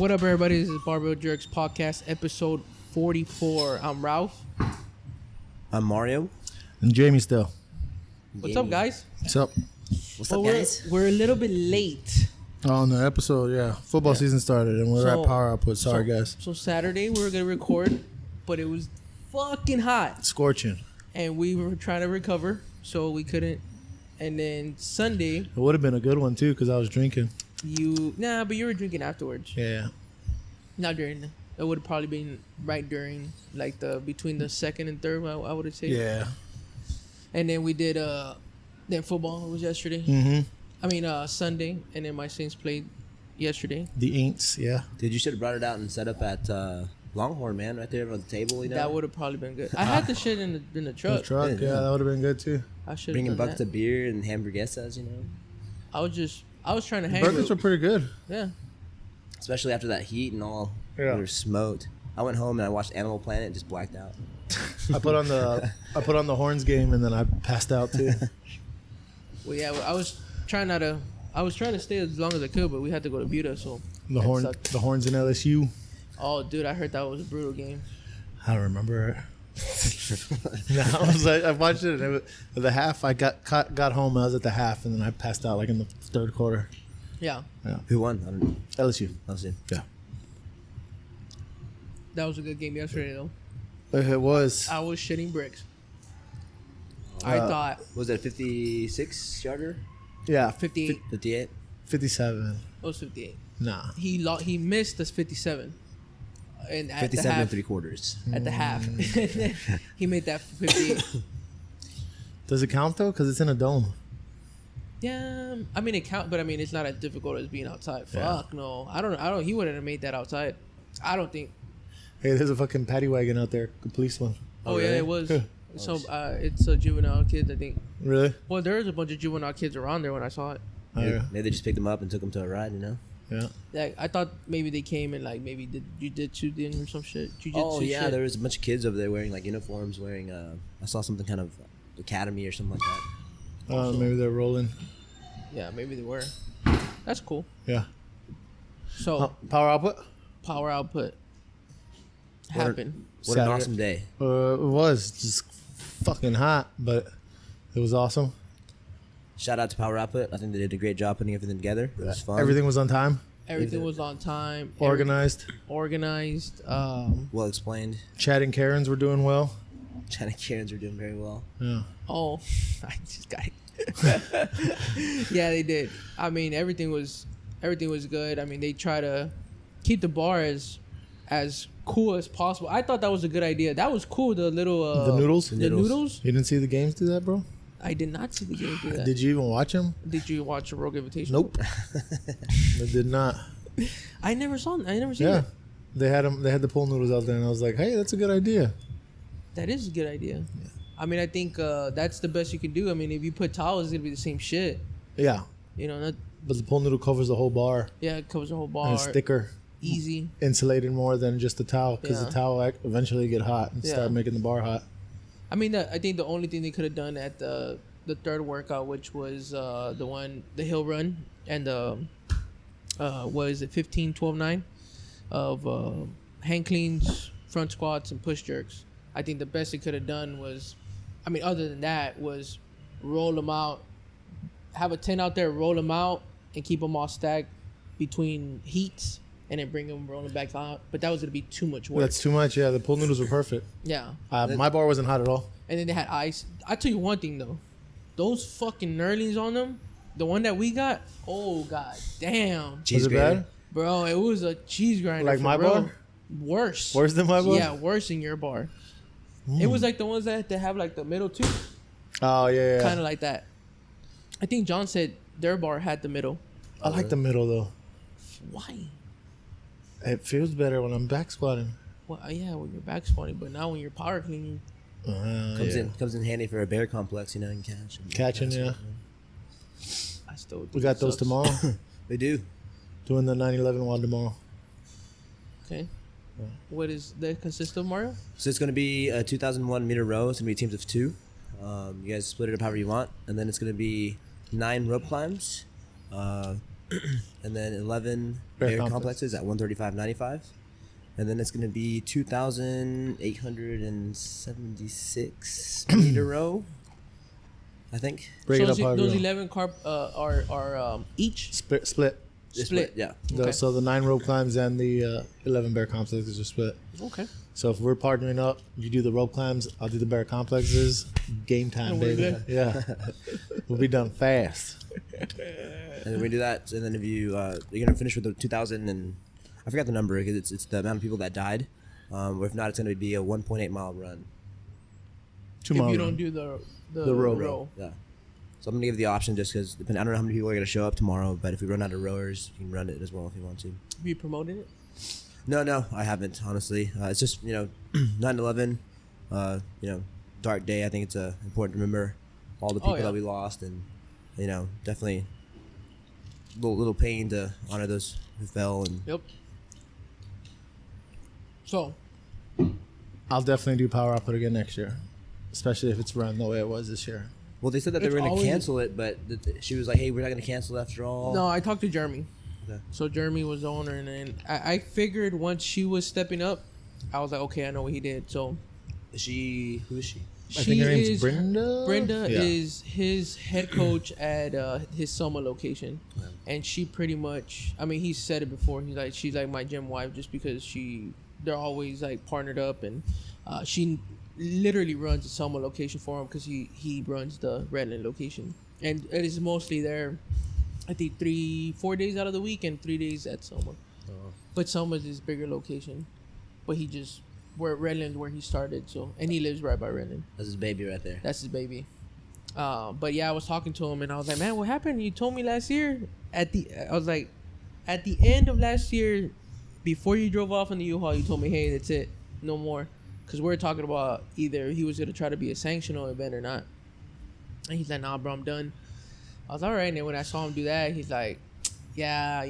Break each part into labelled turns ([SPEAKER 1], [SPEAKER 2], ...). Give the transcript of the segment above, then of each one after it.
[SPEAKER 1] What up, everybody? This is Barbell Jerks Podcast, episode 44. I'm Ralph.
[SPEAKER 2] I'm Mario.
[SPEAKER 3] And Jamie still.
[SPEAKER 1] What's up, guys?
[SPEAKER 3] What's up?
[SPEAKER 2] What's
[SPEAKER 1] Well,
[SPEAKER 2] up, guys?
[SPEAKER 1] we're a little bit late.
[SPEAKER 3] On the episode, yeah. Football season started and we're
[SPEAKER 1] So-
[SPEAKER 3] at power output. Sorry, guys.
[SPEAKER 1] So Saturday we were gonna record, but it was fucking hot,
[SPEAKER 3] Scorching.
[SPEAKER 1] and we were trying to recover, so we couldn't. And then Sunday,
[SPEAKER 3] It would have been a good one, too, because I was drinking.
[SPEAKER 1] but you were drinking afterwards.
[SPEAKER 3] Yeah.
[SPEAKER 1] Not during. It would have probably been right during, like between the second and third. I would say.
[SPEAKER 3] Yeah.
[SPEAKER 1] And then we did then football was yesterday.
[SPEAKER 3] Mm-hmm.
[SPEAKER 1] I mean Sunday, and then my Saints played yesterday.
[SPEAKER 3] The Aints, yeah.
[SPEAKER 2] Dude, you should have brought it out and set up at Longhorn, man, right there on the table, you know?
[SPEAKER 1] That would have probably been good. I had the shit in the
[SPEAKER 3] The
[SPEAKER 1] truck.
[SPEAKER 3] truck, yeah, that would have been good, too.
[SPEAKER 1] I should have
[SPEAKER 2] Bringing
[SPEAKER 1] done
[SPEAKER 2] buckets
[SPEAKER 1] that.
[SPEAKER 2] of beer and hamburguesas, you know?
[SPEAKER 1] I was trying to hang
[SPEAKER 3] Burgers
[SPEAKER 1] with,
[SPEAKER 3] were pretty good.
[SPEAKER 1] yeah.
[SPEAKER 2] Especially after that heat and all.
[SPEAKER 3] Yeah.
[SPEAKER 2] We were smoked. I went home and I watched Animal Planet and just blacked out.
[SPEAKER 3] I put on the Horns game and then I passed out, too.
[SPEAKER 1] Well, yeah. I was trying to stay as long as I could, but we had to go to Buda. So
[SPEAKER 3] The
[SPEAKER 1] that sucked.
[SPEAKER 3] Horns in LSU.
[SPEAKER 1] Oh, dude, I heard that was a brutal game.
[SPEAKER 3] I don't remember it. No, I watched it. And it was, at the half, I got home. I was at the half, and then I passed out like in the third quarter.
[SPEAKER 1] Yeah,
[SPEAKER 2] Who won? I don't know.
[SPEAKER 3] LSU.
[SPEAKER 2] Let's see.
[SPEAKER 3] Yeah,
[SPEAKER 1] that was a good game yesterday, though.
[SPEAKER 3] it was.
[SPEAKER 1] I was shitting bricks. I thought
[SPEAKER 2] Was it a 56 yarder?
[SPEAKER 3] Yeah,
[SPEAKER 1] 58.
[SPEAKER 2] 58?
[SPEAKER 3] 57.
[SPEAKER 1] It was 58.
[SPEAKER 3] Nah.
[SPEAKER 1] He missed us 57. And at
[SPEAKER 2] 57
[SPEAKER 1] the half,
[SPEAKER 2] and three quarters.
[SPEAKER 1] at the half, he made that 58.
[SPEAKER 3] Does it count though? Because it's in a dome.
[SPEAKER 1] Yeah, I mean it count, but I mean it's not as difficult as being outside.
[SPEAKER 3] Yeah.
[SPEAKER 1] Fuck no, I don't. He wouldn't have made that outside. I don't think.
[SPEAKER 3] Hey, there's a fucking paddy wagon out there. A police one.
[SPEAKER 1] Oh, yeah,
[SPEAKER 2] really?
[SPEAKER 1] it was.
[SPEAKER 3] Yeah.
[SPEAKER 1] So it's a juvenile kid, I think.
[SPEAKER 3] Really?
[SPEAKER 1] Well, there's a bunch of juvenile kids around there when I saw it.
[SPEAKER 3] Oh, yeah.
[SPEAKER 2] Maybe they just picked them up and took them to a ride, you know?
[SPEAKER 3] Yeah.
[SPEAKER 1] Like I thought maybe they came and like maybe did jujitsu then or some shit. Jiu-jitsu
[SPEAKER 2] Oh, yeah,
[SPEAKER 1] shit.
[SPEAKER 2] there was a bunch of kids over there wearing, like, uniforms, wearing, I saw something kind of academy or something like that.
[SPEAKER 3] Maybe they're rolling.
[SPEAKER 1] Yeah, maybe they were. That's cool.
[SPEAKER 3] Yeah.
[SPEAKER 1] So
[SPEAKER 3] Power output?
[SPEAKER 1] power output happened.
[SPEAKER 2] What an
[SPEAKER 3] Saturday.
[SPEAKER 2] awesome day.
[SPEAKER 3] It was just fucking hot, but it was awesome.
[SPEAKER 2] Shout out to Power Output. I think they did a great job putting everything together. It was fun.
[SPEAKER 3] Everything was on time,
[SPEAKER 1] Everything was on time.
[SPEAKER 3] organized.
[SPEAKER 1] Organized.
[SPEAKER 2] well explained.
[SPEAKER 3] Chad and Karens were doing well.
[SPEAKER 2] Chad and Karens were doing very well.
[SPEAKER 3] Yeah.
[SPEAKER 1] Oh, I just got it. Yeah, they did. I mean, everything was good. I mean, they try to keep the bar as cool as possible. I thought that was a good idea. That was cool. The little
[SPEAKER 3] The noodles?
[SPEAKER 1] The noodles.
[SPEAKER 3] You didn't see the games do that, bro?
[SPEAKER 1] I did not see the game do that.
[SPEAKER 3] Did you even watch them?
[SPEAKER 1] Did you watch a Rogue Invitation?
[SPEAKER 3] Nope. I did not.
[SPEAKER 1] I never seen
[SPEAKER 3] Yeah.
[SPEAKER 1] it.
[SPEAKER 3] They had them. They had the pool noodles out there, and I was like, "Hey, that's a good idea."
[SPEAKER 1] That is a good idea. I mean, I think that's the best you can do. I mean, if you put towels, it's gonna be the same shit.
[SPEAKER 3] Yeah,
[SPEAKER 1] You know,
[SPEAKER 3] but the pool noodle covers the whole bar,
[SPEAKER 1] it covers the whole
[SPEAKER 3] and
[SPEAKER 1] bar.
[SPEAKER 3] it's thicker,
[SPEAKER 1] Easy.
[SPEAKER 3] insulated more than just the towel, because
[SPEAKER 1] Yeah.
[SPEAKER 3] the towel eventually get hot and
[SPEAKER 1] Yeah.
[SPEAKER 3] start making the bar hot.
[SPEAKER 1] I mean, I think the only thing they could have done at the third workout, which was the hill run, and what is it, 15, 12, 9 of hand cleans, front squats, and push jerks. I think the best they could have done was, I mean, other than that, was roll them out, have a 10 out there, roll them out, and keep them all stacked between heats, and then bring them rolling back out. But that was gonna be too much work.
[SPEAKER 3] That's too much. Yeah, the pool noodles were perfect.
[SPEAKER 1] Yeah.
[SPEAKER 3] My bar wasn't hot at all.
[SPEAKER 1] And then they had ice. I tell you one thing though, those fucking nerdlings on them, the one that we got, oh god damn,
[SPEAKER 2] Cheese
[SPEAKER 3] Was it
[SPEAKER 2] grater.
[SPEAKER 3] bad?
[SPEAKER 1] bro, it was a cheese grinder.
[SPEAKER 3] Like
[SPEAKER 1] for
[SPEAKER 3] my
[SPEAKER 1] real.
[SPEAKER 3] bar?
[SPEAKER 1] Worse.
[SPEAKER 3] Worse than my bar?
[SPEAKER 1] Yeah, worse than your bar. It was like the ones that have like the middle too,
[SPEAKER 3] Oh yeah.
[SPEAKER 1] kind of like that. I think John said their bar had the middle.
[SPEAKER 3] I like the middle though.
[SPEAKER 1] Why?
[SPEAKER 3] It feels better when I'm back squatting.
[SPEAKER 1] Well, yeah, when you're back squatting, but now when you're power cleaning,
[SPEAKER 2] Comes in handy for a bear complex, you know, and catch.
[SPEAKER 3] Catching, yeah.
[SPEAKER 1] I still.
[SPEAKER 3] We got those tomorrow.
[SPEAKER 2] They do.
[SPEAKER 3] Doing the 9/11 one tomorrow.
[SPEAKER 1] Okay. What is that consist of, Mario?
[SPEAKER 2] So it's going to be a 2001 meter row. It's going to be teams of 2. You guys split it up however you want. And then it's going to be 9 rope climbs, and then 11
[SPEAKER 3] Bear
[SPEAKER 2] bear
[SPEAKER 3] complex.
[SPEAKER 2] complexes at 135.95, and then it's going to be 2,876 meter row, I think.
[SPEAKER 3] Break
[SPEAKER 1] So
[SPEAKER 3] it up however
[SPEAKER 1] those
[SPEAKER 3] you want.
[SPEAKER 1] 11 carp are each
[SPEAKER 3] Split.
[SPEAKER 1] split.
[SPEAKER 2] Yeah.
[SPEAKER 1] Okay.
[SPEAKER 3] So the 9 rope climbs and the 11 bear complexes are split.
[SPEAKER 1] Okay.
[SPEAKER 3] So if we're partnering up, you do the rope climbs, I'll do the bear complexes. Game time,
[SPEAKER 1] And we're
[SPEAKER 3] baby.
[SPEAKER 1] good.
[SPEAKER 3] Yeah, we'll be done fast.
[SPEAKER 2] And then we do that, and then if you're gonna finish with the 2,000, and I forgot the number because it's the amount of people that died. Or if not, it's gonna be a 1.8 mile run.
[SPEAKER 3] Tomorrow.
[SPEAKER 1] If you don't do the
[SPEAKER 3] row.
[SPEAKER 2] Yeah. So I'm gonna give the option just because I don't know how many people are gonna show up tomorrow, but if we run out of rowers, you can run it as well if you want to.
[SPEAKER 1] Have you promoted it?
[SPEAKER 2] No, I haven't honestly. It's just 9/11, dark day. I think it's important to remember all the people
[SPEAKER 1] yeah.
[SPEAKER 2] that we lost, and definitely little pain to honor those who fell. And
[SPEAKER 1] Yep. So
[SPEAKER 3] I'll definitely do power output again next year, especially if it's run the way it was this year.
[SPEAKER 2] well, they said that they
[SPEAKER 1] It's
[SPEAKER 2] were gonna
[SPEAKER 1] always-
[SPEAKER 2] cancel it, but she was like, "Hey, we're not gonna cancel after all."
[SPEAKER 1] no, I talked to Jeremy.
[SPEAKER 2] Okay.
[SPEAKER 1] So Jeremy was the owner, and then I figured once she was stepping up, I was like, okay, I know what he did. So
[SPEAKER 2] Who is she?
[SPEAKER 3] I think her name's
[SPEAKER 1] is
[SPEAKER 3] Brenda.
[SPEAKER 1] Brenda
[SPEAKER 3] Yeah.
[SPEAKER 1] is his head coach at his Soma location,
[SPEAKER 2] Yeah.
[SPEAKER 1] and she pretty much. I mean, he said it before. She's like my gym wife, just because they're always like partnered up, and she literally runs the Soma location for him because he runs the Redland location, and it is mostly there. I think 3-4 days out of the week and 3 days at Soma.
[SPEAKER 2] Oh.
[SPEAKER 1] But Soma's his bigger location, but where Redland where he started. So and he lives right by Redland.
[SPEAKER 2] That's his baby right there.
[SPEAKER 1] That's his baby. But yeah, I was talking to him and I was like, man, what happened? You told me last year at the end of last year, before you drove off in the U-Haul, you told me, hey, that's it, no more, because we're talking about either he was gonna try to be a sanctional event or not. And he's like, nah, bro, I'm done. I was all right. And then when I saw him do that, he's like, yeah,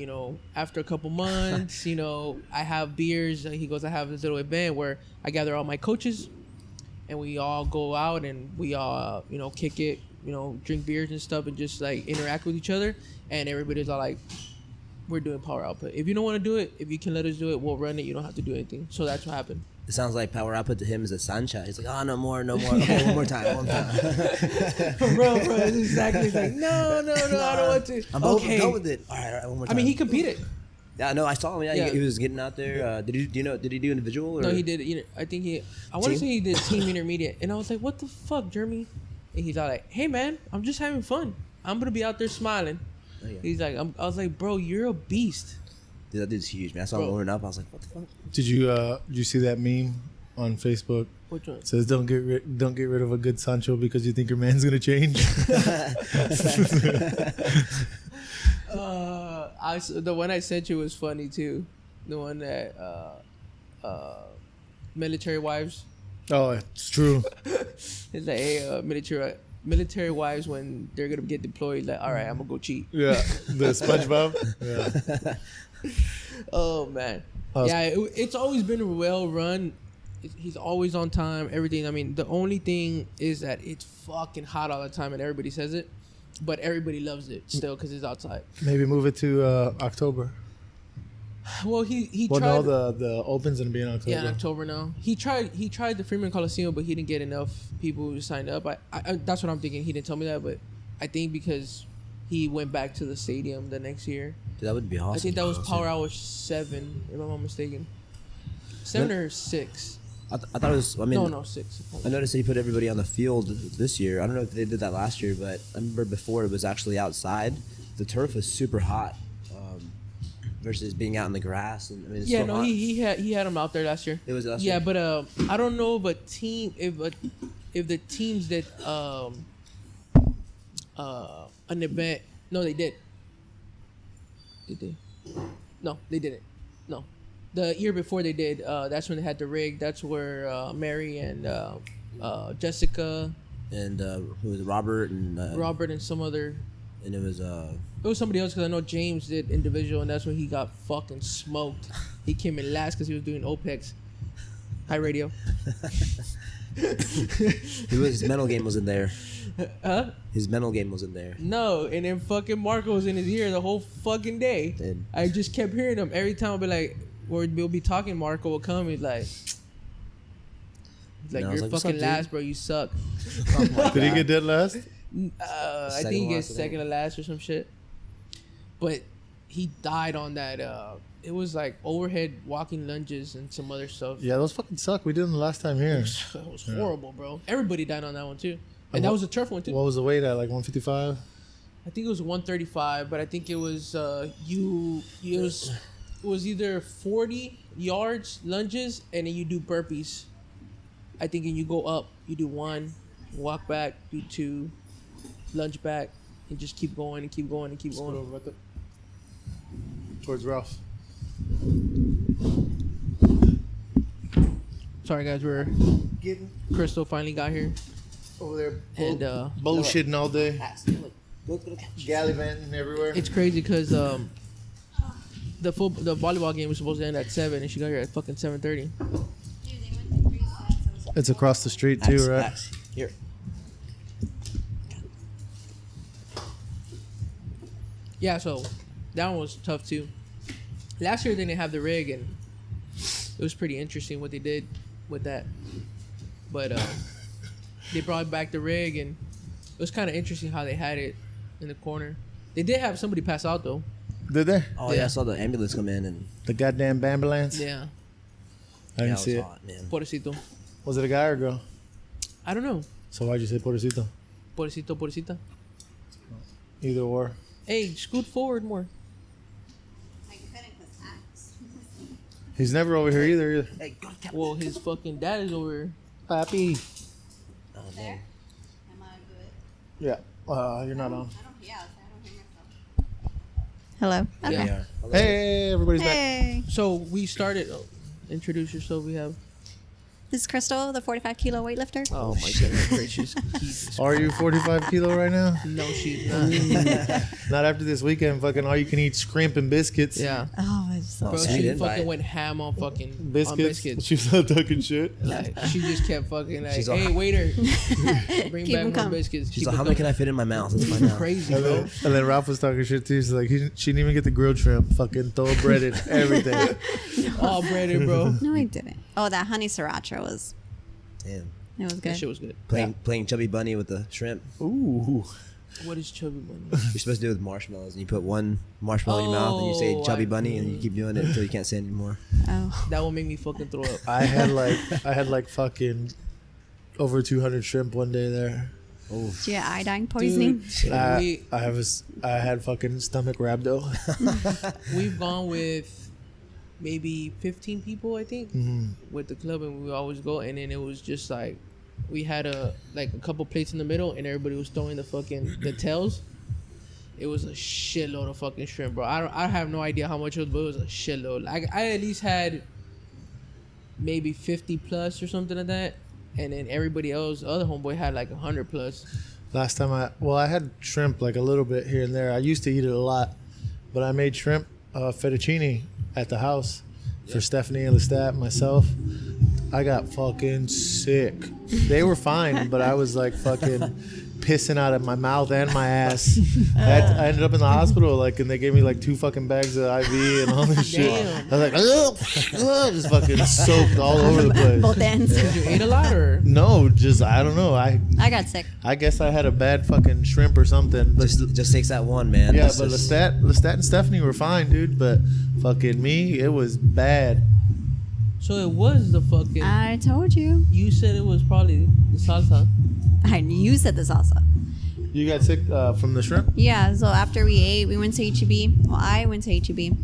[SPEAKER 1] after a couple months, I have beers. He goes, I have this little event where I gather all my coaches and we all go out and we all, kick it, drink beers and stuff and just like interact with each other. And everybody's all like, we're doing power output. If you don't want to do it, if you can let us do it, we'll run it. You don't have to do anything. So that's what happened.
[SPEAKER 2] It sounds like power output to him is a sunshine. He's like, oh, no more. Okay, one more time.
[SPEAKER 1] bro, it's exactly like, no, I don't want to.
[SPEAKER 2] I'm
[SPEAKER 1] okay.
[SPEAKER 2] go with it. All right, one more
[SPEAKER 1] I
[SPEAKER 2] time.
[SPEAKER 1] mean, he competed.
[SPEAKER 2] Yeah, no, I saw him. Yeah,
[SPEAKER 1] Yeah.
[SPEAKER 2] He was getting out there. Did he do individual? Or?
[SPEAKER 1] No, he did. I think I want to
[SPEAKER 2] Team?
[SPEAKER 1] say he did team intermediate. And I was like, what the fuck, Jeremy? And he's all like, hey, man, I'm just having fun. I'm going to be out there smiling.
[SPEAKER 2] Oh, yeah.
[SPEAKER 1] He's like, I was like, bro, you're a beast.
[SPEAKER 2] Dude, that dude's huge, man. I saw him
[SPEAKER 1] Bro.
[SPEAKER 2] warming up. I was like, what the fuck?
[SPEAKER 3] Did you see that meme on Facebook?
[SPEAKER 1] Which one?
[SPEAKER 3] It says don't get rid of a good Sancho because you think your man's gonna change.
[SPEAKER 1] The one I sent you was funny, too. The one that, military wives.
[SPEAKER 3] Oh, it's true.
[SPEAKER 1] It's like, hey, military wives, when they're going to get deployed, like, all right, I'm going to go cheat.
[SPEAKER 3] Yeah, the SpongeBob. Yeah.
[SPEAKER 1] Oh man, it's always been well run. He's always on time. Everything. I mean, the only thing is that it's fucking hot all the time, and everybody says it, but everybody loves it still because it's outside.
[SPEAKER 3] Maybe move it to October.
[SPEAKER 1] Well, he
[SPEAKER 3] Well,
[SPEAKER 1] tried.
[SPEAKER 3] no, the Open's gonna be in October.
[SPEAKER 1] Yeah, in October now. He tried the Freeman Coliseum, but he didn't get enough people who signed up. I that's what I'm thinking. He didn't tell me that, but I think because he went back to the stadium the next year.
[SPEAKER 2] Dude, that would be awesome.
[SPEAKER 1] I think that was Power Hour 7, if I'm not mistaken. 7 or 6.
[SPEAKER 2] I thought it was. I mean,
[SPEAKER 1] No, 6.
[SPEAKER 2] I noticed he put everybody on the field this year. I don't know if they did that last year, but I remember before it was actually outside. The turf was super hot versus being out in the grass. And I mean, it's
[SPEAKER 1] Yeah,
[SPEAKER 2] so
[SPEAKER 1] no,
[SPEAKER 2] hot.
[SPEAKER 1] he had him out there last year.
[SPEAKER 2] It was last
[SPEAKER 1] Yeah,
[SPEAKER 2] year?
[SPEAKER 1] but I don't know if the teams did an event. No, they did. Did they? No, they didn't. No, the year before they did. That's when they had the rig. That's where Mary and Jessica,
[SPEAKER 2] And who was it? Robert and
[SPEAKER 1] Robert, and some other.
[SPEAKER 2] and it was
[SPEAKER 1] It was somebody else because I know James did individual, and that's when he got fucking smoked. He came in last because he was doing OPEX. High radio.
[SPEAKER 2] His mental game wasn't there.
[SPEAKER 1] Huh?
[SPEAKER 2] His mental game wasn't there.
[SPEAKER 1] No, and then fucking Marco was in his ear the whole fucking day.
[SPEAKER 2] And
[SPEAKER 1] I just kept hearing him every time. I'd be like, or we'll be talking. Marco will come. He's like,
[SPEAKER 2] No, I was
[SPEAKER 1] you're
[SPEAKER 2] like, "What's
[SPEAKER 1] fucking
[SPEAKER 2] up, dude?"
[SPEAKER 1] last, bro. You suck.
[SPEAKER 2] oh my
[SPEAKER 3] Did he
[SPEAKER 2] God.
[SPEAKER 3] get dead last?
[SPEAKER 1] I
[SPEAKER 2] Second
[SPEAKER 1] think he
[SPEAKER 2] to
[SPEAKER 1] gets
[SPEAKER 2] last, I think.
[SPEAKER 1] second to last or some shit. But he died on that. It was like overhead walking lunges and some other stuff.
[SPEAKER 3] Yeah, those fucking suck. We did them the last time here.
[SPEAKER 1] It was horrible, bro. Everybody died on that one too, and that was a turf one too.
[SPEAKER 3] What was the weight at? Like 155?
[SPEAKER 1] I think it was 135, but I think it was it was either 40 yards lunges and then you do burpees. I think and you go up, you do 1, walk back, do 2, lunge back, and just keep going and keep going and keep
[SPEAKER 3] Scoot
[SPEAKER 1] going.
[SPEAKER 3] over right there. Towards Ralph.
[SPEAKER 1] Sorry guys,
[SPEAKER 3] Getting
[SPEAKER 1] Crystal finally got here
[SPEAKER 3] over there.
[SPEAKER 1] and
[SPEAKER 3] Bullshitting all day. Gallivanting everywhere.
[SPEAKER 1] it's crazy because the volleyball game was supposed to end at 7 and she got here at fucking 7:30.
[SPEAKER 3] It's across the street too,
[SPEAKER 2] Axe,
[SPEAKER 3] right?
[SPEAKER 2] axe. Here.
[SPEAKER 1] Yeah, so that one was tough too. Last year they didn't have the rig, and it was pretty interesting what they did with that. But they brought back the rig, and it was kind of interesting how they had it in the corner. They did have somebody pass out though.
[SPEAKER 3] Did they?
[SPEAKER 2] Oh yeah.
[SPEAKER 1] Yeah.
[SPEAKER 2] I saw the ambulance come in and
[SPEAKER 3] The goddamn ambulance?
[SPEAKER 1] Yeah,
[SPEAKER 3] I didn't
[SPEAKER 2] yeah,
[SPEAKER 3] see
[SPEAKER 2] it
[SPEAKER 3] it.
[SPEAKER 2] was hot, man.
[SPEAKER 1] pobrecito.
[SPEAKER 3] Was it a guy or a girl?
[SPEAKER 1] I don't know.
[SPEAKER 3] So why'd you say pobrecito?
[SPEAKER 1] Pobrecito, pobrecita.
[SPEAKER 3] Either or.
[SPEAKER 1] Hey, scoot forward more.
[SPEAKER 3] He's never over here either.
[SPEAKER 2] Hey, go to
[SPEAKER 1] Well, his fucking dad is over here.
[SPEAKER 3] Papi.
[SPEAKER 2] Oh, man.
[SPEAKER 4] Am I good?
[SPEAKER 3] Yeah. You're not on.
[SPEAKER 4] I don't. Yeah, I don't hear myself. Hello.
[SPEAKER 1] Yeah.
[SPEAKER 4] Okay.
[SPEAKER 2] We are. Hello.
[SPEAKER 3] Hey, everybody's back.
[SPEAKER 4] Hey,
[SPEAKER 1] So we started. Introduce yourself. We have.
[SPEAKER 4] this is Crystal, the 45 kilo weightlifter.
[SPEAKER 1] Oh my goodness gracious. Jesus.
[SPEAKER 3] Are you 45 kilo right now?
[SPEAKER 1] No, she's not.
[SPEAKER 3] Not after this weekend. Fucking all you can eat shrimp and biscuits.
[SPEAKER 1] Yeah.
[SPEAKER 4] Oh, it's so
[SPEAKER 1] Bro,
[SPEAKER 2] sweet
[SPEAKER 1] she
[SPEAKER 2] invite.
[SPEAKER 1] fucking went ham on fucking on
[SPEAKER 3] Biscuits.
[SPEAKER 1] biscuits.
[SPEAKER 3] She was not talking shit.
[SPEAKER 1] Like she just kept fucking like,
[SPEAKER 2] She's all-
[SPEAKER 1] hey waiter, bring
[SPEAKER 4] Keep
[SPEAKER 1] back
[SPEAKER 4] 'em
[SPEAKER 1] more
[SPEAKER 4] coming.
[SPEAKER 1] biscuits.
[SPEAKER 2] She's
[SPEAKER 1] Keep
[SPEAKER 2] like,
[SPEAKER 1] it
[SPEAKER 2] how many can
[SPEAKER 1] coming."
[SPEAKER 2] I fit in my mouth? It's fine now.
[SPEAKER 1] Crazy,
[SPEAKER 3] And
[SPEAKER 1] bro.
[SPEAKER 3] then Ralph was talking shit too. She's like, she didn't even get the grilled shrimp. Fucking thoroughbreaded, everything.
[SPEAKER 1] All breaded, bro.
[SPEAKER 4] No, I didn't. Oh, that honey sriracha was.
[SPEAKER 2] Damn.
[SPEAKER 4] It was
[SPEAKER 1] That
[SPEAKER 4] good.
[SPEAKER 1] shit was good.
[SPEAKER 2] Playing Chubby Bunny with the shrimp.
[SPEAKER 3] Ooh.
[SPEAKER 1] What is chubby bunny?
[SPEAKER 2] You're supposed to do it with marshmallows, and you put one marshmallow in your mouth, and you say
[SPEAKER 1] Oh,
[SPEAKER 2] Chubby
[SPEAKER 1] I-
[SPEAKER 2] Bunny, and you keep doing it until you can't say it anymore.
[SPEAKER 4] Oh,
[SPEAKER 1] That will make me fucking throw up.
[SPEAKER 3] I had like fucking over 200 shrimp one day there.
[SPEAKER 2] Oh,
[SPEAKER 4] do you get iodine poisoning?
[SPEAKER 1] Dude,
[SPEAKER 3] I had fucking stomach rhabdo.
[SPEAKER 1] we've gone with maybe 15 people, I think, with the club, and we always go. And then it was just like we had a couple plates in the middle, and everybody was throwing the tails. It was a shitload of fucking shrimp, bro. I have no idea how much it was, but it was a shitload. Like I at least had maybe 50 plus or something like that, and then everybody else, the other homeboy had like 100 plus.
[SPEAKER 3] Last time I had shrimp like a little bit here and there. I used to eat it a lot, but I made shrimp fettuccine at the house for Stephanie and Lestat and myself. I got fucking sick. They were fine, but I was like fucking pissing out of my mouth and my ass. I ended up in the hospital, and they gave me like 2 fucking bags of IV and all this shit.
[SPEAKER 1] Damn.
[SPEAKER 3] I was like, ugh, just fucking soaked all over the place.
[SPEAKER 4] Both ends.
[SPEAKER 1] Did you ate a lot or?
[SPEAKER 3] No, just I don't know. I
[SPEAKER 4] got sick.
[SPEAKER 3] guess I had a bad fucking shrimp or something. But
[SPEAKER 2] just takes that one, man.
[SPEAKER 3] yeah,
[SPEAKER 2] That's
[SPEAKER 3] but
[SPEAKER 2] just-
[SPEAKER 3] Lestat and Stephanie were fine, dude. But fucking me, it was bad.
[SPEAKER 1] So it was the fucking.
[SPEAKER 4] I told you.
[SPEAKER 1] You said it was probably the salsa.
[SPEAKER 4] I knew you said the salsa.
[SPEAKER 3] You got sick from the shrimp?
[SPEAKER 4] Yeah, so after we ate, we went to HEB. Well, I went to HEB.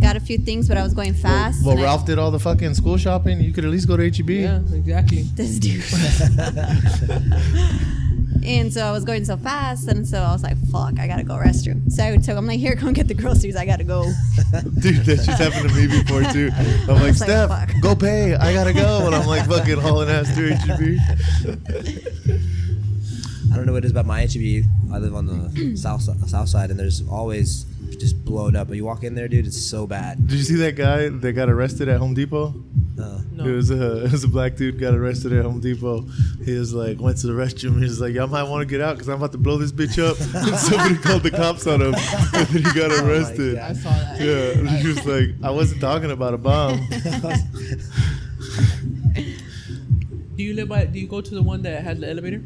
[SPEAKER 4] Got a few things, but I was going fast.
[SPEAKER 3] Well,
[SPEAKER 4] and
[SPEAKER 3] Ralph did all the fucking school shopping. You could at least go to HEB.
[SPEAKER 1] Yeah, exactly.
[SPEAKER 4] this dude. And so I was going so fast, and so I was like, fuck, I gotta go restroom. So I'm like, here, come get the groceries. I gotta go.
[SPEAKER 3] Dude, that just happened to me before, too. I'm like,
[SPEAKER 4] was like,
[SPEAKER 3] Steph,
[SPEAKER 4] fuck.
[SPEAKER 3] go pay. I gotta go. And I'm like fucking hauling ass to HEB.
[SPEAKER 2] I don't know what it is about my HEB. I live on the south side, and there's always just blown up. But you walk in there, dude, it's so bad.
[SPEAKER 3] Did you see that guy that got arrested at Home Depot?
[SPEAKER 1] No.
[SPEAKER 3] It was a black dude got arrested at Home Depot. He was like, went to the restroom. He was like, y'all might want to get out because I'm about to blow this bitch up. And somebody called the cops on him, and then he got arrested.
[SPEAKER 1] I saw that.
[SPEAKER 3] Yeah, and he was like, I wasn't talking about a bomb.
[SPEAKER 1] Do you live by? Do you go to the one that had the elevator?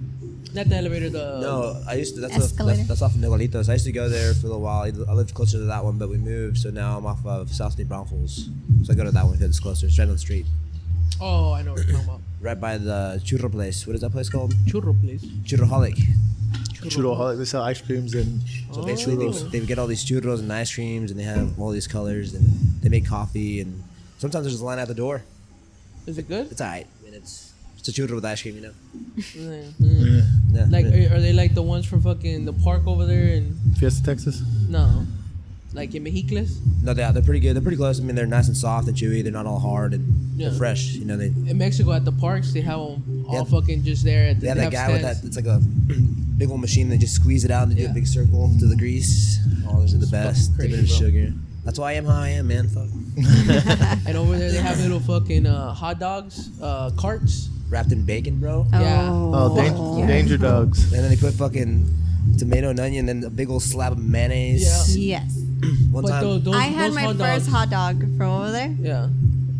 [SPEAKER 1] Not the elevator. The
[SPEAKER 2] No, I used to.
[SPEAKER 4] Escalator.
[SPEAKER 2] That's off of Nogalitos. I used to go there for a little while. I lived closer to that one, but we moved, so now I'm off of South New Braunfels. So I go to that one because it's closer. It's right on the street,
[SPEAKER 1] Oh, I know what you're talking about.
[SPEAKER 2] right by the churro place. What is that place called?
[SPEAKER 1] Churro place.
[SPEAKER 2] Churroholic.
[SPEAKER 3] Churro, they sell ice creams and
[SPEAKER 2] So basically, they get all these churros and ice creams, and they have all these colors, and they make coffee, and sometimes there's a line at the door.
[SPEAKER 1] Is it good?
[SPEAKER 2] It's alright. I mean, it's a churro with ice cream, you know. Yeah.
[SPEAKER 1] Like, are they like the ones from fucking the park over there? And
[SPEAKER 3] Fiesta, Texas.
[SPEAKER 1] no, like in Mexicles.
[SPEAKER 2] No, they're pretty good. They're pretty close. I mean, they're nice and soft and chewy. They're not all hard and
[SPEAKER 1] Yeah.
[SPEAKER 2] they're fresh. You know, they
[SPEAKER 1] In Mexico, at the parks, they have them all
[SPEAKER 2] Yeah.
[SPEAKER 1] fucking just there. At the,
[SPEAKER 2] they have
[SPEAKER 1] they
[SPEAKER 2] that guy with
[SPEAKER 1] stands.
[SPEAKER 2] that. It's like a big old machine. They just squeeze it out and they do
[SPEAKER 1] Yeah.
[SPEAKER 2] a big circle through the grease. Oh, those are the best.
[SPEAKER 1] fucking
[SPEAKER 2] Dip it in
[SPEAKER 1] crazy, bro.
[SPEAKER 2] sugar. That's why I am how I am, man. Fuck.
[SPEAKER 1] And over there, they have little fucking hot dogs carts.
[SPEAKER 2] Wrapped in bacon, bro.
[SPEAKER 1] Yeah.
[SPEAKER 3] Oh,
[SPEAKER 1] Yeah.
[SPEAKER 3] danger dogs.
[SPEAKER 2] And then they put fucking tomato and onion, and then a big old slab of mayonnaise.
[SPEAKER 1] Yeah.
[SPEAKER 4] Yes.
[SPEAKER 2] One
[SPEAKER 1] But
[SPEAKER 2] time,
[SPEAKER 1] those,
[SPEAKER 4] I had
[SPEAKER 1] those
[SPEAKER 4] my
[SPEAKER 1] hot
[SPEAKER 4] first
[SPEAKER 1] dogs,
[SPEAKER 4] hot dog from over there
[SPEAKER 1] Yeah,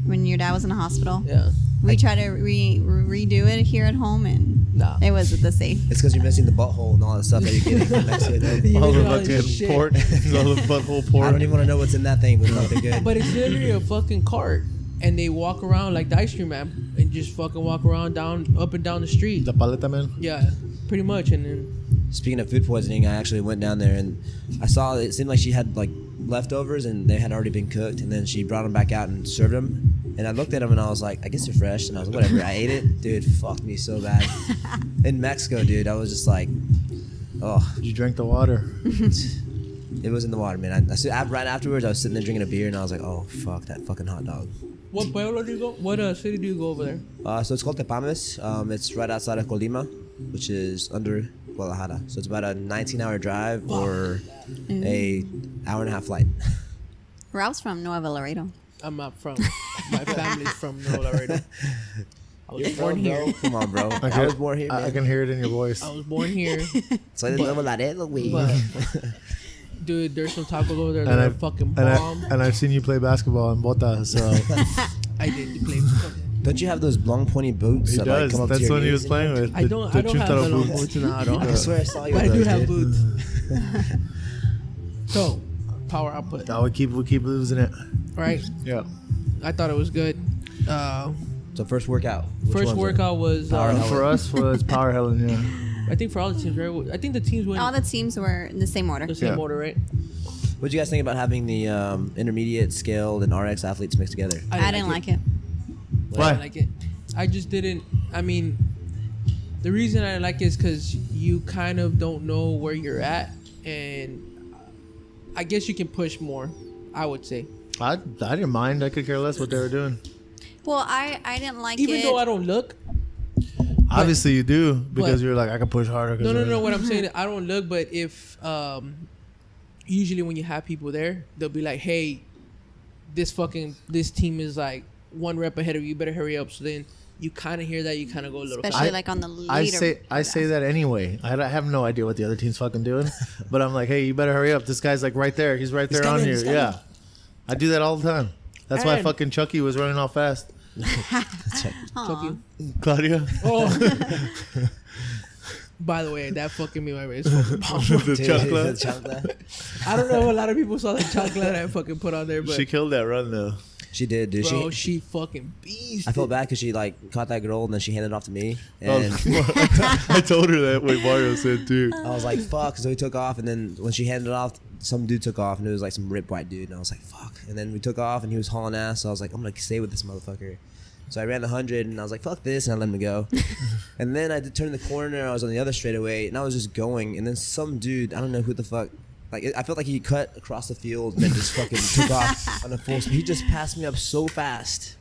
[SPEAKER 4] when your dad was in the hospital.
[SPEAKER 1] yeah.
[SPEAKER 4] We tried to redo it here at home, and
[SPEAKER 1] Nah.
[SPEAKER 4] it wasn't the same.
[SPEAKER 2] it's because you're missing the butthole and all that stuff that you're getting from Mexico.
[SPEAKER 1] You
[SPEAKER 3] All the
[SPEAKER 1] know, it's
[SPEAKER 3] fucking
[SPEAKER 1] shit.
[SPEAKER 3] port, all the butthole
[SPEAKER 2] I
[SPEAKER 3] port.
[SPEAKER 2] don't even want to know what's in that thing, but it's fucking good.
[SPEAKER 1] But it's literally a fucking cart, and they walk around like the ice cream man, and just fucking walk around up and down the street.
[SPEAKER 3] The paleta man.
[SPEAKER 1] Yeah, pretty much. And then
[SPEAKER 2] Speaking of food poisoning, I actually went down there and I saw it seemed like she had like leftovers and they had already been cooked, and then she brought them back out and served them. And I looked at them and I was like, I guess they're fresh. And I was like, whatever. I ate it, dude. Fucked me so bad. In Mexico, dude, I was just like, oh,
[SPEAKER 3] You drank the water.
[SPEAKER 2] it was in the water, man. Right afterwards, I was sitting there drinking a beer and I was like, oh fuck that fucking hot dog.
[SPEAKER 1] what pueblo do you go? What city do you go over there?
[SPEAKER 2] So it's called Tepames. It's right outside of Colima, which is under Guadalajara. So it's about a 19-hour drive or a hour and a half flight.
[SPEAKER 4] Rob's from Nuevo Laredo.
[SPEAKER 1] I'm not from. My family's from Nuevo Laredo. I was born here.
[SPEAKER 2] Come on, bro. I
[SPEAKER 3] can-
[SPEAKER 2] was born here, man.
[SPEAKER 3] I can hear it in your voice.
[SPEAKER 1] I was born here.
[SPEAKER 2] Soy de Nuevo Laredo, güey.
[SPEAKER 1] But, dude, there's some tacos over there that
[SPEAKER 3] And
[SPEAKER 1] are
[SPEAKER 3] I
[SPEAKER 1] fucking
[SPEAKER 3] and
[SPEAKER 1] bomb.
[SPEAKER 3] I've seen you play basketball in Bota, so
[SPEAKER 1] I didn't play.
[SPEAKER 2] Don't you have those long pointy boots
[SPEAKER 3] he
[SPEAKER 2] that like
[SPEAKER 3] does.
[SPEAKER 2] come up to
[SPEAKER 3] That's
[SPEAKER 2] your
[SPEAKER 3] what he
[SPEAKER 2] knees
[SPEAKER 3] was playing with.
[SPEAKER 1] I don't have
[SPEAKER 3] Chuntaro
[SPEAKER 1] the long
[SPEAKER 3] boots.
[SPEAKER 1] boots. No, I don't.
[SPEAKER 2] I swear I saw you
[SPEAKER 1] But I
[SPEAKER 2] with
[SPEAKER 1] do
[SPEAKER 2] those,
[SPEAKER 1] have
[SPEAKER 2] dude.
[SPEAKER 1] boots. So, power output,
[SPEAKER 3] No, we keep losing it.
[SPEAKER 1] right?
[SPEAKER 3] Yeah.
[SPEAKER 1] I thought it was good.
[SPEAKER 2] So first workout. Which
[SPEAKER 1] First
[SPEAKER 2] one's it?
[SPEAKER 1] workout was
[SPEAKER 2] Power Helen.
[SPEAKER 3] For us was Power Helen, yeah.
[SPEAKER 1] I think for all the teams, right? I think the teams went
[SPEAKER 4] All the teams were in the same order.
[SPEAKER 1] the same
[SPEAKER 3] Yeah.
[SPEAKER 1] order, right?
[SPEAKER 2] What do you guys think about having the intermediate, scaled, and RX athletes mixed together?
[SPEAKER 4] I didn't like it.
[SPEAKER 1] I
[SPEAKER 3] Why?
[SPEAKER 1] didn't like it. I just didn't. I mean, the reason I like it is because you kind of don't know where you're at, and I guess you can push more. I would say,
[SPEAKER 3] I didn't mind. I could care less what they were doing.
[SPEAKER 4] Well, I didn't like
[SPEAKER 1] even
[SPEAKER 4] it.
[SPEAKER 1] though I don't look.
[SPEAKER 3] Obviously, you do because
[SPEAKER 1] but-
[SPEAKER 3] you're like I can push harder. 'cause
[SPEAKER 1] No.
[SPEAKER 3] of-
[SPEAKER 1] What I'm saying, is I don't look, but if usually when you have people there, they'll be like, "Hey, this team is like one rep ahead of you. Better hurry up." So then you kind of hear that. You kind of go a little.
[SPEAKER 4] Especially
[SPEAKER 3] I-
[SPEAKER 4] like on the leader.
[SPEAKER 3] I say that anyway. I have no idea what the other team's fucking doing, but I'm like, hey, you better hurry up. This guy's like right there. He's right there on
[SPEAKER 2] coming,
[SPEAKER 3] you.
[SPEAKER 2] he's coming.
[SPEAKER 3] Yeah, I do that all the time. That's why
[SPEAKER 1] And-
[SPEAKER 3] fucking Chucky was running all fast.
[SPEAKER 1] Fuck you.
[SPEAKER 3] Claudia,
[SPEAKER 1] Oh. By the way, that fucking me, my is fucking bomb.
[SPEAKER 3] the
[SPEAKER 2] Dude,
[SPEAKER 3] chocolate.
[SPEAKER 2] chocolate.
[SPEAKER 1] I don't know if a lot of people saw the chocolate I fucking put on there, but
[SPEAKER 3] She killed that run though.
[SPEAKER 2] She did, dude.
[SPEAKER 1] bro, she fucking beast.
[SPEAKER 2] I felt bad because she like caught that girl and then she handed it off to me,
[SPEAKER 3] Oh,
[SPEAKER 2] and
[SPEAKER 3] I told her that way Mario said too.
[SPEAKER 2] I was like, "Fuck!" So we took off, and then when she handed it off, some dude took off, and it was like some ripped white dude, and I was like, "Fuck!" And then we took off, and he was hauling ass, so I was like, "I'm gonna stay with this motherfucker." So I ran the 100, and I was like, "Fuck this," and I let him go. And then I did turn the corner, I was on the other straightaway, and I was just going, and then some dude, I don't know who the fuck. Like I felt like he cut across the field and then just fucking took off on a full speed. He just passed me up so fast.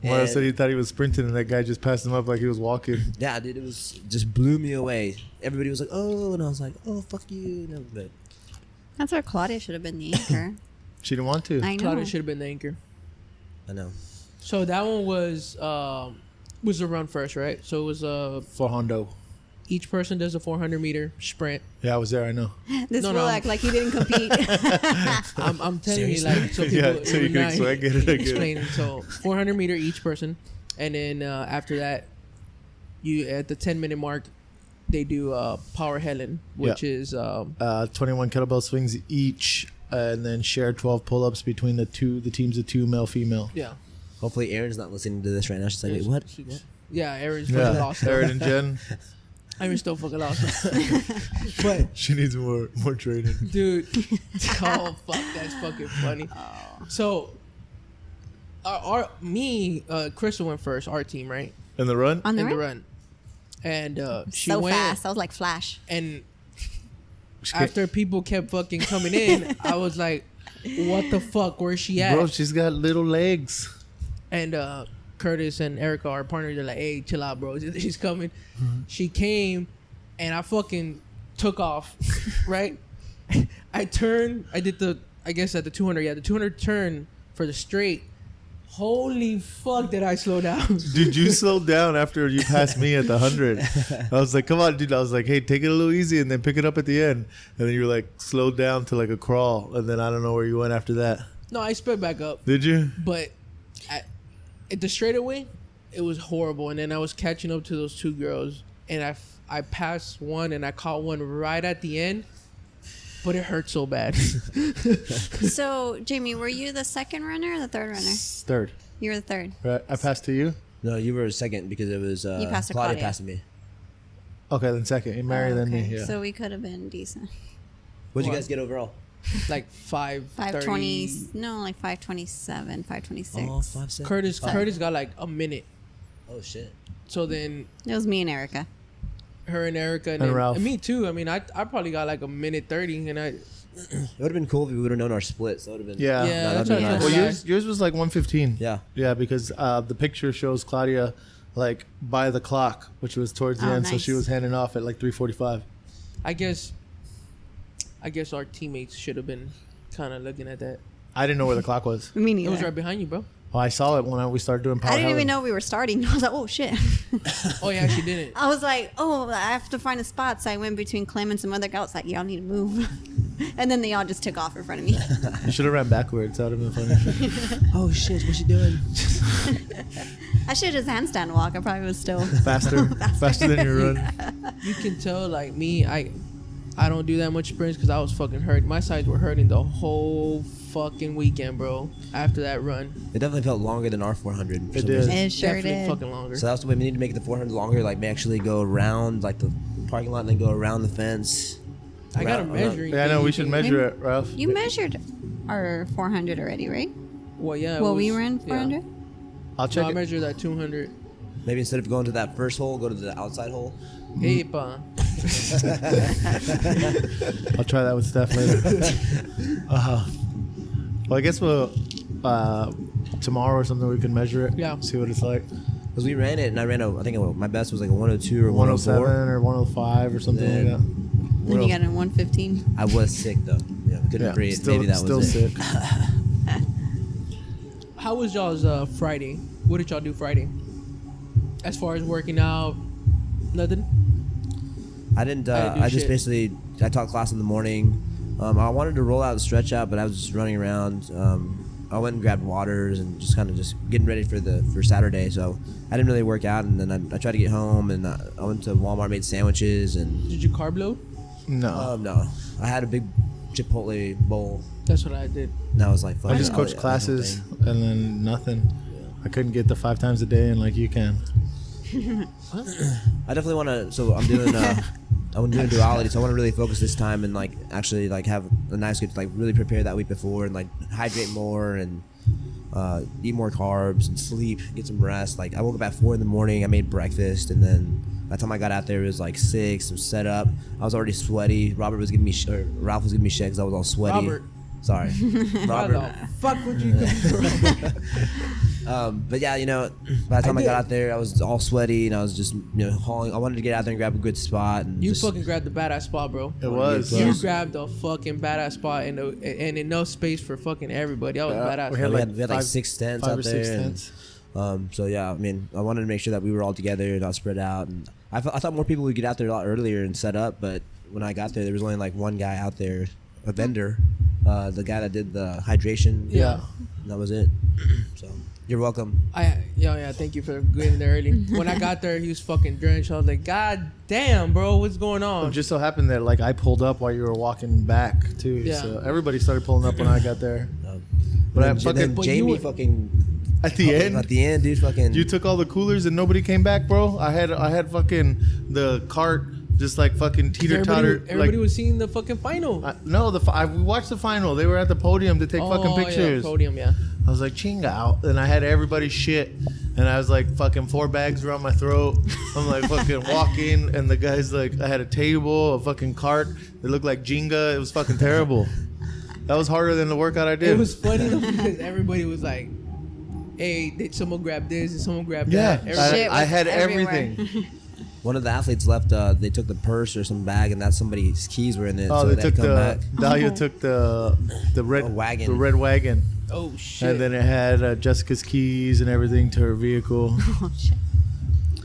[SPEAKER 3] Mario
[SPEAKER 2] And-
[SPEAKER 3] said he thought he was sprinting, and that guy just passed him up like he was walking.
[SPEAKER 2] Yeah, dude, it was just blew me away. Everybody was like, "Oh," and I was like, "Oh, fuck you." No, but
[SPEAKER 4] That's where Claudia should have been the anchor.
[SPEAKER 3] She didn't want to.
[SPEAKER 4] I know.
[SPEAKER 1] Claudia should have been the anchor.
[SPEAKER 2] I know.
[SPEAKER 1] So that one was a run first, right? So it was
[SPEAKER 3] For Hondo.
[SPEAKER 1] each person does a 400-meter sprint.
[SPEAKER 3] Yeah, I was there. I know.
[SPEAKER 4] This
[SPEAKER 1] No,
[SPEAKER 4] will
[SPEAKER 1] no.
[SPEAKER 4] act like he didn't compete.
[SPEAKER 1] I'm telling you, like, so people,
[SPEAKER 3] Yeah, so you can
[SPEAKER 1] not
[SPEAKER 3] explain- get it again.
[SPEAKER 1] explaining. So 400-meter each person, and then after that, you at the 10-minute mark, they do power Helen, which is
[SPEAKER 3] 21 kettlebell swings each, and then share 12 pull-ups between the teams of two, male, female.
[SPEAKER 1] yeah.
[SPEAKER 2] Hopefully, Aaron's not listening to this right now. She's like, wait, what?
[SPEAKER 1] Yeah, Aaron's fucking
[SPEAKER 3] Yeah,
[SPEAKER 1] lost.
[SPEAKER 3] Aaron and Jen.
[SPEAKER 1] Aaron's still fucking lost. But
[SPEAKER 3] She needs more training.
[SPEAKER 1] dude, oh fuck, that's fucking funny. So, Crystal went first, our team, right?
[SPEAKER 3] In the run?
[SPEAKER 4] On the
[SPEAKER 1] In the
[SPEAKER 4] run?
[SPEAKER 1] run, and she
[SPEAKER 4] So
[SPEAKER 1] went,
[SPEAKER 4] fast. I was like Flash.
[SPEAKER 1] and
[SPEAKER 3] She can't-
[SPEAKER 1] after people kept fucking coming in, I was like, "What the fuck? Where's she at?"
[SPEAKER 3] Bro, she's got little legs.
[SPEAKER 1] And Curtis and Erica, our partners, they're like, "Hey, chill out, bro. She's coming." She came, and I fucking took off, right? I turned. I did I guess at the 200. Yeah, the 200 turn for the straight. Holy fuck! Did I slow down?
[SPEAKER 3] Dude, you slowed down after you passed me at the 100. I was like, come on, dude. I was like, hey, take it a little easy and then pick it up at the end. And then you were like, slowed down to like a crawl. And then I don't know where you went after that.
[SPEAKER 1] No, I sped back up,
[SPEAKER 3] Did you?
[SPEAKER 1] but at the straightaway, it was horrible. And then I was catching up to those two girls, and I passed one, and I caught one right at the end, but it hurt so bad.
[SPEAKER 4] So, Jamie, were you the second runner or the third runner?
[SPEAKER 3] Third.
[SPEAKER 4] You were the third.
[SPEAKER 3] Right. I passed to you?
[SPEAKER 2] No, you were second because it was
[SPEAKER 4] You passed to
[SPEAKER 2] Claudia
[SPEAKER 4] Claudia.
[SPEAKER 2] passing me.
[SPEAKER 3] Okay, then second. You married than me.
[SPEAKER 4] Okay,
[SPEAKER 3] Yeah.
[SPEAKER 4] So we could have been decent.
[SPEAKER 2] What'd you
[SPEAKER 1] What?
[SPEAKER 2] guys get overall?
[SPEAKER 1] Like 5:30.
[SPEAKER 4] 5:20. No, like 5:27, 5:26.
[SPEAKER 2] Oh, 5 seconds.
[SPEAKER 1] Curtis got like a minute.
[SPEAKER 2] Oh shit.
[SPEAKER 1] So then
[SPEAKER 4] It was me and Erica.
[SPEAKER 1] her and Erica and,
[SPEAKER 3] And
[SPEAKER 1] then,
[SPEAKER 3] Ralph.
[SPEAKER 1] and me too. I mean, I probably got like a minute 30, and
[SPEAKER 2] It would have been cool if we would have known our splits. That would have been.
[SPEAKER 3] Yeah.
[SPEAKER 1] Yeah,
[SPEAKER 2] that'd
[SPEAKER 1] that's
[SPEAKER 2] be
[SPEAKER 1] what I
[SPEAKER 2] nice.
[SPEAKER 1] felt
[SPEAKER 3] Well,
[SPEAKER 1] bad.
[SPEAKER 3] yours was like 115.
[SPEAKER 2] Yeah.
[SPEAKER 3] Yeah, because the picture shows Claudia like by the clock, which was towards the
[SPEAKER 4] Oh,
[SPEAKER 3] end. So she
[SPEAKER 4] nice.
[SPEAKER 3] was handing off at like 3:45.
[SPEAKER 1] I guess our teammates should have been kind of looking at that.
[SPEAKER 3] I didn't know where the clock was.
[SPEAKER 4] Me
[SPEAKER 1] It
[SPEAKER 4] neither.
[SPEAKER 1] was right behind you, bro.
[SPEAKER 3] Oh, I saw it when we started doing power.
[SPEAKER 4] I didn't even
[SPEAKER 3] Helen.
[SPEAKER 4] know we were starting. I was like, oh shit.
[SPEAKER 1] Oh yeah, she didn't.
[SPEAKER 4] I was like, oh, I have to find a spot. So I went between Clem and some other guys. Like, y'all need to move. And then they all just took off in front of me.
[SPEAKER 3] You should have ran backwards. That would have been funny.
[SPEAKER 2] Oh shit! What's she doing?
[SPEAKER 4] I should have just handstand walk. I probably was still.
[SPEAKER 3] Faster than your run.
[SPEAKER 1] You can tell, like me, I don't do that much sprints because I was fucking hurt. My sides were hurting the whole fucking weekend, bro. After that run,
[SPEAKER 2] It definitely felt longer than our 400. for
[SPEAKER 3] It
[SPEAKER 2] some
[SPEAKER 3] did.
[SPEAKER 2] reason.
[SPEAKER 4] It sure
[SPEAKER 1] definitely
[SPEAKER 4] did.
[SPEAKER 1] fucking longer.
[SPEAKER 2] So that's the way we need to make the 400 longer. Like, may actually go around like the parking lot and then go around the fence.
[SPEAKER 1] I got a
[SPEAKER 2] Around-
[SPEAKER 1] measuring.
[SPEAKER 3] Yeah, I know.
[SPEAKER 1] thing
[SPEAKER 3] We
[SPEAKER 1] you
[SPEAKER 3] should
[SPEAKER 1] can-
[SPEAKER 3] measure it, Ralph.
[SPEAKER 4] You measured our 400 already, right?
[SPEAKER 1] Well, yeah. it
[SPEAKER 4] Well, we
[SPEAKER 1] was-
[SPEAKER 4] ran
[SPEAKER 1] yeah.
[SPEAKER 4] 400.
[SPEAKER 3] I'll
[SPEAKER 1] No,
[SPEAKER 3] check
[SPEAKER 1] I
[SPEAKER 3] it.
[SPEAKER 1] measured that 200.
[SPEAKER 2] Maybe instead of going to that first hole, go to the outside hole.
[SPEAKER 1] Hey, pa.
[SPEAKER 3] I'll try that with Steph later. Well, I guess we'll tomorrow or something we can measure it.
[SPEAKER 1] Yeah.
[SPEAKER 3] See what it's like.
[SPEAKER 2] Because we ran it and I ran I think my best was like a 102 or
[SPEAKER 3] 107
[SPEAKER 2] 104.
[SPEAKER 3] or 105 or something
[SPEAKER 2] Then-
[SPEAKER 3] like that.
[SPEAKER 4] Then you got a 115.
[SPEAKER 2] I was sick though. Yeah, I couldn't
[SPEAKER 3] Yeah,
[SPEAKER 2] breathe.
[SPEAKER 3] still,
[SPEAKER 2] Maybe that
[SPEAKER 3] still
[SPEAKER 2] was it.
[SPEAKER 3] sick.
[SPEAKER 1] How was y'all's Friday? What did y'all do Friday? As far as working out, nothing.
[SPEAKER 2] I didn't.
[SPEAKER 1] I didn't do
[SPEAKER 2] I just
[SPEAKER 1] shit.
[SPEAKER 2] basically I taught class in the morning. I wanted to roll out and stretch out, but I was just running around. I went and grabbed waters and just kind of just getting ready for Saturday. So I didn't really work out, and then I tried to get home, and I went to Walmart, made sandwiches, and
[SPEAKER 1] Did you carb load?
[SPEAKER 3] No.
[SPEAKER 2] no, I had a big Chipotle bowl,
[SPEAKER 1] That's what I did.
[SPEAKER 2] and I was like, fuck
[SPEAKER 3] I
[SPEAKER 2] it,
[SPEAKER 3] just
[SPEAKER 2] I'll
[SPEAKER 3] coached
[SPEAKER 2] eat the whole
[SPEAKER 3] classes
[SPEAKER 2] thing.
[SPEAKER 3] and then nothing. I couldn't get the 5 times a day and like you can.
[SPEAKER 2] I definitely want to. So I'm doing. I'm doing duality, so I want to really focus this time and like actually like have a nice good like really prepare that week before and like hydrate more and eat more carbs and sleep, get some rest. Like I woke up at 4 in the morning. I made breakfast, and then by the time I got out there, it was like 6. I was set up. I was already sweaty. Ralph was giving me shit because I was all swety.
[SPEAKER 1] Robert.
[SPEAKER 2] Sorry,
[SPEAKER 1] How
[SPEAKER 2] Robert.
[SPEAKER 1] the fuck would you?
[SPEAKER 2] But yeah, by the time I
[SPEAKER 1] did.
[SPEAKER 2] got out there, I was all sweaty and I was just hauling. I wanted to get out there and grab a good spot. And
[SPEAKER 1] You
[SPEAKER 2] just,
[SPEAKER 1] fucking grabbed the badass spot, bro.
[SPEAKER 3] It was.
[SPEAKER 1] You
[SPEAKER 4] Yeah.
[SPEAKER 1] grabbed a fucking badass spot and enough space for fucking everybody. That was badass.
[SPEAKER 3] we
[SPEAKER 2] we
[SPEAKER 3] had
[SPEAKER 2] had,
[SPEAKER 3] like
[SPEAKER 2] we had like
[SPEAKER 3] five-
[SPEAKER 2] 6 tents
[SPEAKER 3] 5
[SPEAKER 2] out
[SPEAKER 3] or
[SPEAKER 2] there.
[SPEAKER 3] 6
[SPEAKER 2] and
[SPEAKER 3] tents.
[SPEAKER 2] So yeah, I mean, I wanted to make sure that we were all together, not spread out. And I thought more people would get out there a lot earlier and set up, but when I got there was only like one guy out there, a vendor, the guy that did the hydration.
[SPEAKER 1] Yeah.
[SPEAKER 2] And that was it. So you're welcome.
[SPEAKER 1] Yeah, thank you for getting there early. When I got there, he was fucking drenched. I was like, God damn, bro, what's going on?
[SPEAKER 3] It just so happened that like I pulled up while you were walking back too.
[SPEAKER 1] Yeah.
[SPEAKER 3] So everybody started pulling up when I got there. But I
[SPEAKER 2] And
[SPEAKER 3] fucking
[SPEAKER 2] then
[SPEAKER 1] But you
[SPEAKER 2] Jamie
[SPEAKER 1] were-
[SPEAKER 2] fucking
[SPEAKER 3] at the end.
[SPEAKER 2] At the end, dude, fucking.
[SPEAKER 3] You took all the coolers and nobody came back, bro. I had fucking the cart just like fucking teeter totter.
[SPEAKER 1] Everybody was seeing the fucking final.
[SPEAKER 3] No, we watched the final. They were at the podium to take fucking pictures.
[SPEAKER 1] Yeah, podium, yeah.
[SPEAKER 3] I was like, chinga out. And I had everybody's shit. And I was like, fucking 4 bags around my throat. I'm like fucking walking. And the guy's like, I had a table, a fucking cart. It looked like Jenga. It was fucking terrible. That was harder than the workout I did.
[SPEAKER 1] It was funny though because everybody was like, hey, did someone grab this? Did someone grab that?
[SPEAKER 3] Yeah,
[SPEAKER 1] Everybody-
[SPEAKER 4] Shit
[SPEAKER 3] I
[SPEAKER 4] was
[SPEAKER 3] had
[SPEAKER 4] everywhere.
[SPEAKER 3] everything.
[SPEAKER 2] One of the athletes left. They took the purse or some bag, and that somebody's keys were in it.
[SPEAKER 3] Oh,
[SPEAKER 2] so
[SPEAKER 3] they
[SPEAKER 2] had
[SPEAKER 3] took
[SPEAKER 2] to come back.
[SPEAKER 3] Dahlia took the red
[SPEAKER 2] wagon.
[SPEAKER 3] the red wagon,
[SPEAKER 1] Oh shit.
[SPEAKER 3] and then it had Jessica's keys and everything to her vehicle.
[SPEAKER 4] Oh shit.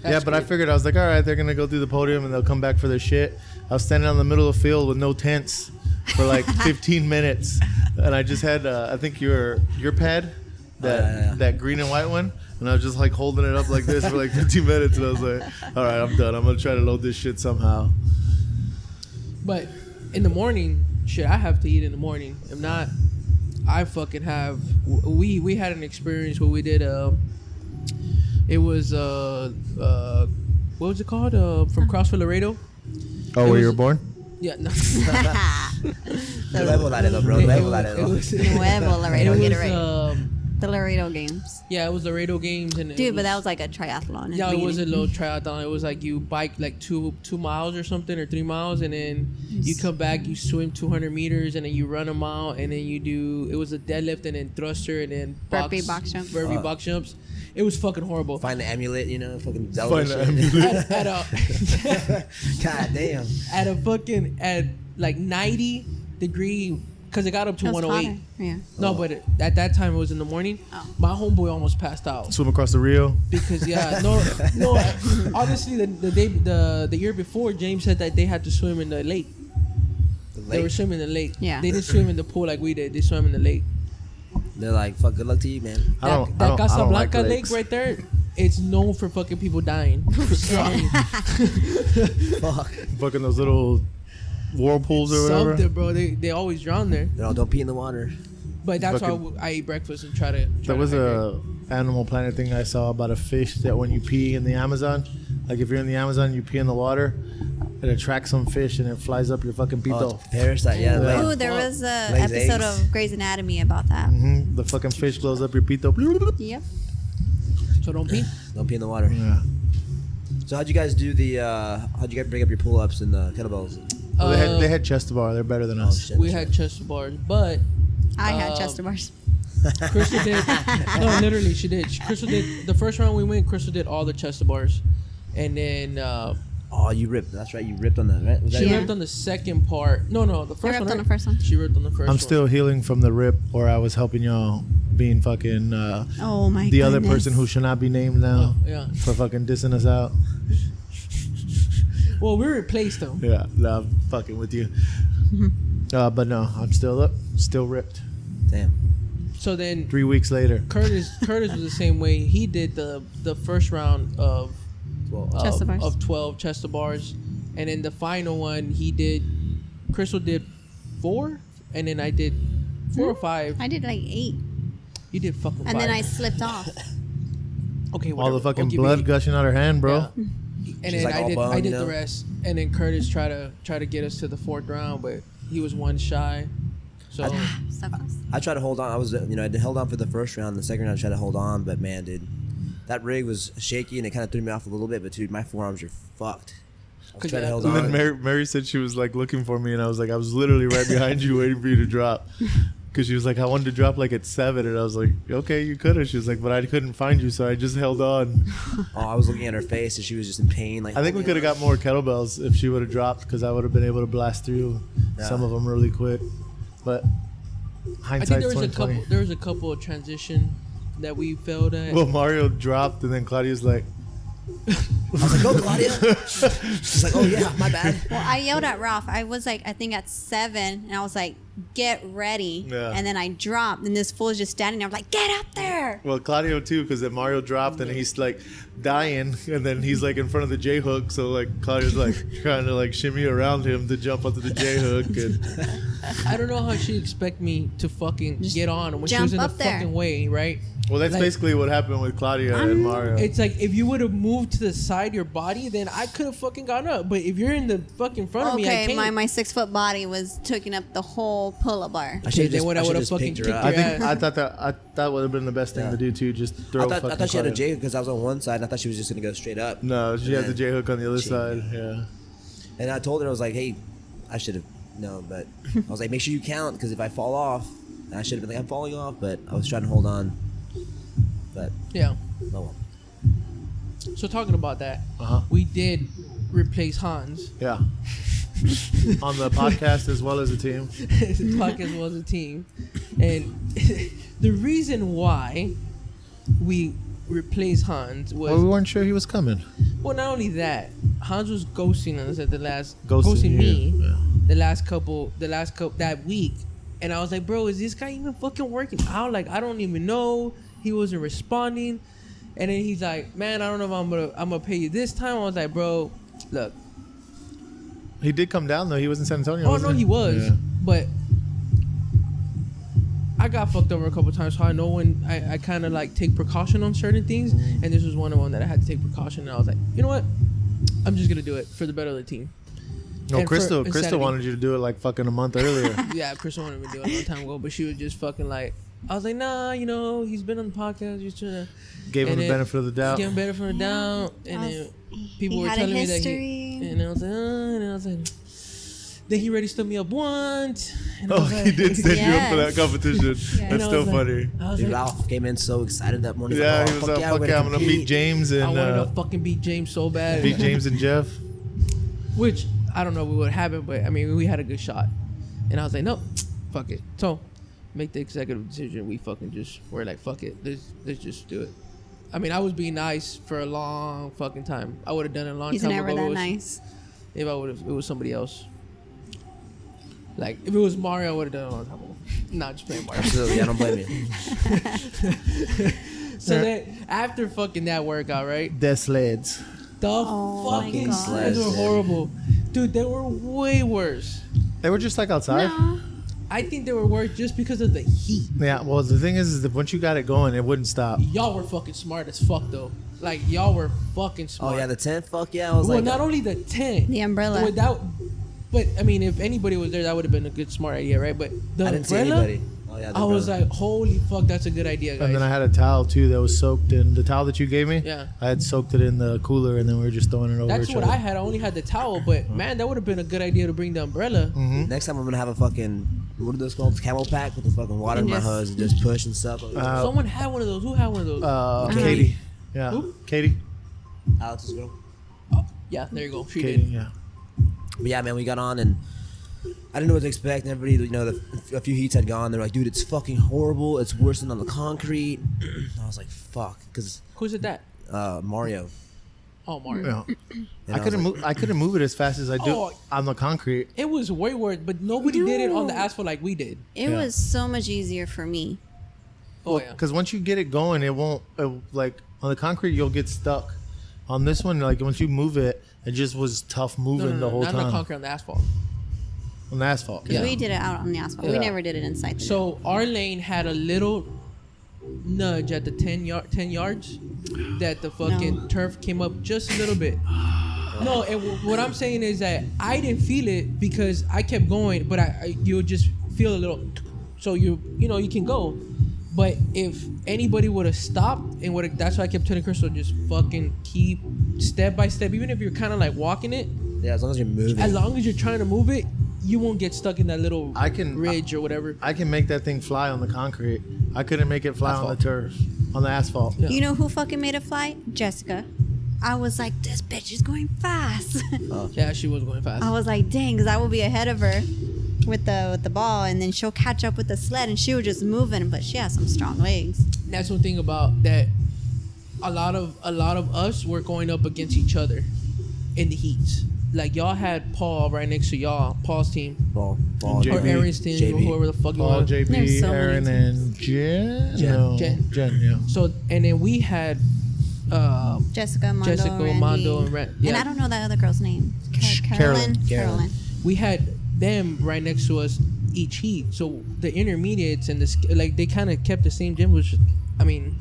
[SPEAKER 3] Yeah, but I figured I was like, all right, they're gonna go through the podium and they'll come back for their shit. I was standing on the middle of the field with no tents for like 15 minutes, and I just had I think your pad, that green and white one, and I was just like holding it up like this for like 15 minutes, and I was like, all right, I'm done. I'm gonna try to load this shit somehow.
[SPEAKER 1] But in the morning, shit, I have to eat in the morning. If not, I fucking have. We had an experience where we did. It was what was it called? From CrossFit Laredo.
[SPEAKER 3] Oh,
[SPEAKER 1] It
[SPEAKER 3] where you
[SPEAKER 1] was-
[SPEAKER 3] were born?
[SPEAKER 1] Yeah, no.
[SPEAKER 2] Nuevo Laredo, bro. Nuevo Laredo.
[SPEAKER 4] Nuevo Laredo,
[SPEAKER 1] It
[SPEAKER 4] get it
[SPEAKER 1] was,
[SPEAKER 4] right. The Laredo Games.
[SPEAKER 1] yeah, it was Laredo Games, and
[SPEAKER 4] Dude, but that was like a triathlon. at
[SPEAKER 1] yeah,
[SPEAKER 4] the
[SPEAKER 1] it was a
[SPEAKER 4] beginning.
[SPEAKER 1] little triathlon. It was like you bike like 2 miles or something, or 3 miles, and then you come back, you swim 200 meters, and then you run a mile, and then you do. It was a deadlift and then thruster and then
[SPEAKER 4] Burpee box jumps.
[SPEAKER 1] burpee box jumps. It was fucking horrible.
[SPEAKER 2] Find the amulet, you know, fucking
[SPEAKER 3] Find
[SPEAKER 2] Zelda
[SPEAKER 3] the
[SPEAKER 2] shit.
[SPEAKER 1] at a
[SPEAKER 2] God damn.
[SPEAKER 1] at a fucking at like 90 degree, because it got up to
[SPEAKER 4] It was
[SPEAKER 1] 108.
[SPEAKER 4] hotter. Yeah.
[SPEAKER 1] No, but at that time it was in the morning.
[SPEAKER 4] Oh.
[SPEAKER 1] My homeboy almost passed out
[SPEAKER 3] Swim across the Rio.
[SPEAKER 1] because no. Honestly, the year before, James said that they had to swim in the lake. They were swimming in the lake.
[SPEAKER 4] Yeah.
[SPEAKER 1] They didn't swim in the pool like we did. They swam in the lake.
[SPEAKER 2] They're like, fuck, good luck to you, man.
[SPEAKER 1] That
[SPEAKER 3] I don't like
[SPEAKER 1] Casablanca lake
[SPEAKER 3] lakes.
[SPEAKER 1] right there, it's known for fucking people dying.
[SPEAKER 2] Fuck.
[SPEAKER 3] Fucking those little whirlpools or whatever.
[SPEAKER 1] Something, bro. They always drown there.
[SPEAKER 2] No, don't pee in the water.
[SPEAKER 1] But that's why
[SPEAKER 3] Fucking-
[SPEAKER 1] I eat breakfast and try to.
[SPEAKER 3] There was a Animal Planet thing I saw about a fish that when you pee in the Amazon, like if you're in the Amazon, you pee in the water, it attracts some fish and it flies up your fucking pito.
[SPEAKER 2] Oh, it's parasite. Yeah.
[SPEAKER 3] Yeah.
[SPEAKER 4] Ooh,
[SPEAKER 2] Like,
[SPEAKER 4] there was a
[SPEAKER 2] Lays
[SPEAKER 4] episode
[SPEAKER 2] eggs.
[SPEAKER 4] of Grey's Anatomy about that.
[SPEAKER 3] The fucking fish blows up your pito.
[SPEAKER 4] Yep.
[SPEAKER 1] So don't pee.
[SPEAKER 2] don't pee in the water.
[SPEAKER 3] Yeah.
[SPEAKER 2] So how'd you guys do the? How'd you guys bring up your pull-ups and the kettlebells?
[SPEAKER 3] Well, they had chest to bar. They're better than us.
[SPEAKER 2] shit.
[SPEAKER 1] We had chest bars, but
[SPEAKER 4] I had
[SPEAKER 1] Um,
[SPEAKER 4] chest bars.
[SPEAKER 1] Crystal did. No, literally, she did. Crystal did the first round we went. Crystal did all the chest bars, and then
[SPEAKER 2] Oh, you ripped. That's right. You ripped on that, right? Was that
[SPEAKER 1] she
[SPEAKER 4] Yeah.
[SPEAKER 1] ripped on the second part. No, the first
[SPEAKER 4] ripped
[SPEAKER 1] one.
[SPEAKER 4] on
[SPEAKER 1] right?
[SPEAKER 4] the first one.
[SPEAKER 1] She ripped on the first.
[SPEAKER 3] I'm
[SPEAKER 1] one.
[SPEAKER 3] still healing from the rip where I was helping y'all being fucking
[SPEAKER 4] Oh my
[SPEAKER 3] the other
[SPEAKER 4] goodness.
[SPEAKER 3] person who should not be named now
[SPEAKER 1] Oh, yeah.
[SPEAKER 3] for fucking dissing us out.
[SPEAKER 1] Well, we replaced them.
[SPEAKER 3] Yeah, no, I'm fucking with you. But no, I'm still up, still ripped.
[SPEAKER 2] Damn.
[SPEAKER 1] So then
[SPEAKER 3] 3 weeks later.
[SPEAKER 1] Curtis was the same way. He did the first round of
[SPEAKER 2] Well,
[SPEAKER 4] Chest bars.
[SPEAKER 1] of 12 chest bars, and then the final one he did. Crystal did 4, and then I did 4 or 5.
[SPEAKER 4] I did like 8,
[SPEAKER 1] You did fucking 5.
[SPEAKER 4] and then I slipped off.
[SPEAKER 1] okay,
[SPEAKER 3] All
[SPEAKER 1] whatever.
[SPEAKER 3] the fucking
[SPEAKER 1] I'll give
[SPEAKER 3] blood
[SPEAKER 1] you-
[SPEAKER 3] gushing out her hand, bro.
[SPEAKER 1] Yeah. And
[SPEAKER 2] She's
[SPEAKER 1] then
[SPEAKER 2] like all bone,
[SPEAKER 1] I did
[SPEAKER 2] you know?
[SPEAKER 1] the rest, and then Curtis tried to get us to the 4th round, but he was one shy. So
[SPEAKER 4] So close.
[SPEAKER 2] I tried to hold on. I was, I held on for the first round. The second round, I tried to hold on, but man, dude, that rig was shaky and it kind of threw me off a little bit. But dude, my forearms are fucked. I was
[SPEAKER 1] 'Cause
[SPEAKER 2] trying to
[SPEAKER 1] yeah,
[SPEAKER 2] hold
[SPEAKER 3] And then
[SPEAKER 2] on.
[SPEAKER 3] Mary said she was like looking for me, and I was like, I was literally right behind you, waiting for you to drop. Because she was like, I wanted to drop like at 7, and I was like, okay, you could have. She was like, but I couldn't find you, so I just held on.
[SPEAKER 2] Oh, I was looking at her face and she was just in pain. Like
[SPEAKER 3] I think we could have got more kettlebells if she would have dropped, because I would have been able to blast through some of them really quick. But
[SPEAKER 1] I think
[SPEAKER 3] hindsight's
[SPEAKER 1] there was a
[SPEAKER 3] 2020.
[SPEAKER 1] couple of transition that we failed at.
[SPEAKER 3] Well, Mario dropped, and then Claudia's like,
[SPEAKER 2] I was like, go, Claudia. She's like, oh, yeah, my bad.
[SPEAKER 4] Well, I yelled at Ralph. I was like, I think at 7, and I was like, get ready.
[SPEAKER 3] Yeah.
[SPEAKER 4] And then I dropped, and this fool is just standing there. I'm like, get up there.
[SPEAKER 3] well, Claudio too, because then Mario dropped, and he's like dying, and then he's like in front of the J hook. So like Claudia's like trying to like shimmy around him to jump onto the J hook, and
[SPEAKER 1] I don't know how she expect me to fucking
[SPEAKER 4] Just
[SPEAKER 1] get on when she
[SPEAKER 4] jump
[SPEAKER 1] was in the
[SPEAKER 4] up there.
[SPEAKER 1] fucking way, right?
[SPEAKER 3] well, that's
[SPEAKER 1] Like-
[SPEAKER 3] basically what happened with Claudia and Mario.
[SPEAKER 1] It's like if you would have moved to the side of your body, then I could have fucking gone up. But if you're in the fucking front of me, I
[SPEAKER 4] Okay,
[SPEAKER 1] can't.
[SPEAKER 4] my 6-foot body was taking up the whole pull-up bar.
[SPEAKER 2] I should
[SPEAKER 1] Then
[SPEAKER 2] have
[SPEAKER 1] what I would've
[SPEAKER 2] just
[SPEAKER 1] fucking
[SPEAKER 2] picked her
[SPEAKER 1] kicked
[SPEAKER 2] up.
[SPEAKER 1] your
[SPEAKER 3] I think
[SPEAKER 1] ass.
[SPEAKER 3] I thought that would have been the best thing
[SPEAKER 2] Yeah.
[SPEAKER 3] to do too. Just throw.
[SPEAKER 2] I thought she had a
[SPEAKER 3] Claudia.
[SPEAKER 2] J hook because I was on one side. And I thought she was just gonna go straight up.
[SPEAKER 3] No, she had the
[SPEAKER 2] then
[SPEAKER 3] J hook on the other
[SPEAKER 2] she-
[SPEAKER 3] side. Yeah.
[SPEAKER 2] And I told her, I was like, hey, I should have known, but I was like, make sure you count because if I fall off, I should have been like, I'm falling off, but I was trying to hold on. But
[SPEAKER 1] Yeah.
[SPEAKER 2] oh well.
[SPEAKER 1] So talking about that,
[SPEAKER 3] Uh-huh.
[SPEAKER 1] we did replace Hans.
[SPEAKER 3] Yeah. On the podcast as well as the team.
[SPEAKER 1] Podcast was a team, and the reason why we replaced Hans was
[SPEAKER 3] Well, we weren't sure he was coming.
[SPEAKER 1] well, not only that, Hans was ghosting us at the last
[SPEAKER 3] Ghosting you.
[SPEAKER 1] me
[SPEAKER 3] Yeah.
[SPEAKER 1] the last couple that week, and I was like, bro, is this guy even fucking working out? Like, I don't even know. He wasn't responding, and then he's like, man, I don't know if I'm gonna pay you this time. I was like, bro, look.
[SPEAKER 3] He did come down though. He was in San Antonio.
[SPEAKER 1] Oh
[SPEAKER 3] wasn't
[SPEAKER 1] no, he was,
[SPEAKER 3] Yeah.
[SPEAKER 1] but I got fucked over a couple times, so I know when I kind of like take precaution on certain things,
[SPEAKER 3] Mm-hmm.
[SPEAKER 1] and this was one of them that I had to take precaution. And I was like, you know what, I'm just gonna do it for the better of the team.
[SPEAKER 3] No,
[SPEAKER 1] And for
[SPEAKER 3] Crystal
[SPEAKER 1] insanity.
[SPEAKER 3] wanted you to do it like fucking a month earlier.
[SPEAKER 1] Yeah, Crystal wanted me to do it a long time ago, but she was just fucking like, I was like, nah, you know, he's been on the podcast, just trying to
[SPEAKER 3] Gave him
[SPEAKER 1] And
[SPEAKER 3] the
[SPEAKER 1] then
[SPEAKER 3] benefit of the doubt.
[SPEAKER 1] give him better from the down, and
[SPEAKER 4] I
[SPEAKER 1] then
[SPEAKER 4] was-
[SPEAKER 1] people
[SPEAKER 4] he
[SPEAKER 1] were
[SPEAKER 4] had a
[SPEAKER 1] telling me that
[SPEAKER 4] history.
[SPEAKER 1] and I was like, and I was like. Then he already stood me up once. And I
[SPEAKER 3] Oh,
[SPEAKER 1] was
[SPEAKER 3] he
[SPEAKER 1] like,
[SPEAKER 3] did stand you up for that
[SPEAKER 4] Yes.
[SPEAKER 3] competition.
[SPEAKER 1] And
[SPEAKER 3] That's
[SPEAKER 1] I
[SPEAKER 3] still
[SPEAKER 1] was like-
[SPEAKER 3] funny.
[SPEAKER 1] I was
[SPEAKER 2] Dude,
[SPEAKER 1] like,
[SPEAKER 2] Ralph came in so excited that morning.
[SPEAKER 3] Yeah,
[SPEAKER 2] like,
[SPEAKER 3] he
[SPEAKER 2] oh,
[SPEAKER 3] was like,
[SPEAKER 2] yeah,
[SPEAKER 3] fuck
[SPEAKER 2] we're
[SPEAKER 3] yeah, I'm
[SPEAKER 2] gonna
[SPEAKER 3] gonna beat
[SPEAKER 2] compete.
[SPEAKER 3] James
[SPEAKER 1] I
[SPEAKER 3] and
[SPEAKER 1] wanted to fucking beat James so bad.
[SPEAKER 3] beat James and Jeff.
[SPEAKER 1] Which I don't know what would happen, but I mean, we had a good shot. And I was like, no, fuck it. So, make the executive decision. We fucking just, we're like, fuck it. Let's just do it. I mean, I was being nice for a long fucking time. I would have done it a long
[SPEAKER 4] He's
[SPEAKER 1] time
[SPEAKER 4] never
[SPEAKER 1] ago.
[SPEAKER 4] that
[SPEAKER 1] It was-
[SPEAKER 4] nice.
[SPEAKER 1] If I would have, it was somebody else. Like, if it was Mario, I would have done it a long time ago. Not just playing Mario.
[SPEAKER 2] Absolutely, I don't blame you.
[SPEAKER 1] So then, after fucking that workout, right?
[SPEAKER 3] Death sleds.
[SPEAKER 1] The
[SPEAKER 4] Oh my
[SPEAKER 1] fucking
[SPEAKER 4] God.
[SPEAKER 1] slides were horrible. Dude, they were way worse.
[SPEAKER 3] They were just like outside.
[SPEAKER 4] No.
[SPEAKER 1] I think they were worse just because of the heat.
[SPEAKER 3] Yeah, well, the thing is that once you got it going, it wouldn't stop.
[SPEAKER 1] Y'all were fucking smart as fuck, though. Like, y'all were fucking smart.
[SPEAKER 2] Oh yeah, the tent. Fuck yeah, I was
[SPEAKER 1] well,
[SPEAKER 2] like,
[SPEAKER 1] not only the tent.
[SPEAKER 4] The umbrella.
[SPEAKER 1] Without, but, I mean, if anybody was there, that would have been a good, smart idea, right? But the
[SPEAKER 2] I didn't see
[SPEAKER 1] umbrella,
[SPEAKER 2] anybody. Oh yeah, the
[SPEAKER 1] I was
[SPEAKER 2] umbrella.
[SPEAKER 1] like, holy fuck, that's a good idea, guys.
[SPEAKER 3] And then I had a towel too that was soaked in the towel that you gave me.
[SPEAKER 1] Yeah.
[SPEAKER 3] I had soaked it in the cooler, and then we were just throwing it over
[SPEAKER 1] That's
[SPEAKER 3] each
[SPEAKER 1] what
[SPEAKER 3] other.
[SPEAKER 1] I had. I only had the towel, but man, that would have been a good idea to bring the umbrella.
[SPEAKER 3] Mm-hmm.
[SPEAKER 2] Next time I'm gonna have a fucking what are those called? Camel pack with the fucking water in my
[SPEAKER 4] Yes.
[SPEAKER 2] hose and just push and stuff.
[SPEAKER 1] Someone had one of those. Who had one of those?
[SPEAKER 3] Katie. Yeah.
[SPEAKER 1] Who?
[SPEAKER 3] Katie.
[SPEAKER 2] Alex's girl.
[SPEAKER 1] Yeah, there you go. She
[SPEAKER 3] Katie.
[SPEAKER 1] did.
[SPEAKER 3] Yeah.
[SPEAKER 2] But yeah, man, we got on and I didn't know what to expect. And everybody, you know, a few heats had gone. They're like, dude, it's fucking horrible. It's worse than on the concrete. I was like, fuck, because
[SPEAKER 1] Who's it that?
[SPEAKER 2] Mario.
[SPEAKER 1] Oh, Mario.
[SPEAKER 3] Yeah.
[SPEAKER 2] And
[SPEAKER 3] I
[SPEAKER 2] was
[SPEAKER 3] couldn't
[SPEAKER 2] like,
[SPEAKER 3] move. I couldn't move it as fast as I do
[SPEAKER 1] Oh.
[SPEAKER 3] on the concrete.
[SPEAKER 1] It was way worse, but nobody did it on the
[SPEAKER 4] No.
[SPEAKER 1] asphalt like we did.
[SPEAKER 4] It
[SPEAKER 3] Yeah.
[SPEAKER 4] was so much easier for me.
[SPEAKER 1] Oh, yeah.
[SPEAKER 3] Because once you get it going, it won't like on the concrete you'll get stuck. On this one, like once you move it, it just was tough moving the whole
[SPEAKER 1] not on
[SPEAKER 3] time
[SPEAKER 1] the concrete, on the asphalt.
[SPEAKER 3] on the asphalt.
[SPEAKER 4] Because
[SPEAKER 1] Yeah.
[SPEAKER 4] we did it out on the asphalt.
[SPEAKER 1] Yeah.
[SPEAKER 4] We never did it inside. The
[SPEAKER 1] So our lane had a little nudge at the 10 yards that the fucking
[SPEAKER 4] No.
[SPEAKER 1] turf came up just a little bit. No, and what I'm saying is that I didn't feel it because I kept going, but you would just feel a little, so you can go. But if anybody would have stopped and would, that's why I kept telling Crystal, just fucking keep step by step, even if you're kind of like walking it,
[SPEAKER 2] yeah, as long as you're moving.
[SPEAKER 1] as long as you're trying to move it, you won't get stuck in that little
[SPEAKER 3] I can-
[SPEAKER 1] ridge or whatever.
[SPEAKER 3] I can make that thing fly on the concrete. I couldn't make it fly on
[SPEAKER 2] Asphalt.
[SPEAKER 3] the turf, on the asphalt.
[SPEAKER 1] Yeah.
[SPEAKER 4] You know who fucking made it fly? Jessica. I was like, this bitch is going fast.
[SPEAKER 1] Yeah, she was going fast.
[SPEAKER 4] I was like, dang, because I will be ahead of her with the ball, and then she'll catch up with the sled, and she was just moving, but she has some strong legs.
[SPEAKER 1] that's one thing about that. A lot of us were going up against each other in the heats. Like y'all had Paul right next to y'all, Paul's team,
[SPEAKER 2] Paul,
[SPEAKER 3] And
[SPEAKER 1] or
[SPEAKER 3] JB.
[SPEAKER 1] Aaron's team, or
[SPEAKER 2] JB.
[SPEAKER 1] whoever the fuck you
[SPEAKER 3] Paul,
[SPEAKER 1] want.
[SPEAKER 4] There's
[SPEAKER 3] JB,
[SPEAKER 4] so many
[SPEAKER 3] Aaron, and Jen.
[SPEAKER 1] Jen.
[SPEAKER 3] No,
[SPEAKER 1] Jen.
[SPEAKER 3] yeah.
[SPEAKER 1] So and then we had
[SPEAKER 4] Jessica, Mondo,
[SPEAKER 1] Jessica,
[SPEAKER 4] Randy.
[SPEAKER 1] Mondo, and Ran-
[SPEAKER 4] And
[SPEAKER 1] yeah.
[SPEAKER 4] I don't know that other girl's name.
[SPEAKER 3] Carolyn.
[SPEAKER 4] Carolyn.
[SPEAKER 1] we had them right next to us each heat. So the intermediates and like they kind of kept the same gym, which I mean,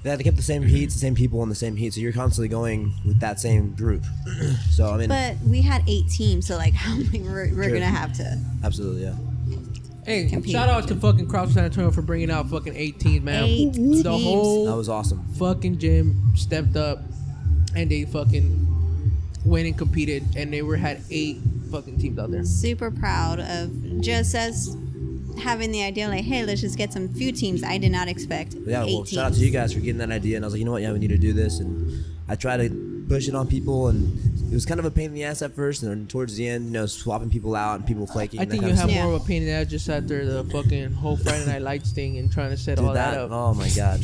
[SPEAKER 2] Yeah, they kept the same heats, the same people in the same heat, so you're constantly going with that same group. So I mean,
[SPEAKER 4] But we had 8 teams, so like how many we're
[SPEAKER 2] True.
[SPEAKER 4] gonna have to.
[SPEAKER 2] absolutely, yeah.
[SPEAKER 1] hey,
[SPEAKER 4] Compete.
[SPEAKER 1] shout out to fucking Crawford San Antonio for bringing out fucking 18, man.
[SPEAKER 4] 8
[SPEAKER 1] The
[SPEAKER 4] teams.
[SPEAKER 1] whole
[SPEAKER 2] That was awesome.
[SPEAKER 1] fucking gym stepped up and they fucking went and competed, and they had 8 fucking teams out there.
[SPEAKER 4] Super proud of just us having the idea like, hey, let's just get some few teams. I did not expect.
[SPEAKER 2] But yeah,
[SPEAKER 4] 8
[SPEAKER 2] well, shout out to
[SPEAKER 4] teams.
[SPEAKER 2] you guys for getting that idea, and I was like, you know what, yeah, we need to do this, and I tried to push it on people, and it was kind of a pain in the ass at first, and then towards the end, you know, swapping people out and people flaking.
[SPEAKER 1] I
[SPEAKER 2] that
[SPEAKER 1] think
[SPEAKER 2] kind
[SPEAKER 1] you
[SPEAKER 2] of
[SPEAKER 1] have
[SPEAKER 2] stuff.
[SPEAKER 4] Yeah.
[SPEAKER 1] more of a pain in the ass just after the fucking whole Friday Night Lights thing and trying to set
[SPEAKER 2] Dude,
[SPEAKER 1] all that up.
[SPEAKER 2] Oh my god.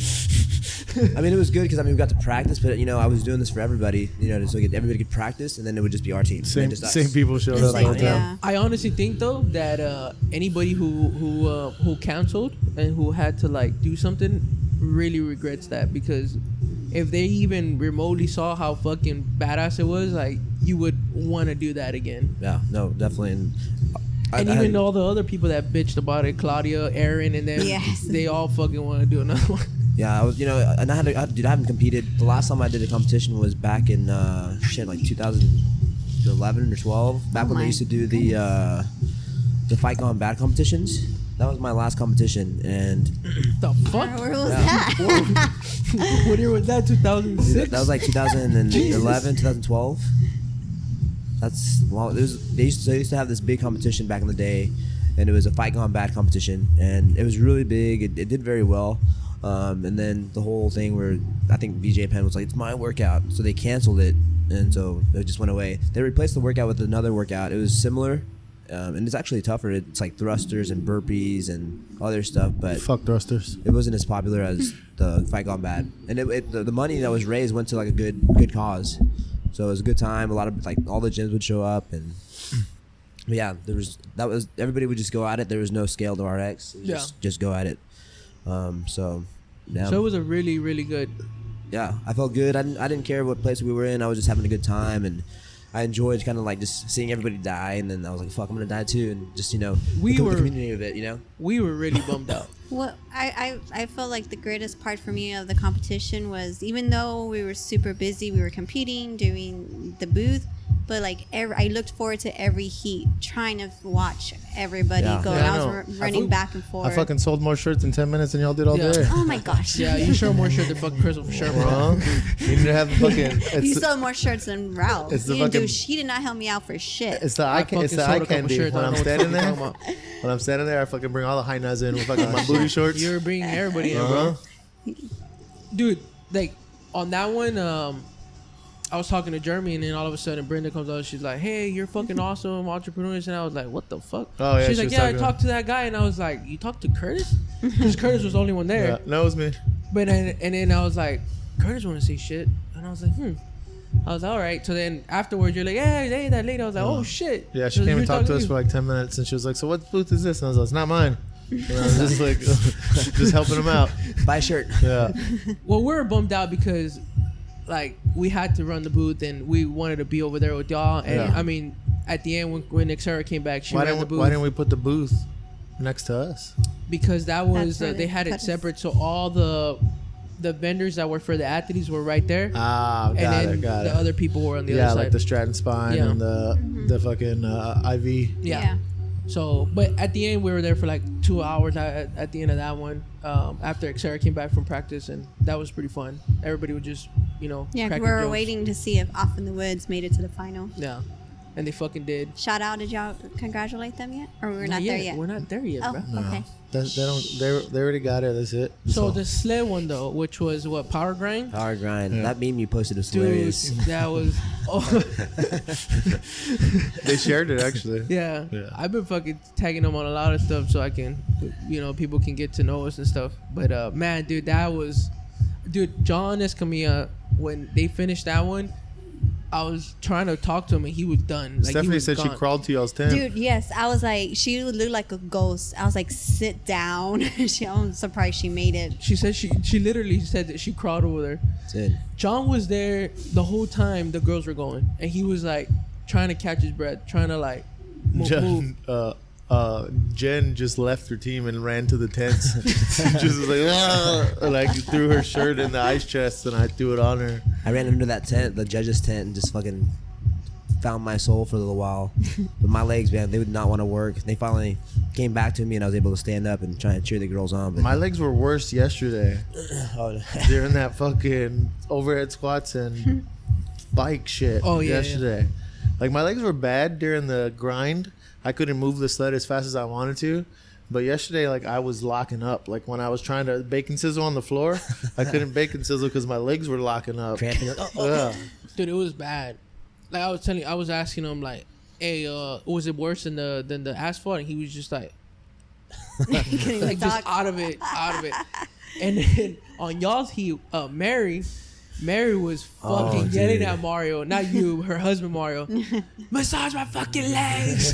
[SPEAKER 2] I mean, it was good because we got to practice, but you know, I was doing this for everybody, you know, so everybody could practice, and then it would just be our team.
[SPEAKER 3] Same,
[SPEAKER 2] And just us.
[SPEAKER 3] same people showed
[SPEAKER 4] It's
[SPEAKER 3] up the whole
[SPEAKER 4] like,
[SPEAKER 3] time.
[SPEAKER 4] yeah.
[SPEAKER 1] I honestly think though that anybody who canceled and who had to like do something really regrets that, because if they even remotely saw how fucking badass it was, like you would want to do that again.
[SPEAKER 2] Yeah, no, definitely. And,
[SPEAKER 1] And
[SPEAKER 2] I
[SPEAKER 1] even
[SPEAKER 2] had-
[SPEAKER 1] all the other people that bitched about it, Claudia, Aaron, and them,
[SPEAKER 4] Yes.
[SPEAKER 1] they all fucking want to do another one.
[SPEAKER 2] Yeah, I was, you know, and dude, I haven't competed. The last time I did a competition was back in like 2011 or 12. Back
[SPEAKER 4] Oh
[SPEAKER 2] when they
[SPEAKER 4] my
[SPEAKER 2] used to do the Fight Gone Bad competitions. That was my last competition, and
[SPEAKER 1] The fuck?
[SPEAKER 4] Where was
[SPEAKER 2] Yeah.
[SPEAKER 4] that?
[SPEAKER 1] What year was that? 2006.
[SPEAKER 2] that was like 2011, 2012. That's well, they used to have this big competition back in the day, and it was a Fight Gone Bad competition, and it was really big. It did very well. And then the whole thing where I think VJ Penn was like, it's my workout, so they canceled it, and so it just went away. They replaced the workout with another workout. It was similar, and it's actually tougher. It's like thrusters and burpees and other stuff, but
[SPEAKER 3] Fuck thrusters.
[SPEAKER 2] it wasn't as popular as the Fight Gone Bad. And the money that was raised went to like a good cause, so it was a good time. A lot of like all the gyms would show up, and but yeah, everybody would just go at it. There was no scale to RX. It was just go at it. So yeah,
[SPEAKER 1] So it was a really, really good.
[SPEAKER 2] yeah, I felt good. I didn't care what place we were in. I was just having a good time, and I enjoyed kind of like just seeing everybody die. And then I was like, fuck, I'm gonna die too, and just, you know,
[SPEAKER 1] We
[SPEAKER 2] the
[SPEAKER 1] were-
[SPEAKER 2] community of it, you know.
[SPEAKER 1] We were really bummed out.
[SPEAKER 4] Well, I felt like the greatest part for me of the competition was, even though we were super busy, we were competing, doing the booth, but like I looked forward to every heat, trying to watch everybody
[SPEAKER 2] Yeah.
[SPEAKER 4] go.
[SPEAKER 3] Yeah,
[SPEAKER 4] and
[SPEAKER 3] I
[SPEAKER 4] I was
[SPEAKER 3] know.
[SPEAKER 4] running
[SPEAKER 3] I
[SPEAKER 4] back and forth.
[SPEAKER 3] I fucking sold more shirts in 10 minutes than y'all did all
[SPEAKER 1] Yeah.
[SPEAKER 3] day.
[SPEAKER 4] Oh my gosh.
[SPEAKER 1] Yeah, you sure more sure than fucking Crystal for sure, bro.
[SPEAKER 3] Wrong. You need to have the fucking.
[SPEAKER 4] You
[SPEAKER 3] It's,
[SPEAKER 4] sold more shirts than Ralph.
[SPEAKER 3] It's the
[SPEAKER 4] He didn't do.
[SPEAKER 3] fucking-
[SPEAKER 4] She did not help me out for shit.
[SPEAKER 3] it's the
[SPEAKER 1] I
[SPEAKER 3] eye, it's
[SPEAKER 1] fucking
[SPEAKER 3] the
[SPEAKER 1] sold
[SPEAKER 3] eye
[SPEAKER 1] a couple
[SPEAKER 3] candy.
[SPEAKER 1] shirts, I
[SPEAKER 3] When
[SPEAKER 1] don't
[SPEAKER 3] I'm
[SPEAKER 1] know what the
[SPEAKER 3] standing
[SPEAKER 1] fuck
[SPEAKER 3] there,
[SPEAKER 1] you're talking
[SPEAKER 3] when I'm standing there, I fucking bring all the high nuts in with fucking my booty shorts.
[SPEAKER 1] You're bringing everybody in,
[SPEAKER 3] Uh-huh.
[SPEAKER 1] bro. Dude, like on that one, I was talking to Jeremy, and then all of a sudden Brenda comes out. She's like, "Hey, you're fucking awesome entrepreneurs," and I was like, "What the fuck?"
[SPEAKER 3] Oh, yeah,
[SPEAKER 1] She's
[SPEAKER 3] she
[SPEAKER 1] like,
[SPEAKER 3] was
[SPEAKER 1] "Yeah, I
[SPEAKER 3] talking-
[SPEAKER 1] talked to that guy," and I was like, "You talked to Curtis?" Because Curtis was the only one there.
[SPEAKER 3] Yeah, no, it was me.
[SPEAKER 1] But then I was like, Curtis want to say shit, and I was like, I was like, all right. So then afterwards, you're like, hey, that lady. I was like, oh shit.
[SPEAKER 3] Yeah,
[SPEAKER 1] So
[SPEAKER 3] she came
[SPEAKER 1] you're
[SPEAKER 3] and talked to
[SPEAKER 1] talking
[SPEAKER 3] us for like 10 minutes, and she was like, "So what booth is this?" And I was like, "It's not mine." And I was just like, just helping him out.
[SPEAKER 2] Buy a shirt.
[SPEAKER 3] Yeah.
[SPEAKER 1] Well, we were bummed out because, like, we had to run the booth and we wanted to be over there with y'all. And
[SPEAKER 3] Yeah.
[SPEAKER 1] I mean, at the end when Xera came back, she
[SPEAKER 3] Why
[SPEAKER 1] ran the
[SPEAKER 3] didn't
[SPEAKER 1] booth
[SPEAKER 3] Why didn't we put the booth next to us?
[SPEAKER 1] because that was
[SPEAKER 4] That's where
[SPEAKER 1] they
[SPEAKER 4] they
[SPEAKER 1] had
[SPEAKER 4] put
[SPEAKER 1] it
[SPEAKER 4] us.
[SPEAKER 1] separate. So all the vendors that were for the athletes were right there,
[SPEAKER 3] Ah,
[SPEAKER 1] and
[SPEAKER 3] got
[SPEAKER 1] then
[SPEAKER 3] it, got
[SPEAKER 1] the
[SPEAKER 3] it.
[SPEAKER 1] other people were on the
[SPEAKER 3] Yeah,
[SPEAKER 1] other
[SPEAKER 3] like
[SPEAKER 1] side.
[SPEAKER 3] the Stratton Spine
[SPEAKER 1] Yeah.
[SPEAKER 3] and the fucking IV.
[SPEAKER 1] yeah. So, but at the end, we were there for like 2 hours at the end of that one. After Xera came back from practice, and that was pretty fun. Everybody would just,
[SPEAKER 4] Yeah, we
[SPEAKER 1] cracking
[SPEAKER 4] were
[SPEAKER 1] jokes.
[SPEAKER 4] waiting to see if Off in the Woods made it to the final.
[SPEAKER 1] Yeah, and they fucking did.
[SPEAKER 4] Shout out. Did y'all congratulate them yet? Or we're not there yet?
[SPEAKER 1] We're not there yet,
[SPEAKER 4] Oh,
[SPEAKER 1] bro.
[SPEAKER 4] okay.
[SPEAKER 3] They already got it. That's it.
[SPEAKER 1] So the sled one though, which was what, power grind?
[SPEAKER 2] Power grind.
[SPEAKER 3] Yeah.
[SPEAKER 2] That meme you posted was
[SPEAKER 1] Dude,
[SPEAKER 2] hilarious.
[SPEAKER 1] that was. Oh,
[SPEAKER 3] They shared it actually.
[SPEAKER 1] yeah.
[SPEAKER 3] Yeah.
[SPEAKER 1] I've been fucking tagging them on a lot of stuff so I can, people can get to know us and stuff. But man, dude, John Escamilla, when they finished that one, I was trying to talk to him and he was done. Like, he
[SPEAKER 3] Stephanie
[SPEAKER 1] was
[SPEAKER 3] said she
[SPEAKER 1] gone.
[SPEAKER 3] crawled to y'all's tent.
[SPEAKER 4] Dude, yes. I was like, she looked like a ghost. I was like, sit down. I'm surprised she made it.
[SPEAKER 1] She said she literally said that she crawled over there.
[SPEAKER 2] Dude.
[SPEAKER 1] John was there the whole time the girls were going, and he was like trying to catch his breath, trying to like move.
[SPEAKER 3] Jen just left her team and ran to the tents. She just was like, "Ah," like threw her shirt in the ice chest, and I threw it on her.
[SPEAKER 2] I ran under that tent, the judge's tent, and just fucking found my soul for a little while. But my legs, man, they would not want to work. They finally came back to me, and I was able to stand up and try and cheer the girls on. But
[SPEAKER 3] My legs were worse yesterday
[SPEAKER 2] oh,
[SPEAKER 3] during that fucking overhead squats and bike shit.
[SPEAKER 1] Oh, yeah,
[SPEAKER 3] yesterday. Like my legs were bad during the grind. I couldn't move the sled as fast as I wanted to. But yesterday, like I was locking up. Like when I was trying to bacon sizzle on the floor, I couldn't bacon sizzle because my legs were locking up.
[SPEAKER 2] cramping. Like, oh,
[SPEAKER 3] Ugh.
[SPEAKER 1] Dude, it was bad. Like I was asking him like, "Hey, was it worse than the asphalt?" And he was just like,
[SPEAKER 4] He couldn't even
[SPEAKER 1] like just
[SPEAKER 4] talk.
[SPEAKER 1] out of it. And then on y'all's heat, Mary was fucking
[SPEAKER 2] Oh,
[SPEAKER 1] yelling
[SPEAKER 2] dude.
[SPEAKER 1] at Mario, not you, her husband Mario. Massage my fucking legs.